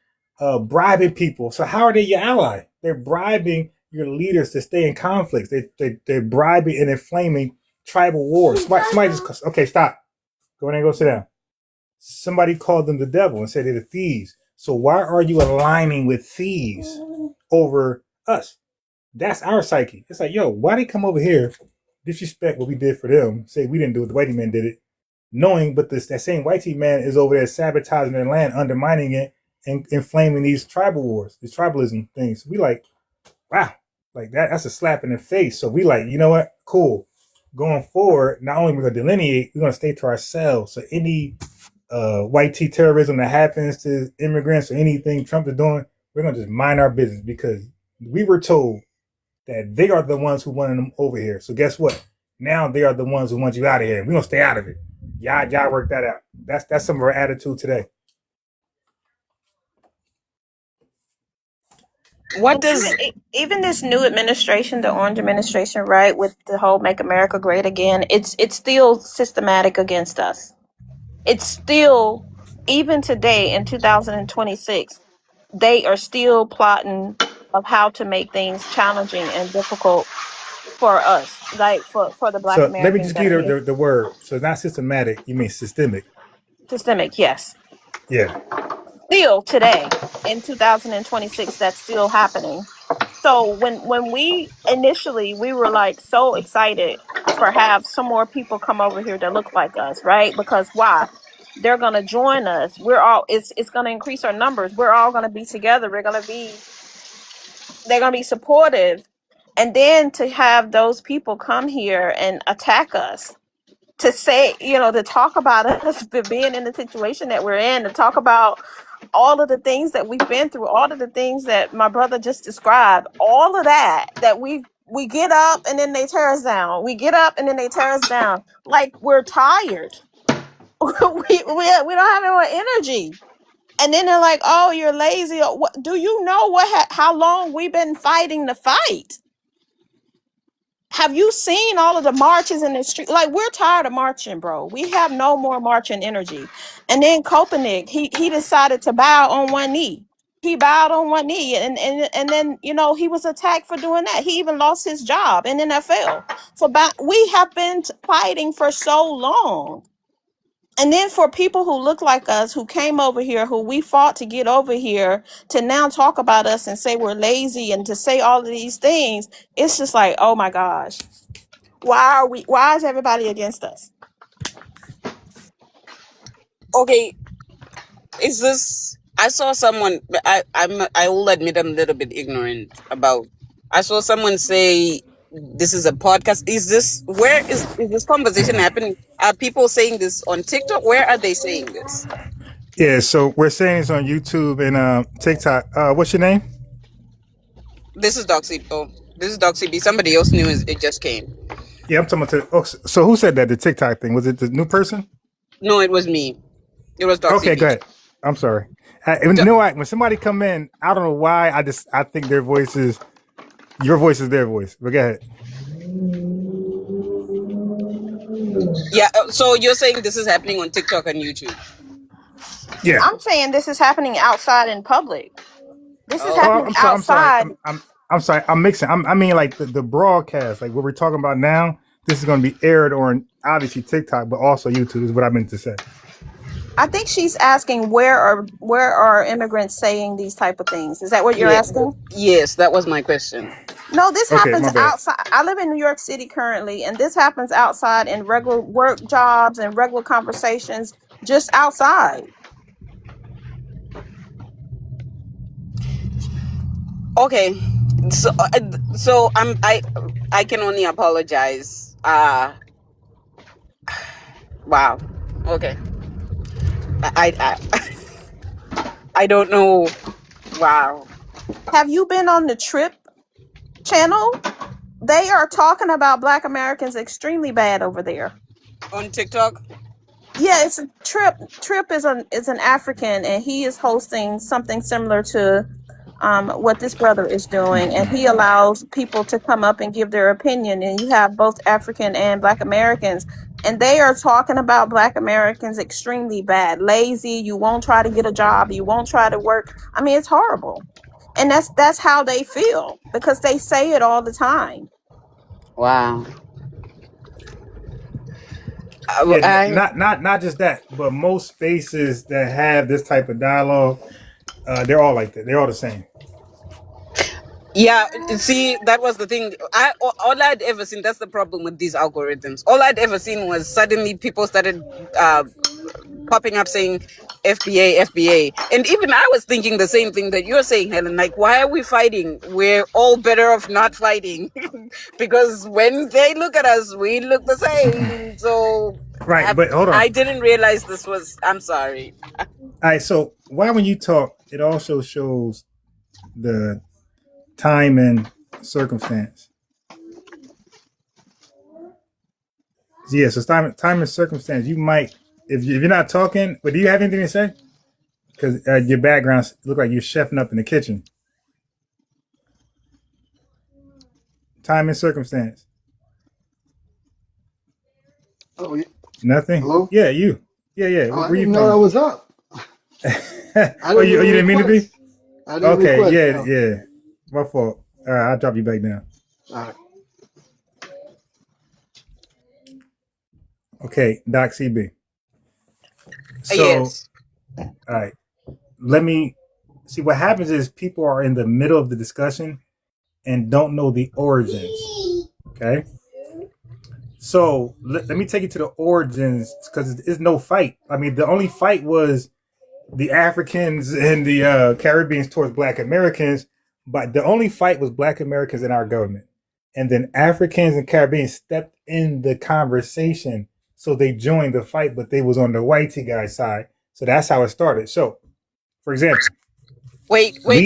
bribing people. So how are they your ally? They're bribing your leaders to stay in conflicts. They're bribing and inflaming tribal wars. Somebody just, okay, stop. Go in and go sit down. Somebody called them the devil and said they're the thieves. So why are you aligning with thieves over us? That's our psyche. It's like, yo, why they come over here, disrespect what we did for them, say we didn't do it, the whitey man did it, knowing but that same whitey man is over there sabotaging their land, undermining it, and inflaming these tribal wars, these tribalism things. We like, wow, like that's a slap in the face. So we like, you know what? Cool. Going forward, not only we're going to delineate, we're going to stay to ourselves. So any white tea terrorism that happens to immigrants or anything Trump is doing, we're going to just mind our business because we were told that they are the ones who wanted them over here. So guess what? Now they are the ones who want you out of here. We're going to stay out of it. Y'all work that out. That's some of our attitude today. What does even this new administration, the Orange administration, right, with the whole "Make America Great Again"? It's still systematic against us. It's still, even today in 2026, they are still plotting of how to make things challenging and difficult for us, like for the Black So Americans. let me just give you the word. So it's not systematic. You mean systemic? Systemic, yes. Yeah. Still today in 2026, that's still happening. So when we initially, we were like so excited for have some more people come over here that look like us, right? Because why? They're gonna join us. We're all it's gonna increase our numbers. We're all gonna be together. They're gonna be supportive. And then to have those people come here and attack us to say, to talk about us being in the situation that we're in, to talk about all of the things that we've been through, all of the things that my brother just described, all of that we get up and then they tear us down. We get up and then they tear us down. Like we're tired. we don't have any more energy. And then they're like, "Oh, you're lazy." What, do you know how long we've been fighting the fight? Have you seen all of the marches in the street? Like, we're tired of marching, bro. We have no more marching energy. And then Kopernik, he decided to bow on one knee. He bowed on one knee, and then he was attacked for doing that. He even lost his job in NFL. We have been fighting for so long. And then for people who look like us, who came over here, who we fought to get over here, to now talk about us and say we're lazy and to say all of these things, it's just like, oh my gosh, why is everybody against us? Okay, is this? I saw someone. I will admit I'm a little bit ignorant about. I saw someone say this is a podcast. Where is this conversation happening? Are people saying this on TikTok? Where are they saying this? Yeah, so we're saying this on YouTube and TikTok. What's your name? This is Doxy. Oh, this is Doxy B. Somebody else knew it just came. Yeah, I'm talking about. So who said that? The TikTok thing, was it the new person? No, it was me. It was Doxy. Okay, B. go ahead. I'm sorry. You know what? When somebody come in, I don't know why. I think their voice is your voice is their voice. But go ahead. Yeah. So you're saying this is happening on TikTok and YouTube? Yeah. I'm saying this is happening outside in public. This is happening outside. I'm sorry. I'm mixing. I mean, like the broadcast, like what we're talking about now. This is going to be aired on obviously TikTok, but also YouTube is what I meant to say. I think she's asking where are immigrants saying these type of things? Is that what you're asking? Yes, that was my question. No, this happens outside. I live in New York City currently, and this happens outside in regular work jobs and regular conversations, just outside. Okay, so I can only apologize. Wow. Okay. I don't know. Wow. Have you been on the Trip channel? They are talking about Black Americans extremely bad over there. On TikTok? Yeah, it's Trip. Trip is an African, and he is hosting something similar to what this brother is doing, and he allows people to come up and give their opinion, and you have both African and Black Americans, and they are talking about Black Americans extremely bad, lazy. You won't try to get a job, you won't try to work. I mean, it's horrible, and that's how they feel because they say it all the time. Wow. Not just that, but most spaces that have this type of dialogue, they're all like that. They're all the same. Yeah, see, that was the thing. All I'd ever seen, that's the problem with these algorithms. All I'd ever seen was suddenly people started popping up saying FBA, FBA. And even I was thinking the same thing that you're saying, Helen. Like, why are we fighting? We're all better off not fighting. Because when they look at us, we look the same. So, right, but hold on. I didn't realize this was, I'm sorry. All right, so why when you talk, it also shows the time and circumstance. Yeah, so time and circumstance. You might, if you're not talking, but do you have anything to say? Because your background look like you're chefing up in the kitchen. Time and circumstance. Oh, yeah. Nothing. Hello? Yeah, you. Yeah. Oh, Where I you didn't from? know I was up. Oh, you didn't mean to be? I didn't request, no. Yeah. My fault. All right, I'll drop you back down. All right. Okay, Doc CB. So, yes. All right. Let me see. What happens is people are in the middle of the discussion and don't know the origins. Okay. So let me take you to the origins because it's no fight. I mean, the only fight was the Africans and the Caribbeans towards Black Americans, but the only fight was Black Americans in our government. And then Africans and Caribbeans stepped in the conversation. So they joined the fight, but they was on the whitey guy's side. So that's how it started. So, for example, wait. What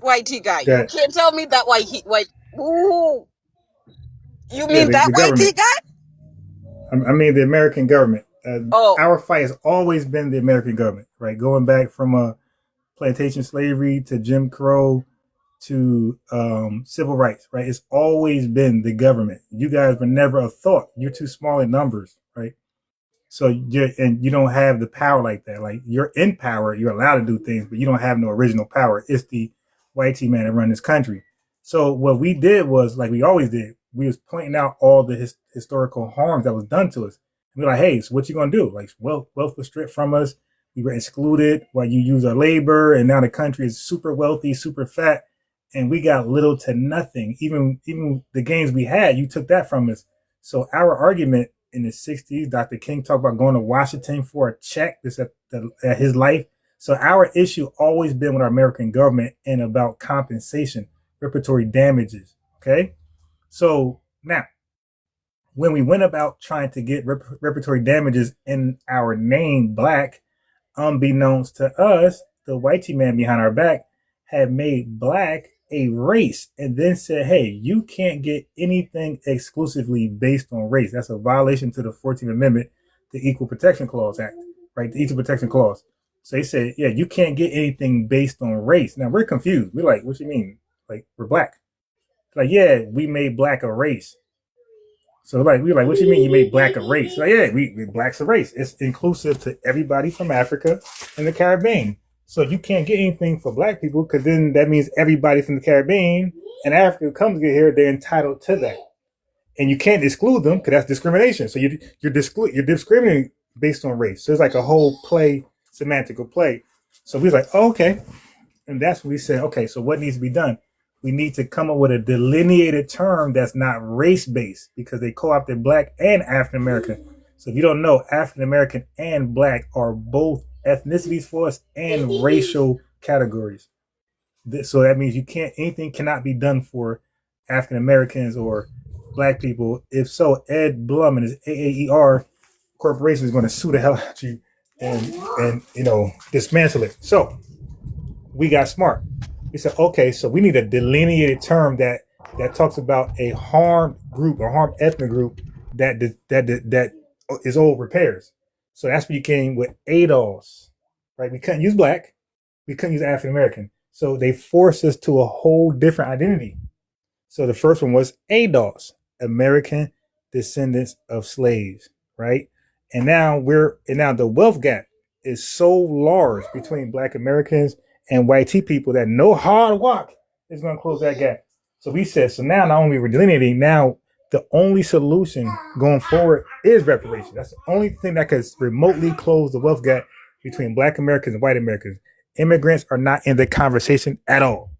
whitey guy? You can't tell me that Ooh. You mean that whitey guy? I mean the American government. Our fight has always been the American government, right? Going back from plantation slavery to Jim Crow to civil rights, right? It's always been the government. You guys were never a thought. You're too small in numbers, right? So you don't have the power like that. Like you're in power, you're allowed to do things, but you don't have no original power. It's the white man that run this country. So what we did was, like we always did, we was pointing out all the historical harms that was done to us. And we're like, hey, so what you gonna do? Like wealth was stripped from us. We were excluded while you use our labor, and now the country is super wealthy, super fat, and we got little to nothing. Even the gains we had, you took that from us. So our argument in the 60s, Dr. King talked about going to Washington for a check. This at his life. So our issue always been with our American government and about compensation, reparatory damages. Okay. So now, when we went about trying to get reparatory damages in our name, Black, unbeknownst to us, the whitey man behind our back had made Black a race and then said, hey, you can't get anything exclusively based on race. That's a violation to the 14th Amendment, the Equal Protection Clause Act, right? The Equal Protection Clause. So they said, yeah, you can't get anything based on race. Now we're confused. We're like, what you mean? Like, we're Black. Like, yeah, we made Black a race. So we're like, what you mean you made Black a race? Like, yeah, we Black's a race. It's inclusive to everybody from Africa and the Caribbean. So you can't get anything for Black people, because then that means everybody from the Caribbean and Africa comes to get here, they're entitled to that. And you can't exclude them because that's discrimination. So you're discriminating based on race. So it's like a whole semantical play. So we was like, oh, okay. And that's when we said, okay, so what needs to be done? We need to come up with a delineated term that's not race-based, because they co-opted Black and African American. So if you don't know, African American and Black are both ethnicities for us and racial categories. So that means anything cannot be done for African Americans or Black people. If so, Ed Blum and his AAER corporation is going to sue the hell out of you and dismantle it. So we got smart. We said, okay, so we need a delineated term that talks about a harmed group or harmed ethnic group that is owed repairs. So that's where you came with ADOS, right? We couldn't use Black, we couldn't use African American. So they forced us to a whole different identity. So the first one was ADOS, American Descendants of Slaves, right? And now the wealth gap is so large between Black Americans and white people that no hard work is going to close that gap. So we said, so now not only we're delineating, now the only solution going forward is reparations. That's the only thing that could remotely close the wealth gap between Black Americans and white Americans. Immigrants are not in the conversation at all.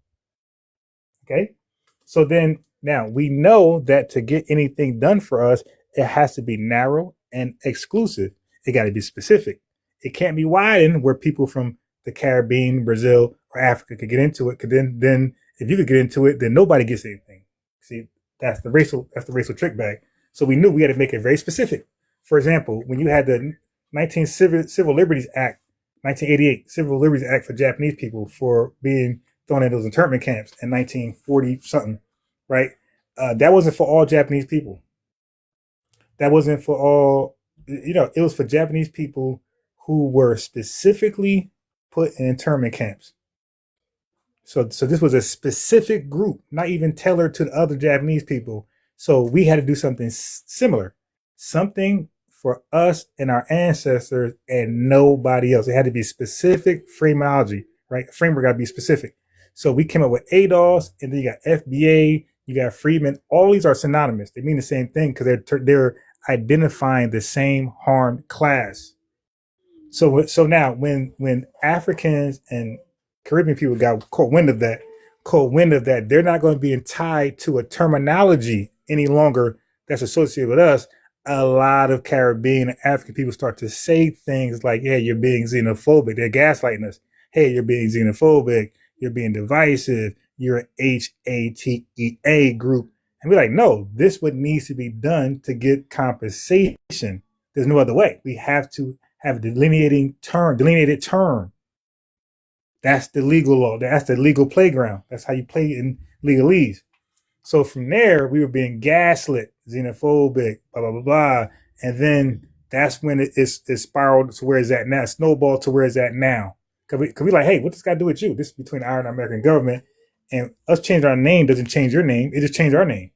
Okay? So then now we know that to get anything done for us, it has to be narrow and exclusive. It got to be specific. It can't be widened where people from the Caribbean, Brazil, or Africa could get into it. Because then if you could get into it, then nobody gets anything. See, that's the racial trick bag. So we knew we had to make it very specific. For example, when you had the 19 Civil Liberties Act, 1988 Civil Liberties Act for Japanese people for being thrown in those internment camps in 1940 something, right? That wasn't for all Japanese people. That wasn't for all, it was for Japanese people who were specifically put in internment camps. So this was a specific group, not even tailored to the other Japanese people. So we had to do something similar, something for us and our ancestors and nobody else. It had to be specific phraseology, right? Framework got to be specific. So we came up with ADOS, and then you got FBA, you got Freedmen. All these are synonymous. They mean the same thing because they're identifying the same harmed class. So now when Africans and Caribbean people got caught wind of that, they're not going to be tied to a terminology any longer that's associated with us. A lot of Caribbean and African people start to say things like, yeah, you're being xenophobic. They're gaslighting us. Hey, you're being xenophobic. You're being divisive. You're an HATEA group. And we're like, no, this what needs to be done to get compensation. There's no other way. We have to have delineated term. That's the legal law. That's the legal playground. That's how you play in legalese. So from there, we were being gaslit, xenophobic, blah, blah, blah, blah. And then that's when it spiraled to where it's at now, snowballed to where it's at now. Because we like, hey, what does this got to do with you? This is between our and American government. And us changing our name doesn't change your name. It just changed our name.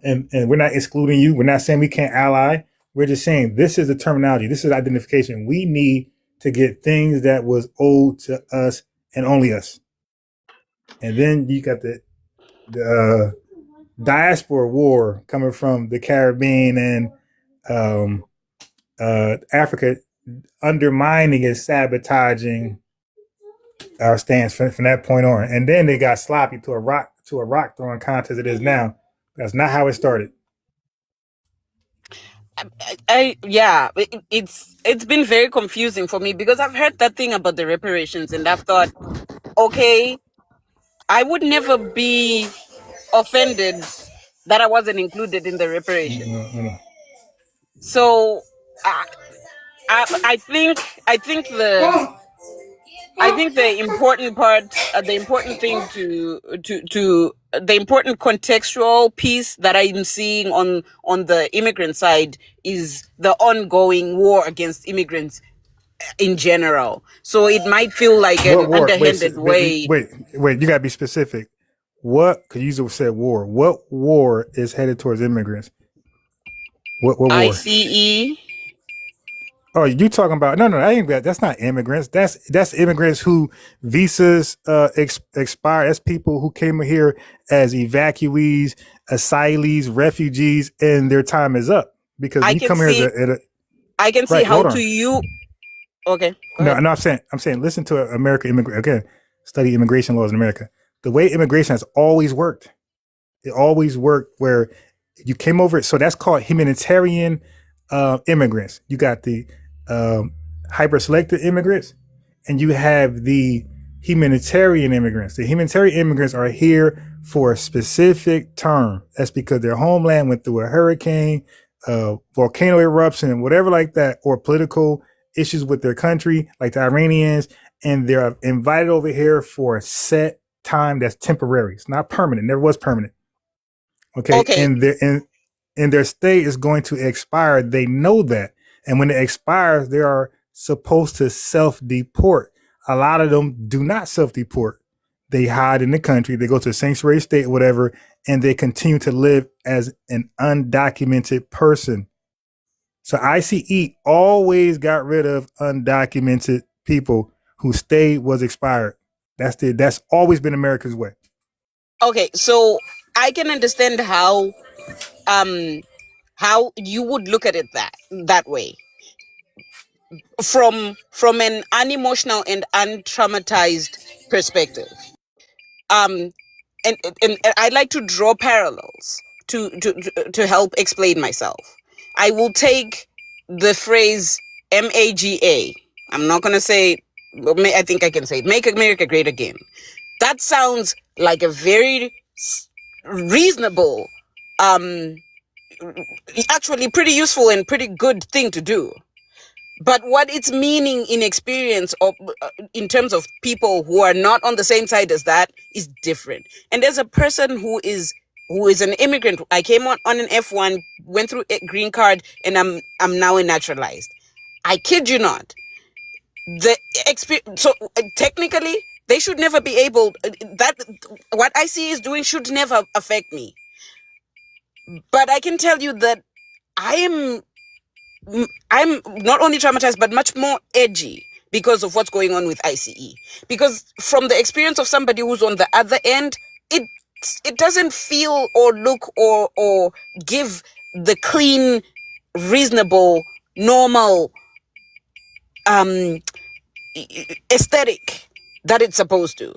And we're not excluding you. We're not saying we can't ally. We're just saying this is the terminology. This is identification. We need to get things that was owed to us and only us. And then you got the diaspora war coming from the Caribbean and Africa, undermining and sabotaging our stance from that point on. And then they got sloppy to a rock throwing contest it is now. That's not how it started. It's been very confusing for me because I've heard that thing about the reparations and I've thought, okay, I would never be offended that I wasn't included in the reparations. So I think the important part, the important thing to the important contextual piece that I'm seeing on the immigrant side is the ongoing war against immigrants in general. So it might feel like an underhanded way. Wait, you gotta be specific. What? Because you said war. What war is headed towards immigrants? What war? ICE. Oh, you talking about that's not immigrants. That's immigrants who visas expire. That's people who came here as evacuees, asylees, refugees, and their time is up because you come here I can see how to you. Okay. No, I'm saying listen to America immigrant again. Study immigration laws in America. The way immigration has always worked. It always worked where you came over. So that's called humanitarian immigrants. You got the hyper-selected immigrants, and you have the humanitarian immigrants. The humanitarian immigrants are here for a specific term. That's because their homeland went through a hurricane, volcano eruption, whatever like that, or political issues with their country, like the Iranians, and they're invited over here for a set time that's temporary. It's not permanent. Never was permanent. Okay. And their stay is going to expire. They know that. And when it expires, they are supposed to self-deport. A lot of them do not self-deport. They hide in the country. They go to a sanctuary state or whatever, and they continue to live as an undocumented person. So ICE always got rid of undocumented people whose stay was expired. That's always been America's way. Okay, so I can understand how you would look at it that way. From an unemotional and untraumatized perspective. And I'd like to draw parallels to help explain myself. I will take the phrase MAGA. I'm not going to say, I think I can say it, Make America Great Again. That sounds like a very reasonable, actually pretty useful and pretty good thing to do. But what it's meaning in experience of, in terms of people who are not on the same side as that is different. And there's a person who is an immigrant. I came on an F1, went through a green card, and I'm now a naturalized. I kid you not. So technically, they should never be able. That what ICE is doing should never affect me. But I can tell you that I'm not only traumatized, but much more edgy because of what's going on with ICE. Because from the experience of somebody who's on the other end, it doesn't feel or look or give the clean, reasonable, normal aesthetic that it's supposed to.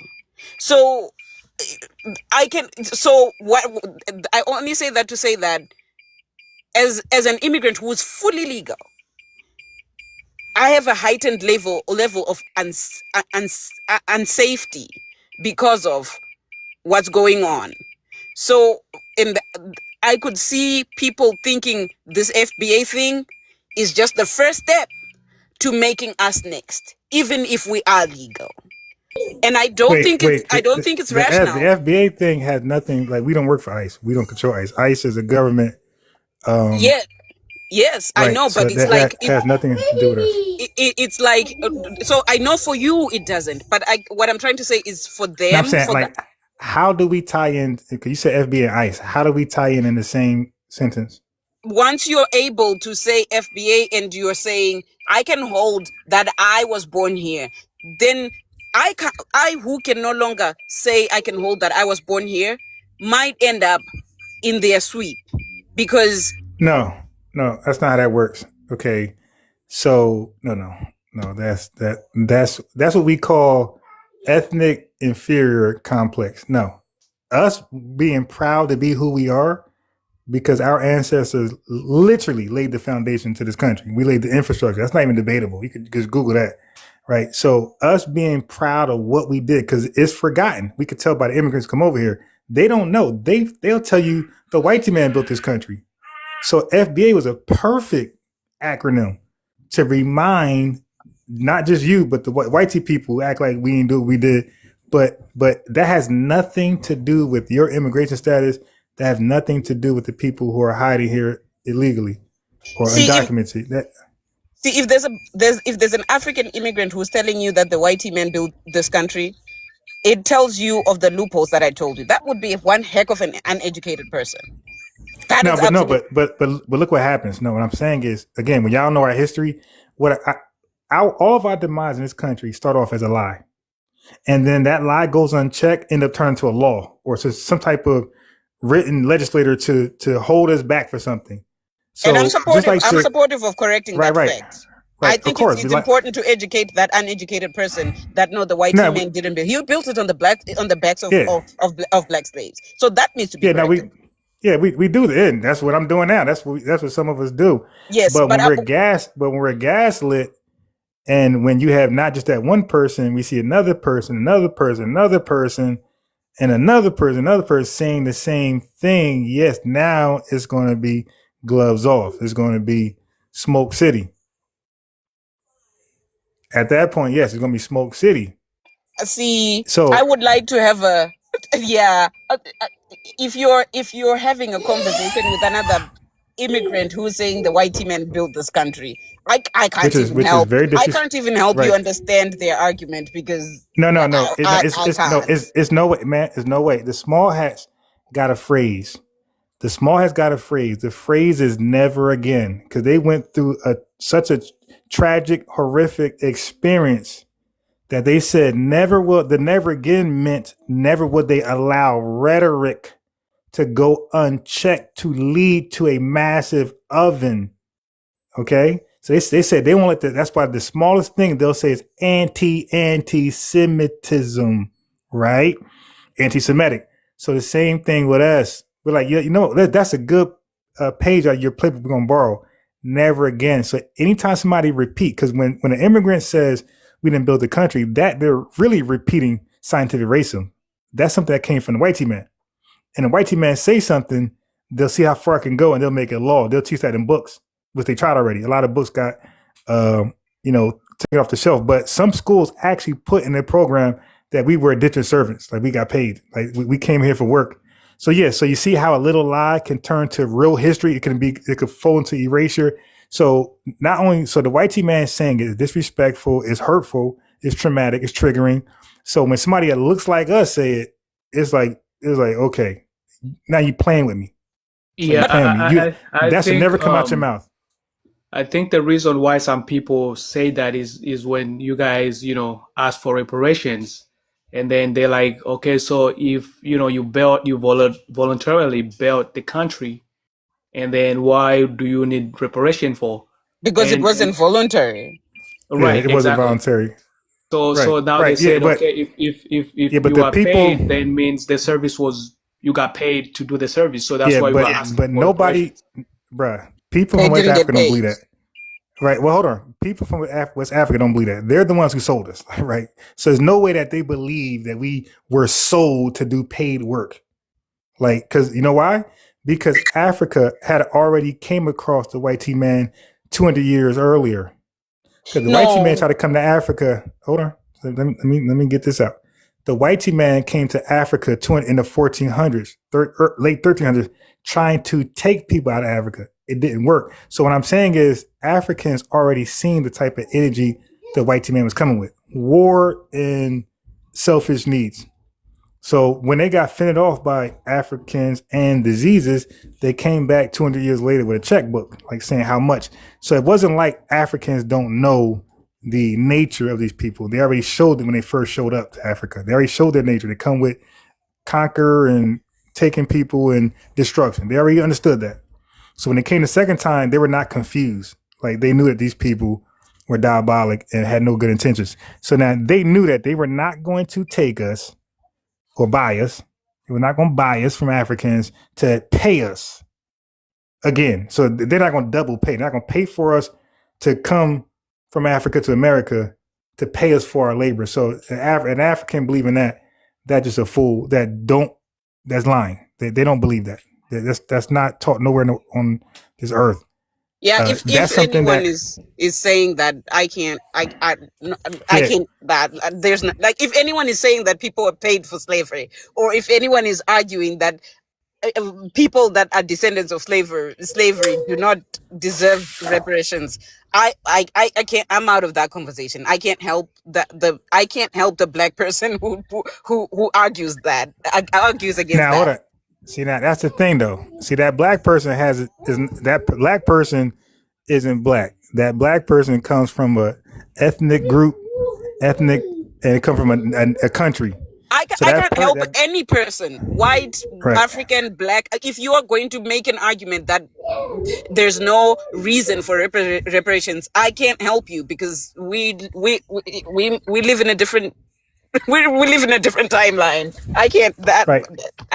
So I only say that to say that as an immigrant who is fully legal, I have a heightened level of unsafety because of what's going on. So I could see people thinking this FBA thing is just the first step to making us next, even if we are legal. And I don't think it's rational. The FBA thing has nothing, like, we don't work for ICE. We don't control ICE. ICE is a government. Yes, right, I know, so but it's like it has nothing to do with us. It's like, so I know for you it doesn't, but what I'm trying to say is for them. No, I'm saying, like, how do we tie in? Because you said FBA and ICE. How do we tie in the same sentence? Once you're able to say FBA and you're saying I can hold that I was born here, then I who can no longer say I can hold that I was born here might end up in their sweep, because no, that's not how that works. Okay, so no, that's what we call ethnic inferior complex. No, us being proud to be who we are because our ancestors literally laid the foundation to this country. We laid the infrastructure. That's not even debatable. You could just Google that, right? So us being proud of what we did, because it's forgotten. We could tell by the immigrants come over here. They don't know. They'll tell you the white man built this country. So FBA was a perfect acronym to remind not just you, but the white people who act like we didn't do what we did. But that has nothing to do with your immigration status. That has nothing to do with the people who are hiding here illegally or undocumented. If there's an African immigrant who's telling you that the white man built this country, it tells you of the loopholes that I told you. That would be one heck of an uneducated person. But look what happens. No, what I'm saying is, again, when y'all know our history, all of our demise in this country start off as a lie, and then that lie goes unchecked, end up turning to a law or to some type of written legislator to hold us back for something. So, and I'm supportive of correcting that fact. Right, I think it's important to educate that uneducated person that the white man didn't build. He built it on the backs of black slaves. So that needs to be corrected. We do that. And that's what I'm doing now. That's what some of us do. Yes, but when we're gaslit, and when you have not just that one person, we see another person, and another person saying the same thing. Yes, now it's going to be gloves off. It's going to be Smoke City. At that point, yes, it's going to be Smoke City. See, so I would like to have if you're having a conversation with another immigrant who's saying the white man built this country, I can't even help you understand their argument, because it's no way, man. It's no way. The small hats got a phrase. The phrase is never again, because they went through such a tragic, horrific experience that they said the never again meant never would they allow rhetoric to go unchecked to lead to a massive oven. Okay. So they said they won't let that's why the smallest thing they'll say is anti-Semitism, right? Anti-Semitic. So the same thing with us. We're like, that's a good page out of your playbook we're going to borrow. Never again. So anytime somebody repeat, because when an immigrant says we didn't build the country, that they're really repeating scientific racism. That's something that came from the white man. And the white man say something, they'll see how far it can go and they'll make it law. They'll teach that in books, which they tried already. A lot of books got, taken off the shelf. But some schools actually put in their program that we were indentured servants, like we got paid, like we came here for work. So so you see how a little lie can turn to real history. It could fall into erasure. So the white man saying it is disrespectful, is hurtful, is traumatic, is triggering. So when somebody that looks like us say it, it's like, okay, now you playing with me. Yeah, that should never come out your mouth. I think the reason why some people say that is when you guys, ask for reparations, and then they're like, okay, so if, you voluntarily built the country, and then why do you need reparation for? Because it wasn't voluntary. Right. It wasn't voluntary. So now they said, okay, if you are paid, then means the service you got paid to do the service. So that's why we're asking. But nobody, people from West Africa don't believe that. Right. Well, hold on. People from West Africa don't believe that. They're the ones who sold us. Right. So there's no way that they believe that we were sold to do paid work. Like, because you know why? Because Africa had already came across the white T man 200 years earlier. Because the white T man tried to come to Africa. Hold on, let me get this out. The white T man came to Africa in the 1400s, late 1300s, trying to take people out of Africa. It didn't work. So what I'm saying is Africans already seen the type of energy the white T man was coming with: war and selfish needs. So when they got fended off by Africans and diseases, they came back 200 years later with a checkbook, like saying how much. So it wasn't like Africans don't know the nature of these people. They already showed them when they first showed up to Africa. They already showed their nature. They come with conquer and taking people and destruction. They already understood that. So when they came the second time, they were not confused. Like they knew that these people were diabolic and had no good intentions. So now they knew that they were not going to take us or buy us. They were not going to buy us from Africans to pay us again. So they're not going to double pay. They're not going to pay for us to come from Africa to America to pay us for our labor. So an African believing that's just a fool. That's lying. They don't believe that. That's not taught nowhere on this earth. Yeah, if anyone is saying that I can't that there's not, like, if anyone is saying that people are paid for slavery, or if anyone is arguing that people that are descendants of slavery do not deserve reparations, I can't. I'm out of that conversation. I can't help I can't help the black person who argues that argues against now, that. Hold on. See, now that's the thing, though. See, that black person isn't black. That black person comes from a ethnic group, and it comes from a country. I can't help any person, white, right, African, black. If you are going to make an argument that there's no reason for reparations, I can't help you, because we live in a different we live in a different timeline. I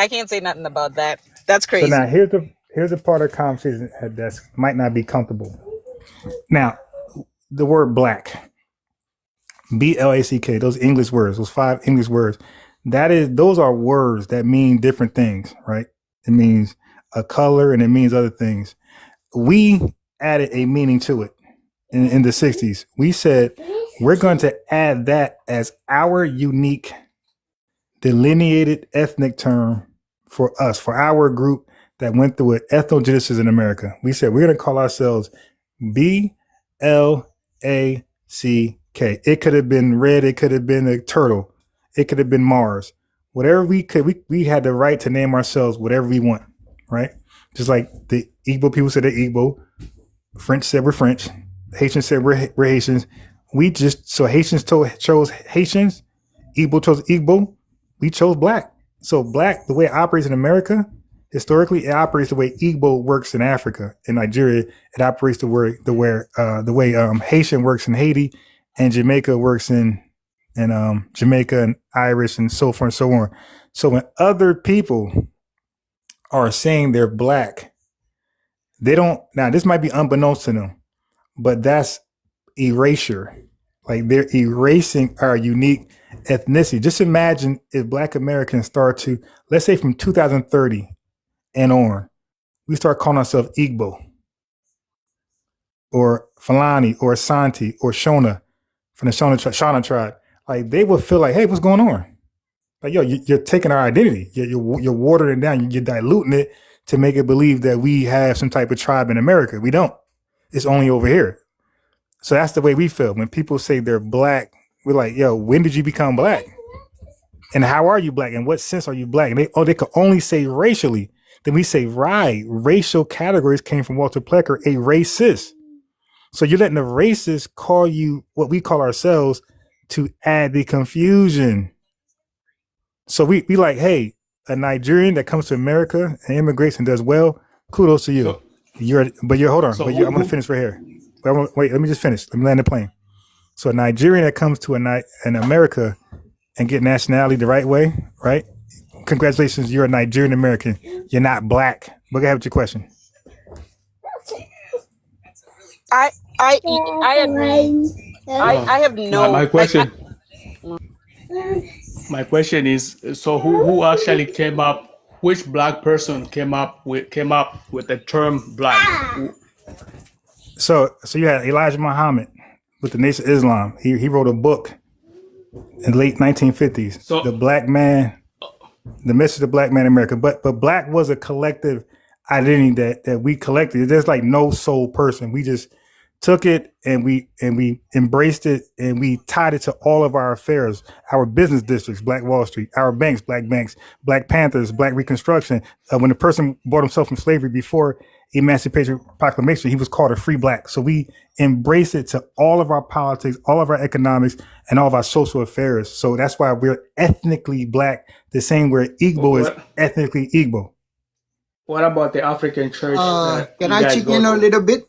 can't say nothing about that. That's crazy. So now here's a part of the conversation that might not be comfortable. Now, the word black, BLACK, those English words, those 5 English words, those are words that mean different things, right? It means a color and it means other things. We added a meaning to it in the 60s. We said, we're going to add that as our unique delineated ethnic term for us, for our group that went through an ethnogenesis in America. We said, we're going to call ourselves BLACK. It could have been red. It could have been a turtle. It could have been Mars. Whatever we had the right to name ourselves whatever we want, right? Just like the Igbo people said they're Igbo. French said we're French. Haitians said we're Haitians. Haitians chose Haitians. Igbo chose Igbo. We chose black. So black, the way it operates in America, historically, it operates the way Igbo works in Africa. In Nigeria, it operates the way Haitian works in Haiti, and Jamaica works in Jamaica, and Irish, and so forth and so on. So when other people are saying they're black, they don't. Now this might be unbeknownst to them, but that's erasure. Like they're erasing our unique ethnicity. Just imagine if Black Americans start to, let's say from 2030 and on, we start calling ourselves Igbo or Fulani or Asante or Shona from the Shona tribe. Like they would feel like, hey, what's going on? Like, yo, you're taking our identity. You're watering it down. You're diluting it to make it believe that we have some type of tribe in America. We don't. It's only over here. So that's the way we feel. When people say they're black, we're like, yo, when did you become black? And how are you black? In what sense are you black? And they could only say racially. Then we say, right, racial categories came from Walter Plecker, a racist. So you're letting the racists call you what we call ourselves to add the confusion. So we like, hey, a Nigerian that comes to America and immigrates and does well, kudos to you. So, hold on. I'm going to finish right here. Wait, let me just finish. Let me land the plane. So a Nigerian that comes to in America and get nationality the right way, right? Congratulations, you're a Nigerian American. You're not black. But go ahead with your question. I agree. I have no. My question. My question is: so who actually came up which black person came up with the term black? So you had Elijah Muhammad with the Nation of Islam. He wrote a book in the late 1950s. So The Black Man, the Message of the Black Man in America. But black was a collective identity that we collected. There's like no sole person. We just took it and we embraced it and we tied it to all of our affairs, our business districts, Black Wall Street, our banks, Black Panthers, Black Reconstruction. When a person bought himself from slavery before Emancipation Proclamation, he was called a free black. So we embrace it to all of our politics, all of our economics, and all of our social affairs. So that's why we're ethnically black, the same way Igbo is ethnically Igbo. What about the African church? Can I chip in a little bit?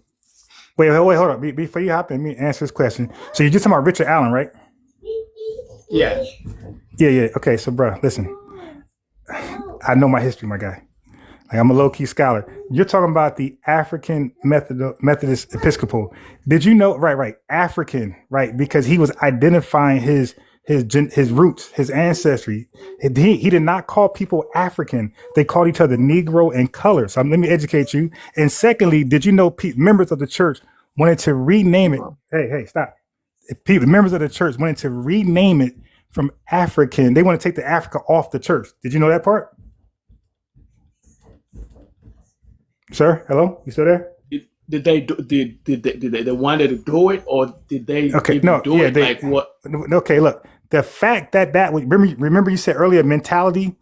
Wait, hold on. Before you hop in, let me answer this question. So you're just talking about Richard Allen, right? Yeah. Yeah. Okay, so bro, listen. I know my history, my guy. Like, I'm a low-key scholar. You're talking about the African Methodist Episcopal. Did you know? Right. African, right? Because he was identifying his roots, his ancestry. He did not call people African. They called each other Negro and color. So let me educate you. And secondly, did you know members of the church wanted to rename it? Hey, stop. Members of the church wanted to rename it from African. They want to take the Africa off the church. Did you know that part? Sir, hello? You still there? Did they wanted to do it, or did they do it? Like what? Okay, look. The fact that remember you said earlier mentality.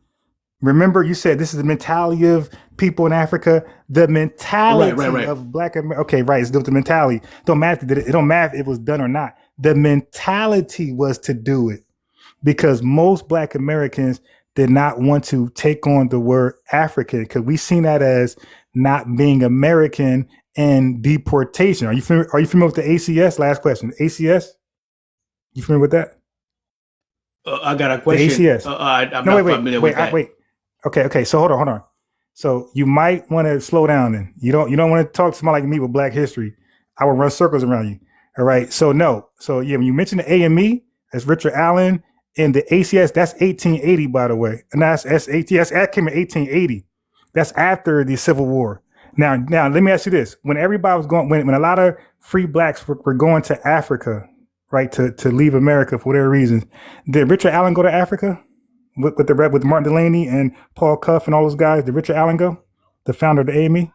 Remember you said this is the mentality of people in Africa. The mentality of Black America. Okay, right. It's the mentality. Don't matter. It don't matter if it was done or not. The mentality was to do it because most Black Americans did not want to take on the word African because we seen that as not being American and deportation. Are you familiar with the ACS? Last question. ACS? You familiar with that? I got a question. The ACS. I'm not familiar with that. Wait. Okay. So hold on. So you might want to slow down. Then you don't want to talk to somebody like me with Black history. I will run circles around you. All right. So no. So yeah, when you mentioned the AME, that's Richard Allen, and the ACS, that's 1880, by the way. And that's ATS. That came in 1880. That's after the Civil War. Now, let me ask you this: when everybody was going, when a lot of free Blacks were going to Africa, right, to leave America for whatever reasons, did Richard Allen go to Africa with Martin Delany and Paul Cuff and all those guys? Did Richard Allen go, the founder of the AME?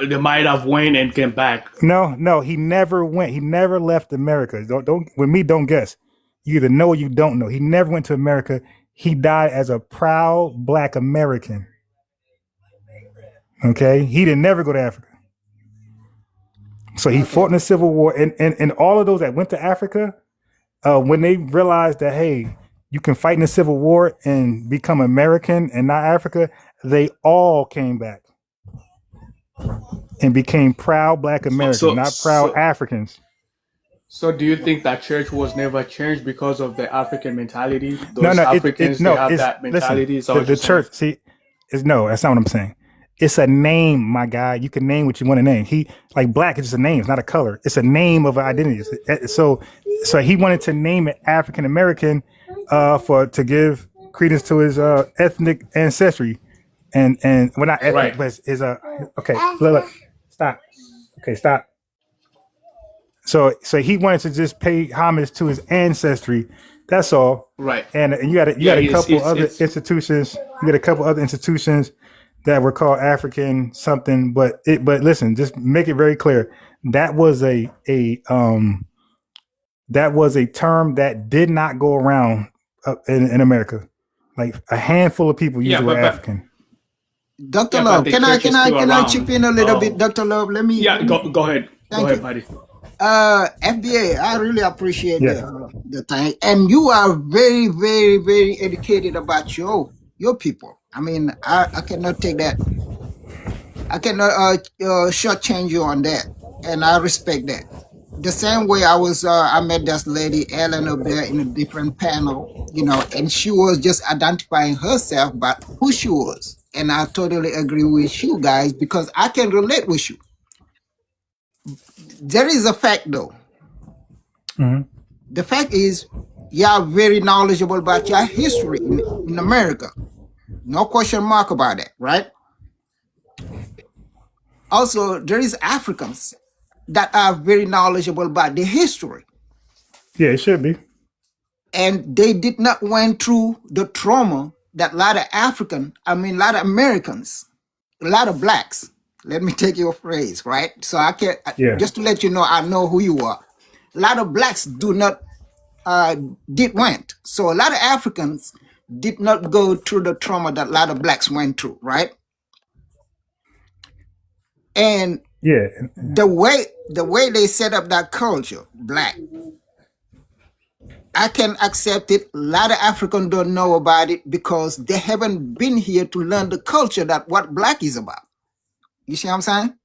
They might have went and came back. No, he never went. He never left America. Don't with me. Don't guess. You either know or you don't know. He never went to America. He died as a proud Black American. Okay, he didn't never go to Africa. So he fought in the Civil War, and all of those that went to Africa, when they realized that, hey, you can fight in the Civil War and become American and not Africa, they all came back and became proud Black Americans, not proud Africans. So do you think that church was never changed because of the African mentality? No, Africans have that mentality. Listen, the church, that's not what I'm saying. It's a name, my guy. You can name what you want to name. Black is just a name. It's not a color. It's a name of an identity. So he wanted to name it African American to give credence to his ethnic ancestry, and well, not ethnic, but his okay. Look, stop. Okay, stop. So he wanted to just pay homage to his ancestry. That's all. Right. And you got a couple other institutions. You got a couple other institutions that were called African something, but listen, just make it very clear. That was a term that did not go around in America. Like a handful of people used the word African. Dr. Love, can I chip in a little bit, Dr. Love? Let me. Yeah, go ahead. Go ahead, buddy. FBA, I really appreciate the time, and you are very, very, very educated about your people. I mean, I cannot take that. I cannot shortchange you on that, and I respect that. The same way I met this lady Ellen up there in a different panel, and she was just identifying herself but who she was, and I totally agree with you guys because I can relate with you. There is a fact though. Mm-hmm. The fact is, You are very knowledgeable about your history in America. No question mark about that, right? Also, there is Africans that are very knowledgeable about the history. Yeah, it should be. And they did not went through the trauma that a lot of a lot of Americans, a lot of blacks. Let me take your phrase, right? So I can just to let you know, I know who you are. A lot of blacks do not did went. So a lot of Africans did not go through the trauma that a lot of blacks went through, right? And the way they set up that culture, black, I can accept it. A lot of Africans don't know about it because they haven't been here to learn the culture that what black is about. You see what I'm saying?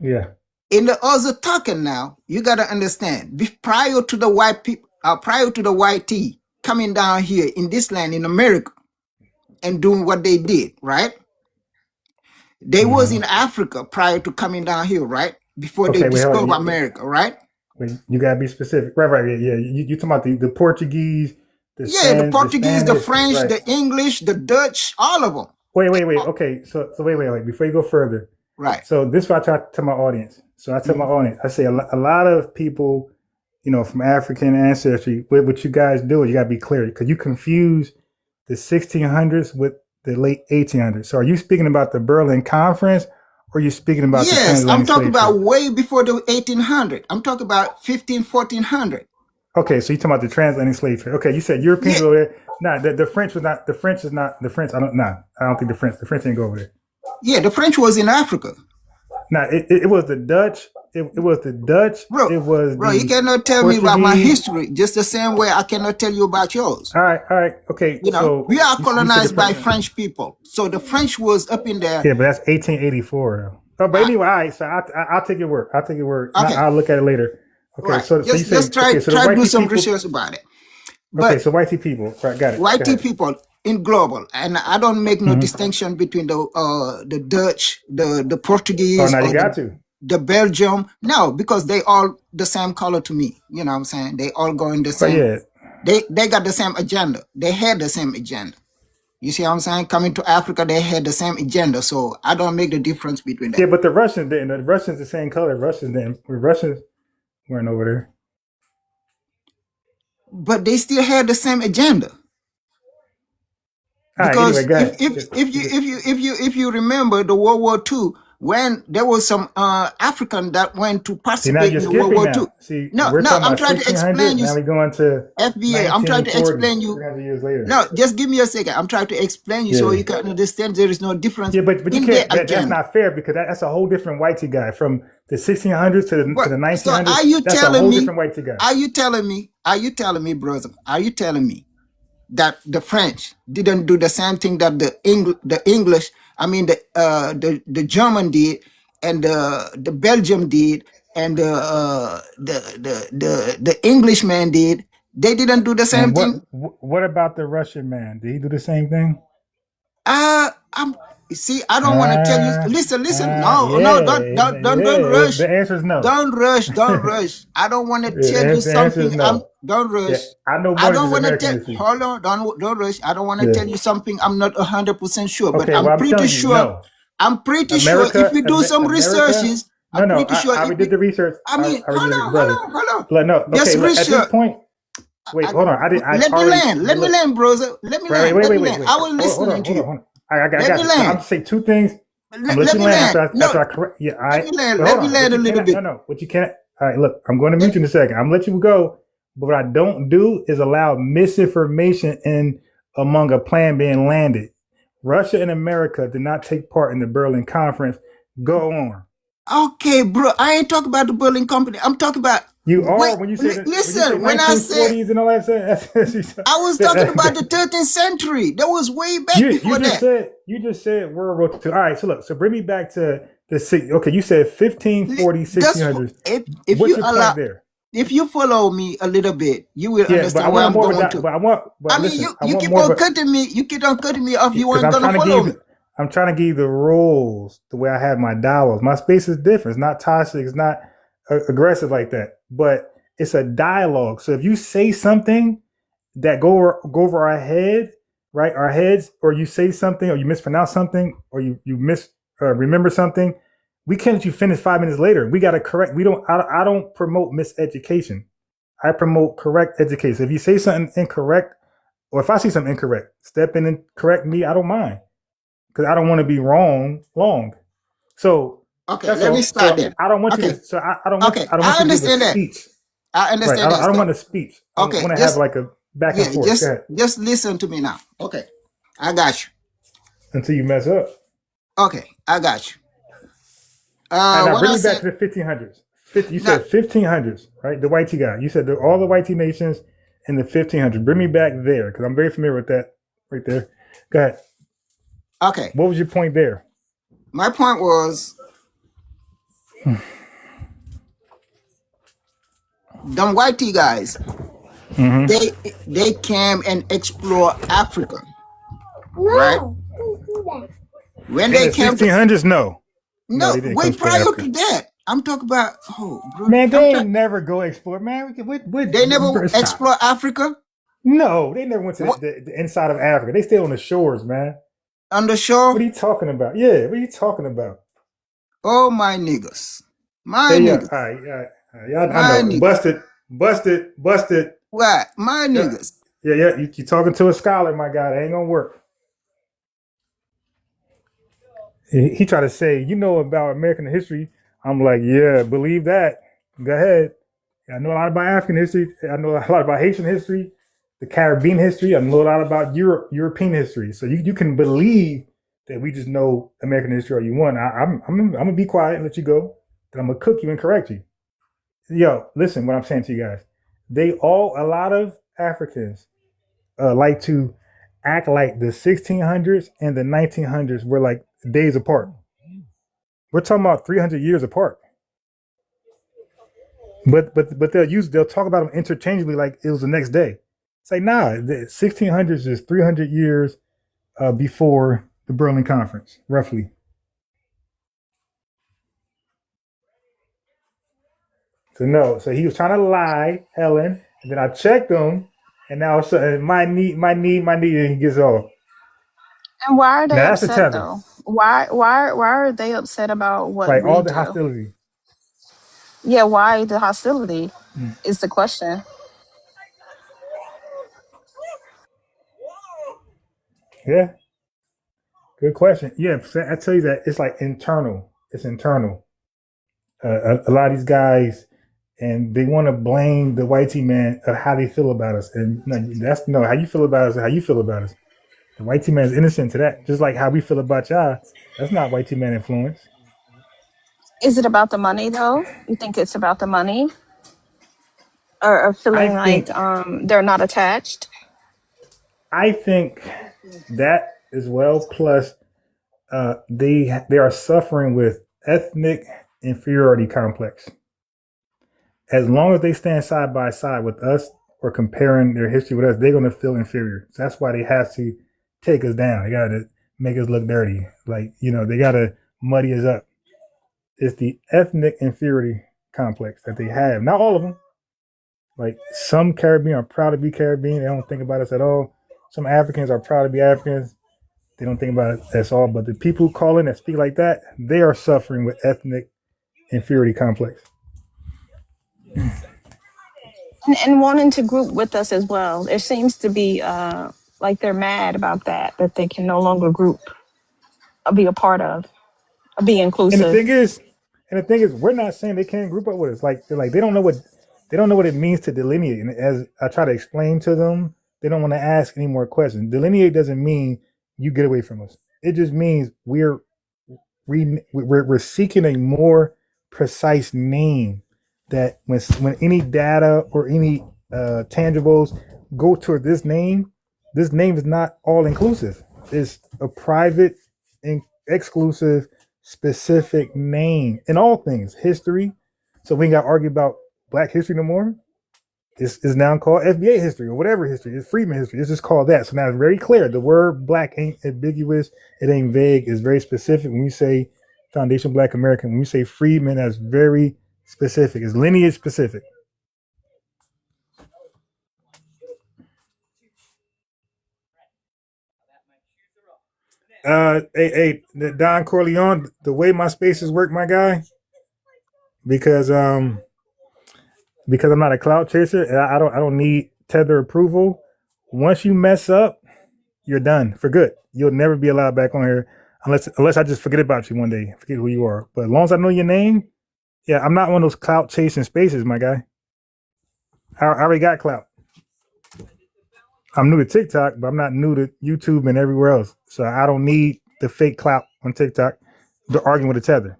Yeah. In the other talking now, you got to understand, prior to the white people, prior to the white tea coming down here in this land in America and doing what they did, right? They was in Africa prior to coming down here, right? Before they discovered America, right? Wait, you gotta be specific. Right. Yeah. You talking about the Portuguese, the Portuguese, the French, right, the English, the Dutch, all of them. Wait. Okay, so wait. Before you go further, right? So this is what I try to tell my audience. So I tell my audience, I say a lot of people, from African ancestry, what you guys do is you gotta be clear because you confuse the 1600s with the late 1800s. So are you speaking about the Berlin Conference? Or are you speaking about I'm talking about way before the 1800. I'm talking about 1400. Okay, so you're talking about the transatlantic slave trade. Okay, you said Europeans over there. Nah, the French was not. The French is not. The French. I don't think the French didn't go over there. Yeah, the French was in Africa. Nah, it was the Dutch. It was the Dutch. Bro, you cannot tell me about my history just the same way I cannot tell you about yours. All right, okay. So we are colonized by French people. So the French was up in there. Yeah, but that's 1884 though. Oh, but anyway, all right. So I'll take your word. Okay. I'll look at it later. Okay, right. so just try to do some research about it. But, okay, so white people, right? Got it. White people in global, and I don't make no distinction between the Dutch, the Portuguese. Oh, now you got to. The Belgium, no, because they all the same color to me. You know what I'm saying? They all go in the same. Yeah. They got the same agenda. They had the same agenda. You see what I'm saying? Coming to Africa, they had the same agenda. So I don't make the difference between them. Yeah, but the Russians didn't. The Russians the same color. Russians didn't. The Russians weren't over there. But they still had the same agenda. Because if you remember the World War II, when there was some African that went to participate in the World War II. I'm trying to explain you. Now we're going to FBA. I'm trying to explain you. Years later. No, just give me a second. I'm trying to explain you so you can understand there is no difference. Yeah, but you can't. That's not fair because that's a whole different whitey guy from the 1600s to the 1900s. So are you telling me? Guy. Are you telling me, brother? Are you telling me that the French didn't do the same thing that the English, the German did, and the Belgium did, and the Englishman did? They didn't do the same thing. What about the Russian man? Did he do the same thing? See, I don't want to tell you. Listen. No, don't rush. The answer is no. Don't rush. I don't want to tell you something. No. Don't rush. Yeah, I know. I don't want to tell. Hold on. Don't rush. I don't want to tell you something I'm not 100% sure, but I'm pretty sure. No. I'm pretty sure if we do some researches. I did the research. Hold on. No. Okay. At this point. Wait. Hold on. Let me land, brother. Let me land. Wait. I was listening to you. Hold on. I got you. I'm going to say two things. Let me land. After I correct. Yeah, all right. Let me land a little bit. No. What you can't. All right, look, I'm going to mute you in a second. I'm going to let you go. But what I don't do is allow misinformation in among a plan being landed. Russia and America did not take part in the Berlin Conference. Go on. Okay, bro. I ain't talking about the Berlin Company. I'm talking about. You are when you say listen. When I said and all that, I was talking about the 13th century. That was way back before that. You just said World War II. All right, so look. So bring me back to the six. Okay, you said 1540, 1600s. If you allow there. If you follow me a little bit, you will understand where I'm going to. But you keep on cutting me. You keep on cutting me off. You weren't going to follow me. I'm trying to give you the rules the way I have my dialogues. My space is different. It's not toxic. It's not aggressive like that. But it's a dialogue. So if you say something that go over our head, right? Our heads, or you say something, or you mispronounce something, or you remember something. We can't let you finish 5 minutes later. We got to correct. I don't promote miseducation. I promote correct education. If you say something incorrect, or if I see something incorrect, step in and correct me. I don't mind, because I don't want to be wrong long. So okay, let me start then. I don't want you to. So I don't want. I don't want you to give a speech. I understand that. I don't want a speech. I want to have like a back and forth. Just listen to me now. Okay, I got you. Until you mess up. Okay, I got you. Now bring me back to the 1500s. You said 1500s, right? The white tea guy. You said all the white tea nations in the 1500s. Bring me back there, because I'm very familiar with that right there. Go ahead. Okay. What was your point there? My point was, them white tea guys, they came and explore Africa, right? When they came 1600s, no, wait, prior to that, I'm talking about. Oh, bro, man, they never go explore. Man, they never explore Africa. No, they never went to the inside of Africa. They stay on the shores, man. On the shore? What are you talking about? Yeah, what are you talking about? Oh, my niggas. Niggas. All right. I know. Niggas. Busted. What? My niggas. Yeah. You talking to a scholar, my guy. That ain't gonna work. He tried to say, you know about American history. I'm like, yeah, believe that. Go ahead. I know a lot about African history. I know a lot about Haitian history, the Caribbean history. I know a lot about European history. So you can believe that we just know American history all you want. I'm gonna be quiet and let you go. Then I'm gonna cook you and correct you. Yo, listen, what I'm saying to you guys. A lot of Africans like to act like the 1600s and the 1900s were like days apart. We're talking about 300 years apart. But they'll talk about them interchangeably like it was the next day. It's like, nah, the 1600s is 300 years before the Berlin Conference, roughly. So he was trying to lie, Helen, and then I checked him, and now my knee, and he gets off. And why are they upset though? Why are they upset about what we all the do? hostility? Yeah, why the hostility is the question. Yeah, good question. Yeah, I tell you that it's like internal. It's internal. A lot of these guys, and they want to blame the white tea man of how they feel about us, and how you feel about us. How you feel about us. The white tea man is innocent to that, just like how we feel about y'all. That's not white tea man influence. Is it about the money though? You think it's about the money, or feeling like they're not attached? I think that as well. Plus, they are suffering with ethnic inferiority complex. As long as they stand side by side with us or comparing their history with us, they're going to feel inferior. So that's why they have to take us down. They got to make us look dirty. Like, they got to muddy us up. It's the ethnic inferiority complex that they have. Not all of them. Like, some Caribbean are proud to be Caribbean. They don't think about us at all. Some Africans are proud to be Africans. They don't think about it at all. But the people who call in that speak like that, they are suffering with ethnic inferiority complex. And wanting to group with us as well. There seems to be like they're mad about that they can no longer group or be a part of, or be inclusive. And the thing is, we're not saying they can't group up with us. Like they don't know what it means to delineate. And as I try to explain to them, they don't want to ask any more questions. Delineate doesn't mean you get away from us. It just means we're seeking a more precise name that when any data or any tangibles go toward this name is not all inclusive. It's a private and exclusive specific name in all things history. So we ain't got to argue about Black history no more. It's now called FBA history or whatever history. It's Freedman history. It's just called that. So now it's very clear. The word Black ain't ambiguous. It ain't vague. It's very specific. When we say Foundation Black American, when we say Freedman, that's very specific. It's lineage specific. Hey, Don Corleone, the way my spaces work, my guy, because I'm not a clout chaser, and I don't need tether approval. Once you mess up, you're done for good. You'll never be allowed back on here unless I just forget about you one day, forget who you are. But as long as I know your name, yeah, I'm not one of those clout chasing spaces, my guy. I already got clout. I'm new to TikTok, but I'm not new to YouTube and everywhere else. So I don't need the fake clout on TikTok to argue with a tether.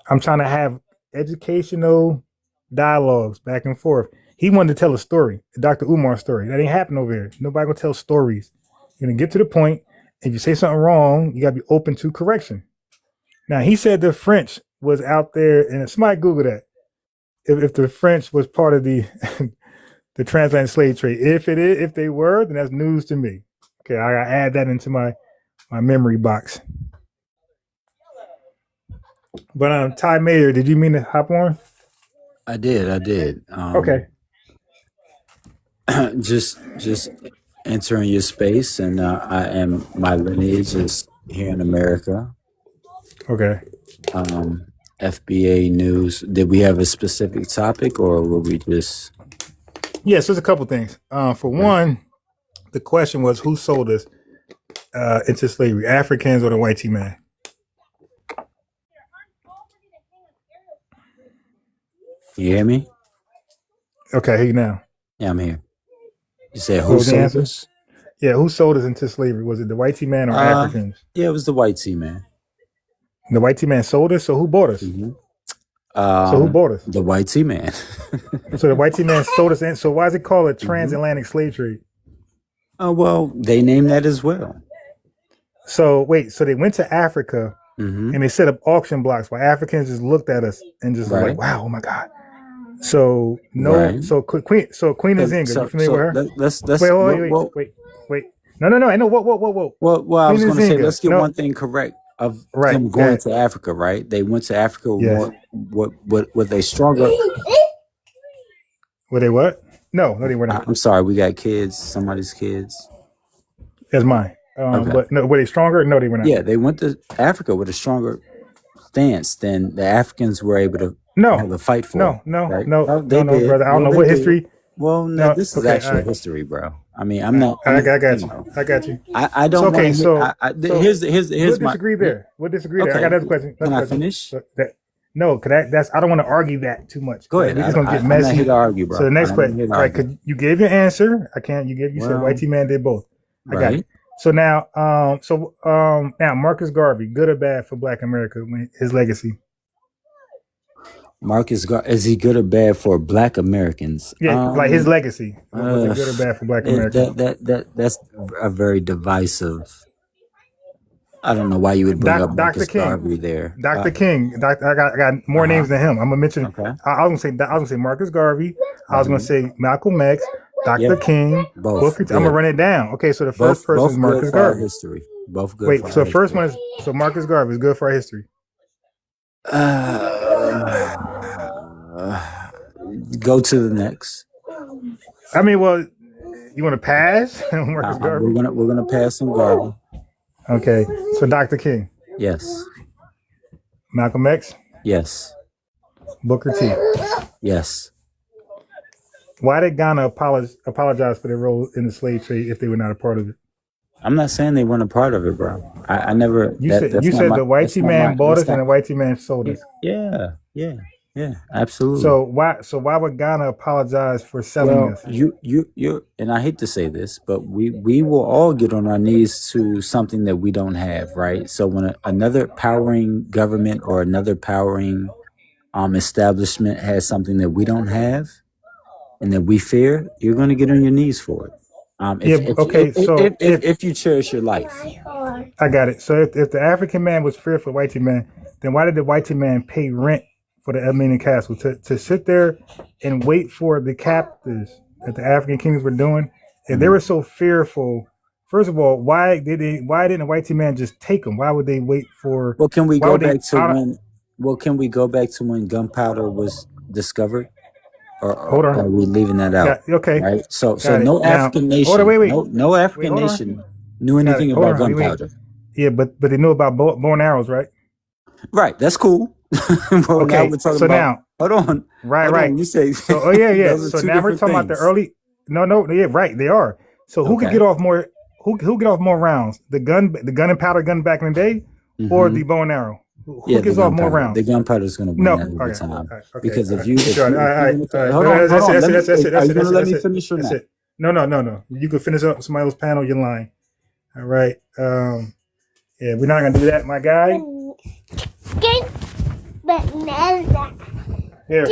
I'm trying to have educational dialogues back and forth. He wanted to tell a story, a Dr. Umar story. That ain't happening over here. Nobody gonna tell stories. You're gonna get to the point. If you say something wrong, you gotta be open to correction. Now he said the French was out there, and somebody Google that. If the French was part of the the transatlantic slave trade. If they were, then that's news to me. Okay, I gotta add that into my memory box. But Ty Mayer, did you mean to hop on? I did. Okay. Just entering your space, and my lineage is here in America. Okay. FBA News. Did we have a specific topic, or were we just? Yes, there's a couple things. For one, the question was who sold us into slavery, Africans or the white man? You hear me? Okay, I hear you now. Yeah, I'm here. You said who sold us? Yeah, who sold us into slavery? Was it the white man or Africans? Yeah, it was the white man. The white man sold us, so who bought us? Mm-hmm. So who bought us? The white man. So the white man sold us in. So why is it called a transatlantic slave trade? Oh, well, they named that as well. So wait, so they went to Africa and they set up auction blocks while Africans just looked at us and just like, wow, oh my God. So so Queen Nzinga, you familiar with her? Let's wait. No. I know. Whoa. Well, I was going to say, let's get one thing correct of them going to Africa, right? They went to Africa. Yes. Were they stronger? Were they what? No, they were not. I'm sorry, we got kids. Somebody's kids. That's mine. Okay. But no, were they stronger? No, they were not. Yeah, they went to Africa with a stronger stance than the Africans were able to have a fight for. No, did. Brother. I don't know what history. Well, no, this is actual history, bro. I mean, I'm not. I got you. I got you. I don't. Okay, here's we'll my. disagree there. We'll disagree there. Okay. I got another question. Can I finish? No, that's. I don't want to argue that too much. Go ahead. We're just gonna get messy. I'm not here to argue, bro. So the next question, right? Because you gave your answer. I can't. You said white man did both. I got it. So now, now Marcus Garvey, good or bad for Black America? His legacy. Marcus Garvey, is he good or bad for Black Americans? Yeah, like his legacy. Was it good or bad for Black Americans? That's a very divisive. I don't know why you would bring up Marcus Garvey there. Dr. King. I got more names than him. I'm gonna mention. Okay. I was gonna say Marcus Garvey. I was gonna say Malcolm X. Dr. King. Both. I'm gonna run it down. Okay, so the first person is Marcus Garvey. History. Both good. Wait, so the first one is Marcus Garvey is good for our history. Go to the next. I mean, well, you want to pass? Marcus Garvey? We're gonna pass on Garvey. Okay, so Dr. King. Yes. Malcolm X. Yes. Booker T. Yes. Why did Ghana apologize for their role in the slave trade if they were not a part of it? I'm not saying they weren't a part of it, bro. I never. You said the whitey man bought us and the whitey man sold us. Yeah, absolutely. So why would Ghana apologize for selling us? You and I hate to say this, but we will all get on our knees to something that we don't have, right? So when another powering government or another powering establishment has something that we don't have and that we fear, you're going to get on your knees for it. If you cherish your life. I got it. So if the African man was fearful of whitey man, then why did the whitey man pay rent for the Elmina Castle to sit there and wait for the captives that the African kings were doing? If they were so fearful, first of all, why didn't the whitey man just take them? Why would they wait for? Well, can we go back to when gunpowder was discovered? Hold on. Are we leaving that out? Okay. Right. So no African nation. No African nation. Knew anything about gunpowder. Yeah, but they knew about bow and arrows, right? Right, that's cool. Well, okay, now we're talking so about, now, hold on. Right. You say so. Oh yeah. So now we're talking about the early. No, yeah, right. They are. So who could get off more? Who get off more rounds? The gun and powder gun back in the day, or the bow and arrow? Who gets off more rounds? The gunpowder is going to win every time. Because if you, hold on, that's it. Are you going to let me finish or not? No. You can finish up somebody else's panel. You're lying. All right. Yeah, we're not gonna do that, my guy. Here.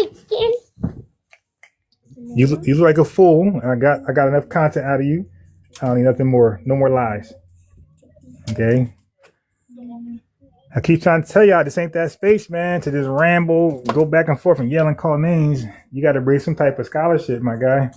You look like a fool. I got enough content out of you. I don't need nothing more. No more lies. Okay. I keep trying to tell y'all this ain't that space, man, to just ramble, go back and forth and yell and call names. You got to bring some type of scholarship, my guy.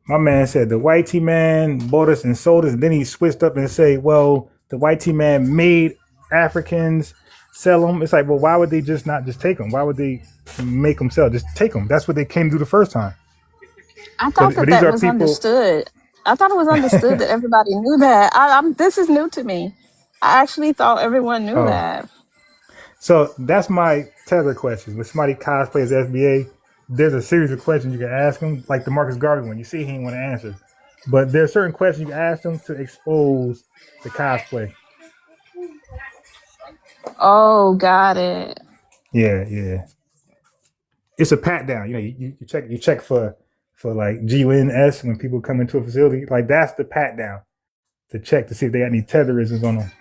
My man said the white man bought us and sold us, and then he switched up and say, well, the white man made Africans sell them. It's like, well, why would they not just take them? Why would they make them sell? Just take them. That's what they came to do the first time. I thought that was understood. I thought it was understood that everybody knew that. This is new to me. I actually thought everyone knew that. So that's my tether question. When somebody cosplays FBA, there's a series of questions you can ask them, like the Marcus Garvey one. You see, he didn't want to answer. But there's certain questions you can ask them to expose the cosplay. Oh, got it. Yeah. It's a pat down. You know, you check for like GUNS when people come into a facility. Like that's the pat down to check to see if they got any tetherisms on them.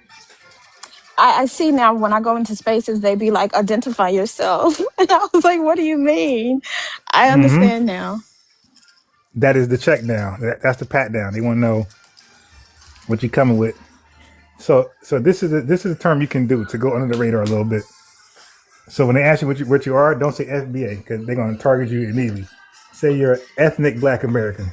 I see now when I go into spaces, they be like, identify yourself. And I was like, what do you mean? I understand now. That is the check down. That's the pat down. They want to know what you're coming with. So this is a term you can do to go under the radar a little bit. So when they ask you what you are, don't say FBA because they're going to target you immediately. Say you're ethnic Black American.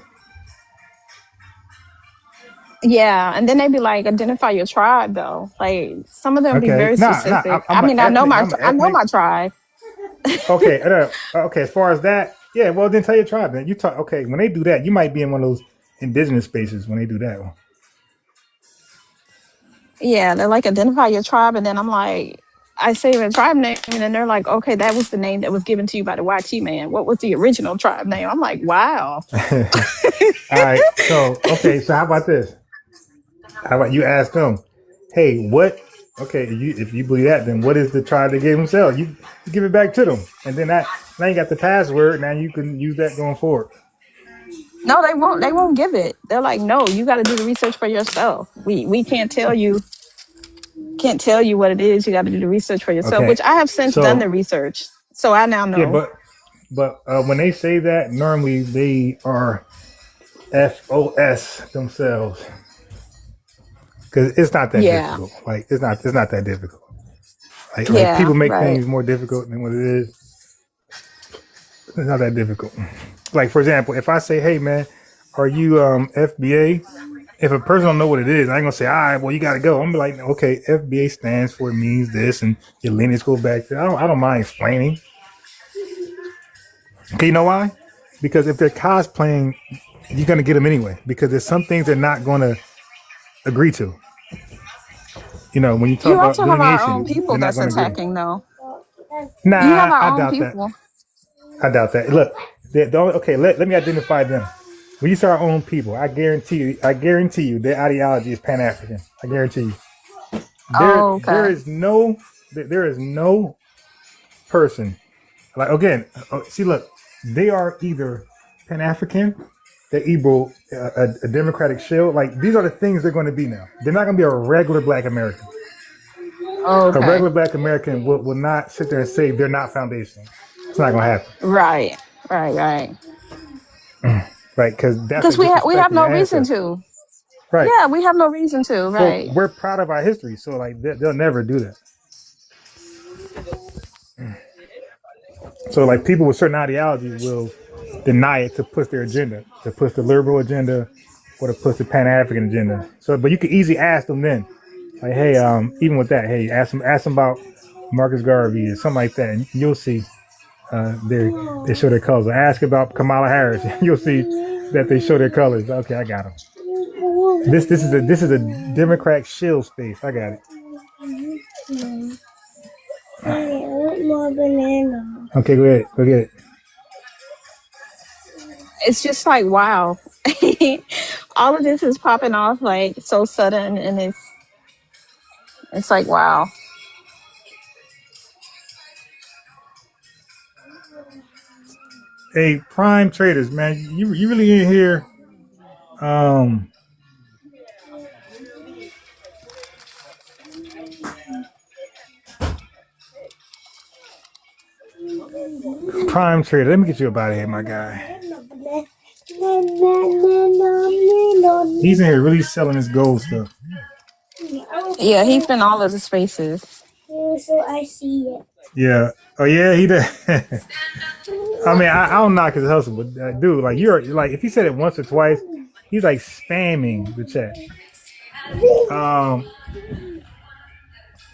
Yeah, and then they be like, identify your tribe though. Like some of them be very specific. I know my tribe. Okay, as far as that, yeah. Well, then tell your tribe. Then you talk. Okay, when they do that, you might be in one of those indigenous spaces when they do that one. Yeah, they're like, identify your tribe, and then I'm like, I say the tribe name, and then they're like, okay, that was the name that was given to you by the YT man. What was the original tribe name? I'm like, wow. All right. So how about this? How about you ask them, hey, what? Okay, if you believe that, then what is the tribe they gave themselves? You give it back to them, and then now you got the password. Now you can use that going forward. No, they won't. They won't give it. They're like, no, you got to do the research for yourself. We can't tell you. Can't tell you what it is. You got to do the research for yourself. Okay. Which I have since done the research, so I now know. Yeah, but when they say that, normally they are FOS themselves. Because it's not that difficult. Like it's not that difficult. Like people make things more difficult than what it is. It's not that difficult. Like for example, if I say, "Hey man, are you FBA?" If a person don't know what it is, I ain't gonna say, "All right, well you gotta go." I'm gonna be like, "Okay, FBA stands for it means this, and your lineage go back to." I don't mind explaining. Okay, you know why? Because if they're cosplaying, you're gonna get them anyway. Because there's some things they're not gonna agree to. You know, when you talk about delineation, our own people that's attacking, though. Nah, I doubt that. I doubt that. Look, let me identify them. When you say our own people, I guarantee you, their ideology is Pan-African. I guarantee you. There is no person. Like again, see, look, they are either Pan-African. They're either a democratic shield. Like these are the things they're going to be now. They're not going to be a regular Black American. A regular Black American will not sit there and say they're not foundational. It's not going to happen. Right. Right, because we have no reason to. Right. Yeah, we have no reason to. Right. Well, we're proud of our history, so like they'll never do that. So like people with certain ideologies will deny it to push their agenda, to push the liberal agenda, or to push the Pan-African agenda. So, but you could easily ask them then, like, hey, even with that, hey, ask them about Marcus Garvey or something like that, and you'll see they show their colors. Ask about Kamala Harris, you'll see that they show their colors. Okay, I got them. This is a Democrat shill space. I got it. I want more banana. Okay, go ahead. Go get it. It's just like wow. All of this is popping off like so sudden, and it's like wow. Hey, prime traders, man, you really in here? Prime trader, let me get you up out of here, my guy. He's in here really selling his gold stuff. Yeah, he's been all of the spaces. So I see it. Yeah. Oh yeah, he did. I mean, I don't knock his hustle, but dude, like you're like if he said it once or twice, he's like spamming the chat.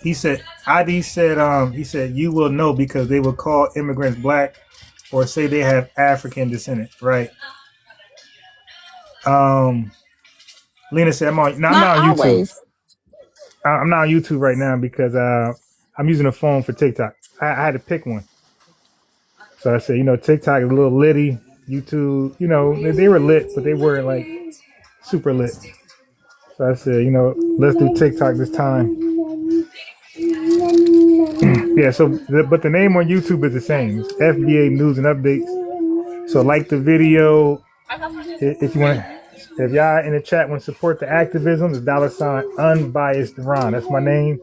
He said ID said he said you will know because they will call immigrants black or say they have African descent, right? Lena said I'm on. No, I'm not on YouTube. Always. I'm not on YouTube right now because I'm using a phone for TikTok. I had to pick one. So I said, TikTok is a little litty. YouTube, they were lit, but they weren't like super lit. So I said, let's do TikTok this time. Yeah, but the name on YouTube is the same. It's FBA News and Updates. So like the video, if you want to. If y'all in the chat want to support the activism, it's $ unbiased Ron. That's my name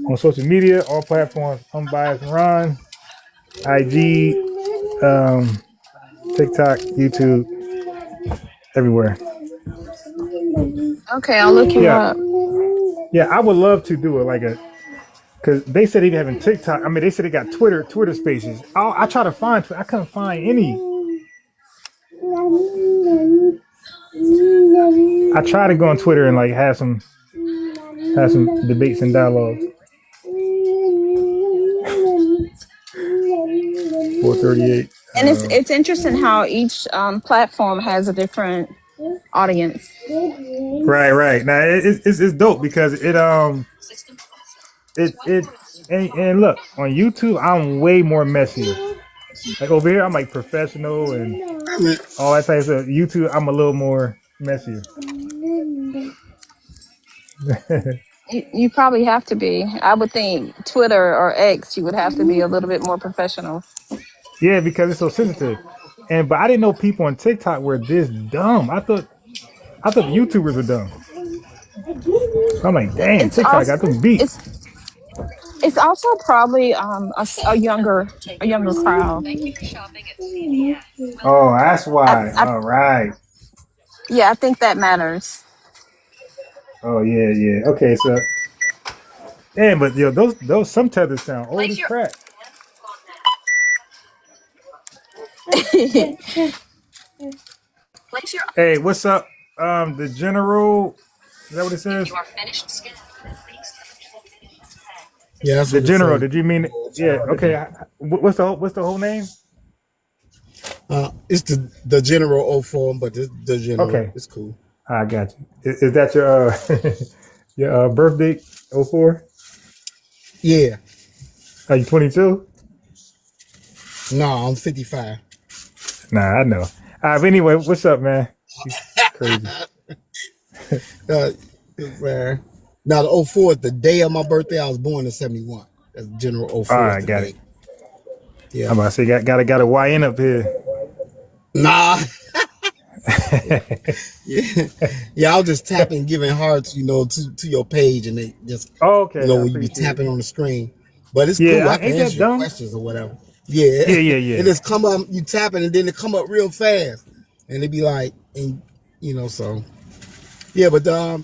on social media, all platforms. Unbiased Ron, IG, TikTok, YouTube, everywhere. Okay, I'll look you up. Yeah, I would love to do it because they said even having TikTok. I mean, they said they got Twitter Spaces. I try to find, I couldn't find any. I try to go on Twitter and like have some debates and dialogues. 438. And it's interesting how each platform has a different audience. Right. Now it's dope because it and look on YouTube I'm way more messier. Like over here I'm like professional and all that type of stuff. YouTube I'm a little more messier. You probably have to be. I would think Twitter or X, you would have to be a little bit more professional. Yeah, because it's so sensitive. But I didn't know people on TikTok were this dumb. I thought the YouTubers were dumb. So I'm like, damn, TikTok got them beat. It's also probably a younger crowd. Oh, that's why. All right. Yeah, I think that matters. Oh yeah. Okay, so but those some tethers sound old as crap. Hey, what's up? The general, is that what it says? Yeah, that's the general. Did you mean? Yeah. Okay. What's the whole name? It's the general 04, but the general. Okay, it's cool. I got you. Is that your your birth date? 04? Yeah. Are you 22? No, I'm 55. Nah, I know. But anyway, what's up, man? Crazy. Now the 04 is the day of my birthday. I was born in 71. That's general 04. All right, got it. Yeah. I'm about to say got a YN up here. Nah. yeah. I was just tapping, giving hearts, to your page, and they just, okay. when you be tapping on the screen. But it's cool. I can answer your questions or whatever. Yeah. It just come up, you tapping, and then it come up real fast, and it be like, so. Yeah, but I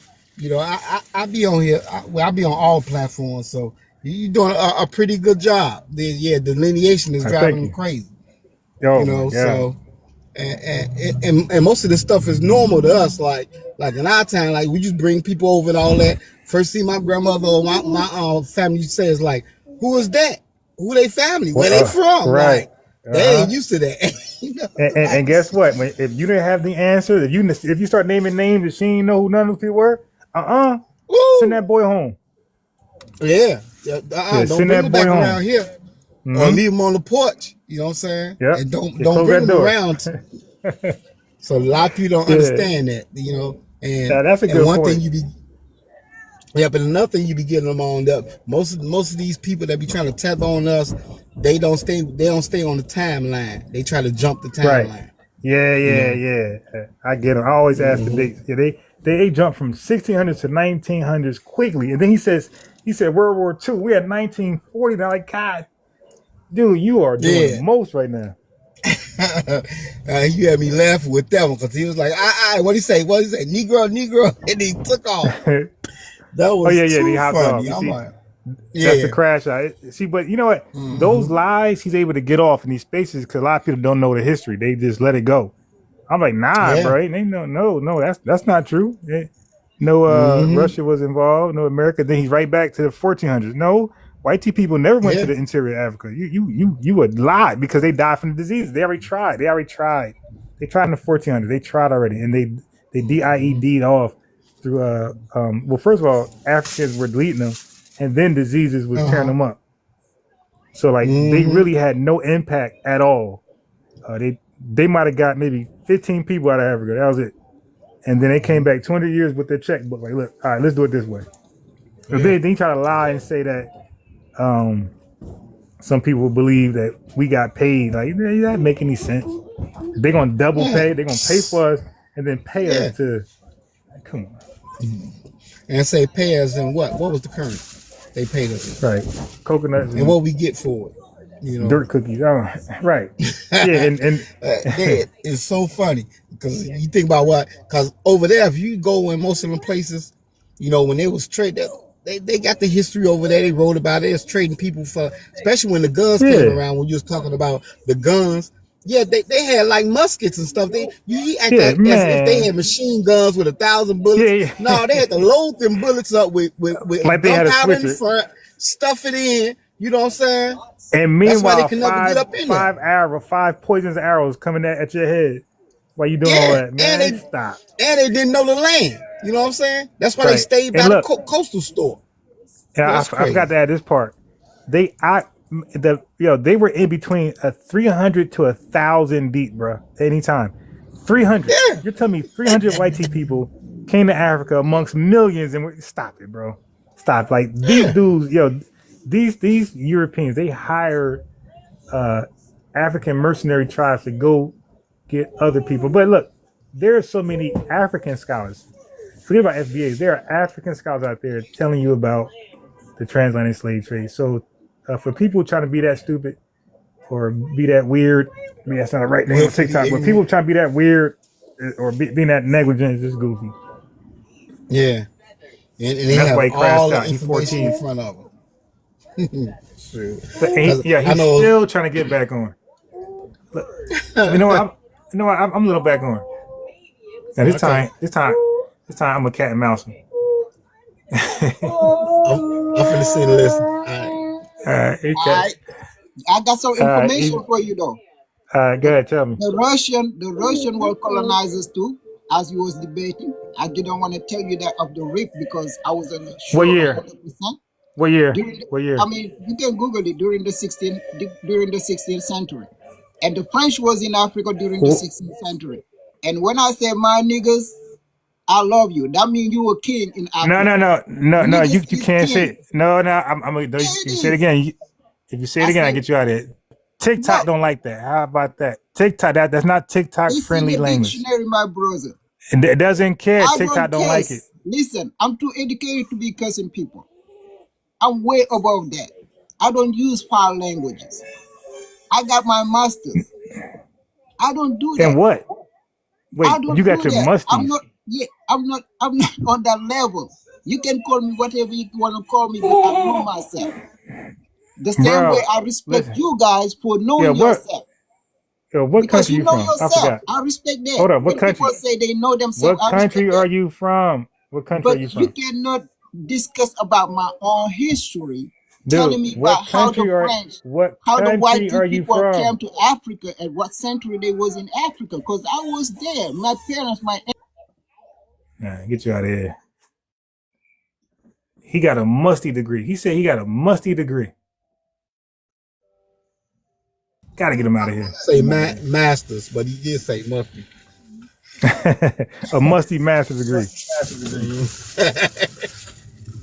be on here. I be on all platforms, so you're doing a pretty good job. The delineation is driving them crazy. So. And most of this stuff is normal to us. Like in our time, like we just bring people over and all that. First thing my grandmother or my family says, like, who is that? Who they family? Where they from? Right. They ain't used to that. You know, and guess what? If you didn't have the answer, if you start naming names that she didn't know who none of those people were, send that boy home. Yeah. Don't bring him back around here. Or leave him on the porch. You know what I'm saying? Yeah. And don't bring him around. So a lot of people don't understand that, you know. And that's a good one point. thing but another thing you be getting them on up. Most of these people that be trying to tether on us, they don't stay on the timeline. They try to jump the timeline. Right. Yeah. I get them. I always ask the dates. Yeah, they jumped from 1600s to 1900s quickly. And then he said World War II. We had 1940. And I'm like, God, dude, you are doing the most right now. You had me laughing with that one because he was like, what he say? Negro, and he took off. That was too funny. I'm like, that's the crash out. See, but you know what? Those lies he's able to get off in these spaces because a lot of people don't know the history. They just let it go. I'm like, bro. They no, that's not true. Russia was involved. No, America. Then he's right back to the 1400s. No, white people never went to the interior of Africa. You would lie because they died from the disease. They already tried. They tried in the 1400s. They tried already, and they DIED'd off through well, first of all, Africans were deleting them, and then diseases was tearing them up. So like they really had no impact at all. They might have got maybe 15 people out of Africa. That was it. And then they came back 200 years with their checkbook. Like, look, all right, let's do it this way. So then they try to lie and say that some people believe that we got paid. Like, that doesn't make any sense. They're going to double pay. They're going to pay for us and then pay us to... Come on. And say pay us in what? What was the currency they paid us in? Right. Coconuts. And what we get for it. You know? Dirt cookies. Oh, right. Yeah, and it's so funny because you think about what, because over there, if you go in most of the places, you know, when they was trading, they got the history over there. They wrote about it. It's trading people for, especially when the guns came around, when you was talking about the guns. Yeah, they had like muskets and stuff. You act as if they had machine guns with 1,000 bullets. No, they had to load them bullets up with like they had a gunpowder in front, stuff it in. You know what I'm saying? And meanwhile, five poisonous arrows coming at your head while you doing all that, man. Stop. And they didn't know the land. You know what I'm saying? That's why they stayed by the coastal store. Yeah, I forgot to add this part. They were in between 300 to 1,000 deep, bro. Anytime, 300. Yeah. You're telling me 300 white people came to Africa amongst millions, and stop it, bro. Stop. Like these dudes, these Europeans, they hired African mercenary tribes to go get other people. But look, there are so many African scholars. Forget about FBAs. There are African scholars out there telling you about the transatlantic slave trade. So for people trying to be that stupid or be that weird, I mean, that's not a right name on TikTok, but people trying to be that weird or being that negligent is just goofy. Yeah. And they that's have why he all the information in front of them. He's still trying to get back on. Look, you know what? I'm a little back on. Now this time, I'm a cat and mouse. I'm finna see the list. All right. I got some information for you though. Go ahead, tell me. The Russian were colonizers too, as you was debating. I didn't want to tell you that of the rip because I wasn't sure. What year? 100%. What year? I mean, you can Google it during the 16th century, and the French was in Africa during the 16th century. And when I say my niggas, I love you. That means you were king in Africa. No. You can't say it. No. You say it again. If you say it again, I get you out of it. TikTok don't like that. How about that? TikTok, that's not TikTok friendly language. Dictionary, my brother. It doesn't care. TikTok don't like it. Listen, I'm too educated to be cursing people. I'm way above that. I don't use foul languages. I got my masters. I don't do that. And what? Wait, you got your musties. I'm not on that level. You can call me whatever you want to call me, but I know myself. The same way I respect you guys for knowing yourself. What because country you know from? yourself. I respect that. Hold on, what country? People say they know themselves. What country are you from? What country are you from? But you cannot discuss about my own history telling me about how the French, how the white people came to Africa and what century they was in Africa. Because I was there. My parents, get you out of here. He got a musty degree. He said he got a musty degree. Gotta get him out of here. Say masters, but he did say musty. A musty master's degree.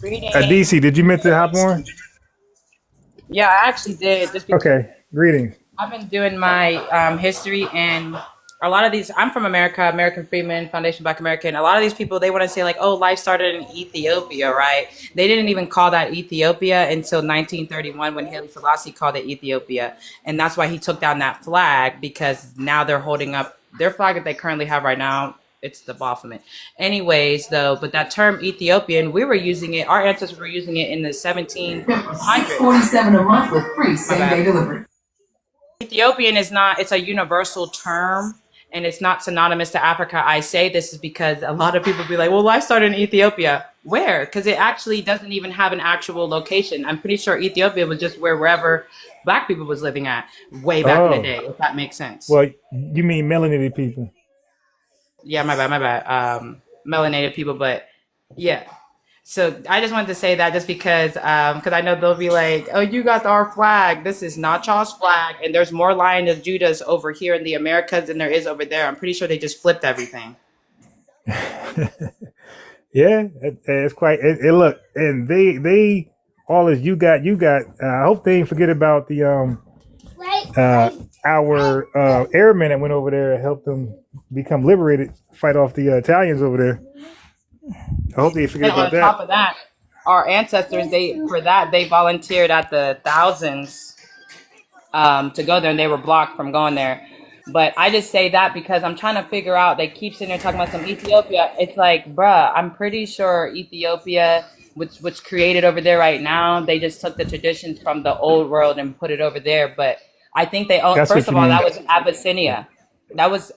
DC, did you meant to hop on? Yeah, I actually did. Just because okay, greetings. I've been doing my history, and a lot of these, I'm from America, American Freedmen Foundation, Black American. A lot of these people, they want to say like, oh, life started in Ethiopia, right? They didn't even call that Ethiopia until 1931 when Haile Selassie called it Ethiopia. And that's why he took down that flag, because now they're holding up their flag that they currently have right now. It's the Baphomet. Anyways, though, but that term Ethiopian, we were using it, our ancestors were using it in the 1700s. $6.47 a month with free same-day delivery. Ethiopian is not, it's a universal term, and it's not synonymous to Africa. I say this is because a lot of people be like, well, life started in Ethiopia. Where? Because it actually doesn't even have an actual location. I'm pretty sure Ethiopia was just wherever Black people was living at way back in the day, if that makes sense. Well, you mean melanated people. Yeah, my bad. Melanated people, but yeah. So I just wanted to say that just because I know they'll be like, oh, you got our flag. This is not y'all's flag. And there's more Lion of Judahs over here in the Americas than there is over there. I'm pretty sure they just flipped everything. Yeah, it's quite, look, and they, all as you got, I hope they didn't forget about the, our airmen that went over there and helped them become liberated, fight off the Italians over there. I hope they forget about that. On top of that, our ancestors, they volunteered at the thousands to go there, and they were blocked from going there. But I just say that because I'm trying to figure out, they keep sitting there talking about some Ethiopia. It's like, bruh, I'm pretty sure Ethiopia, which created over there right now, they just took the traditions from the old world and put it over there. But I think they own, first of all, that was Abyssinia. That was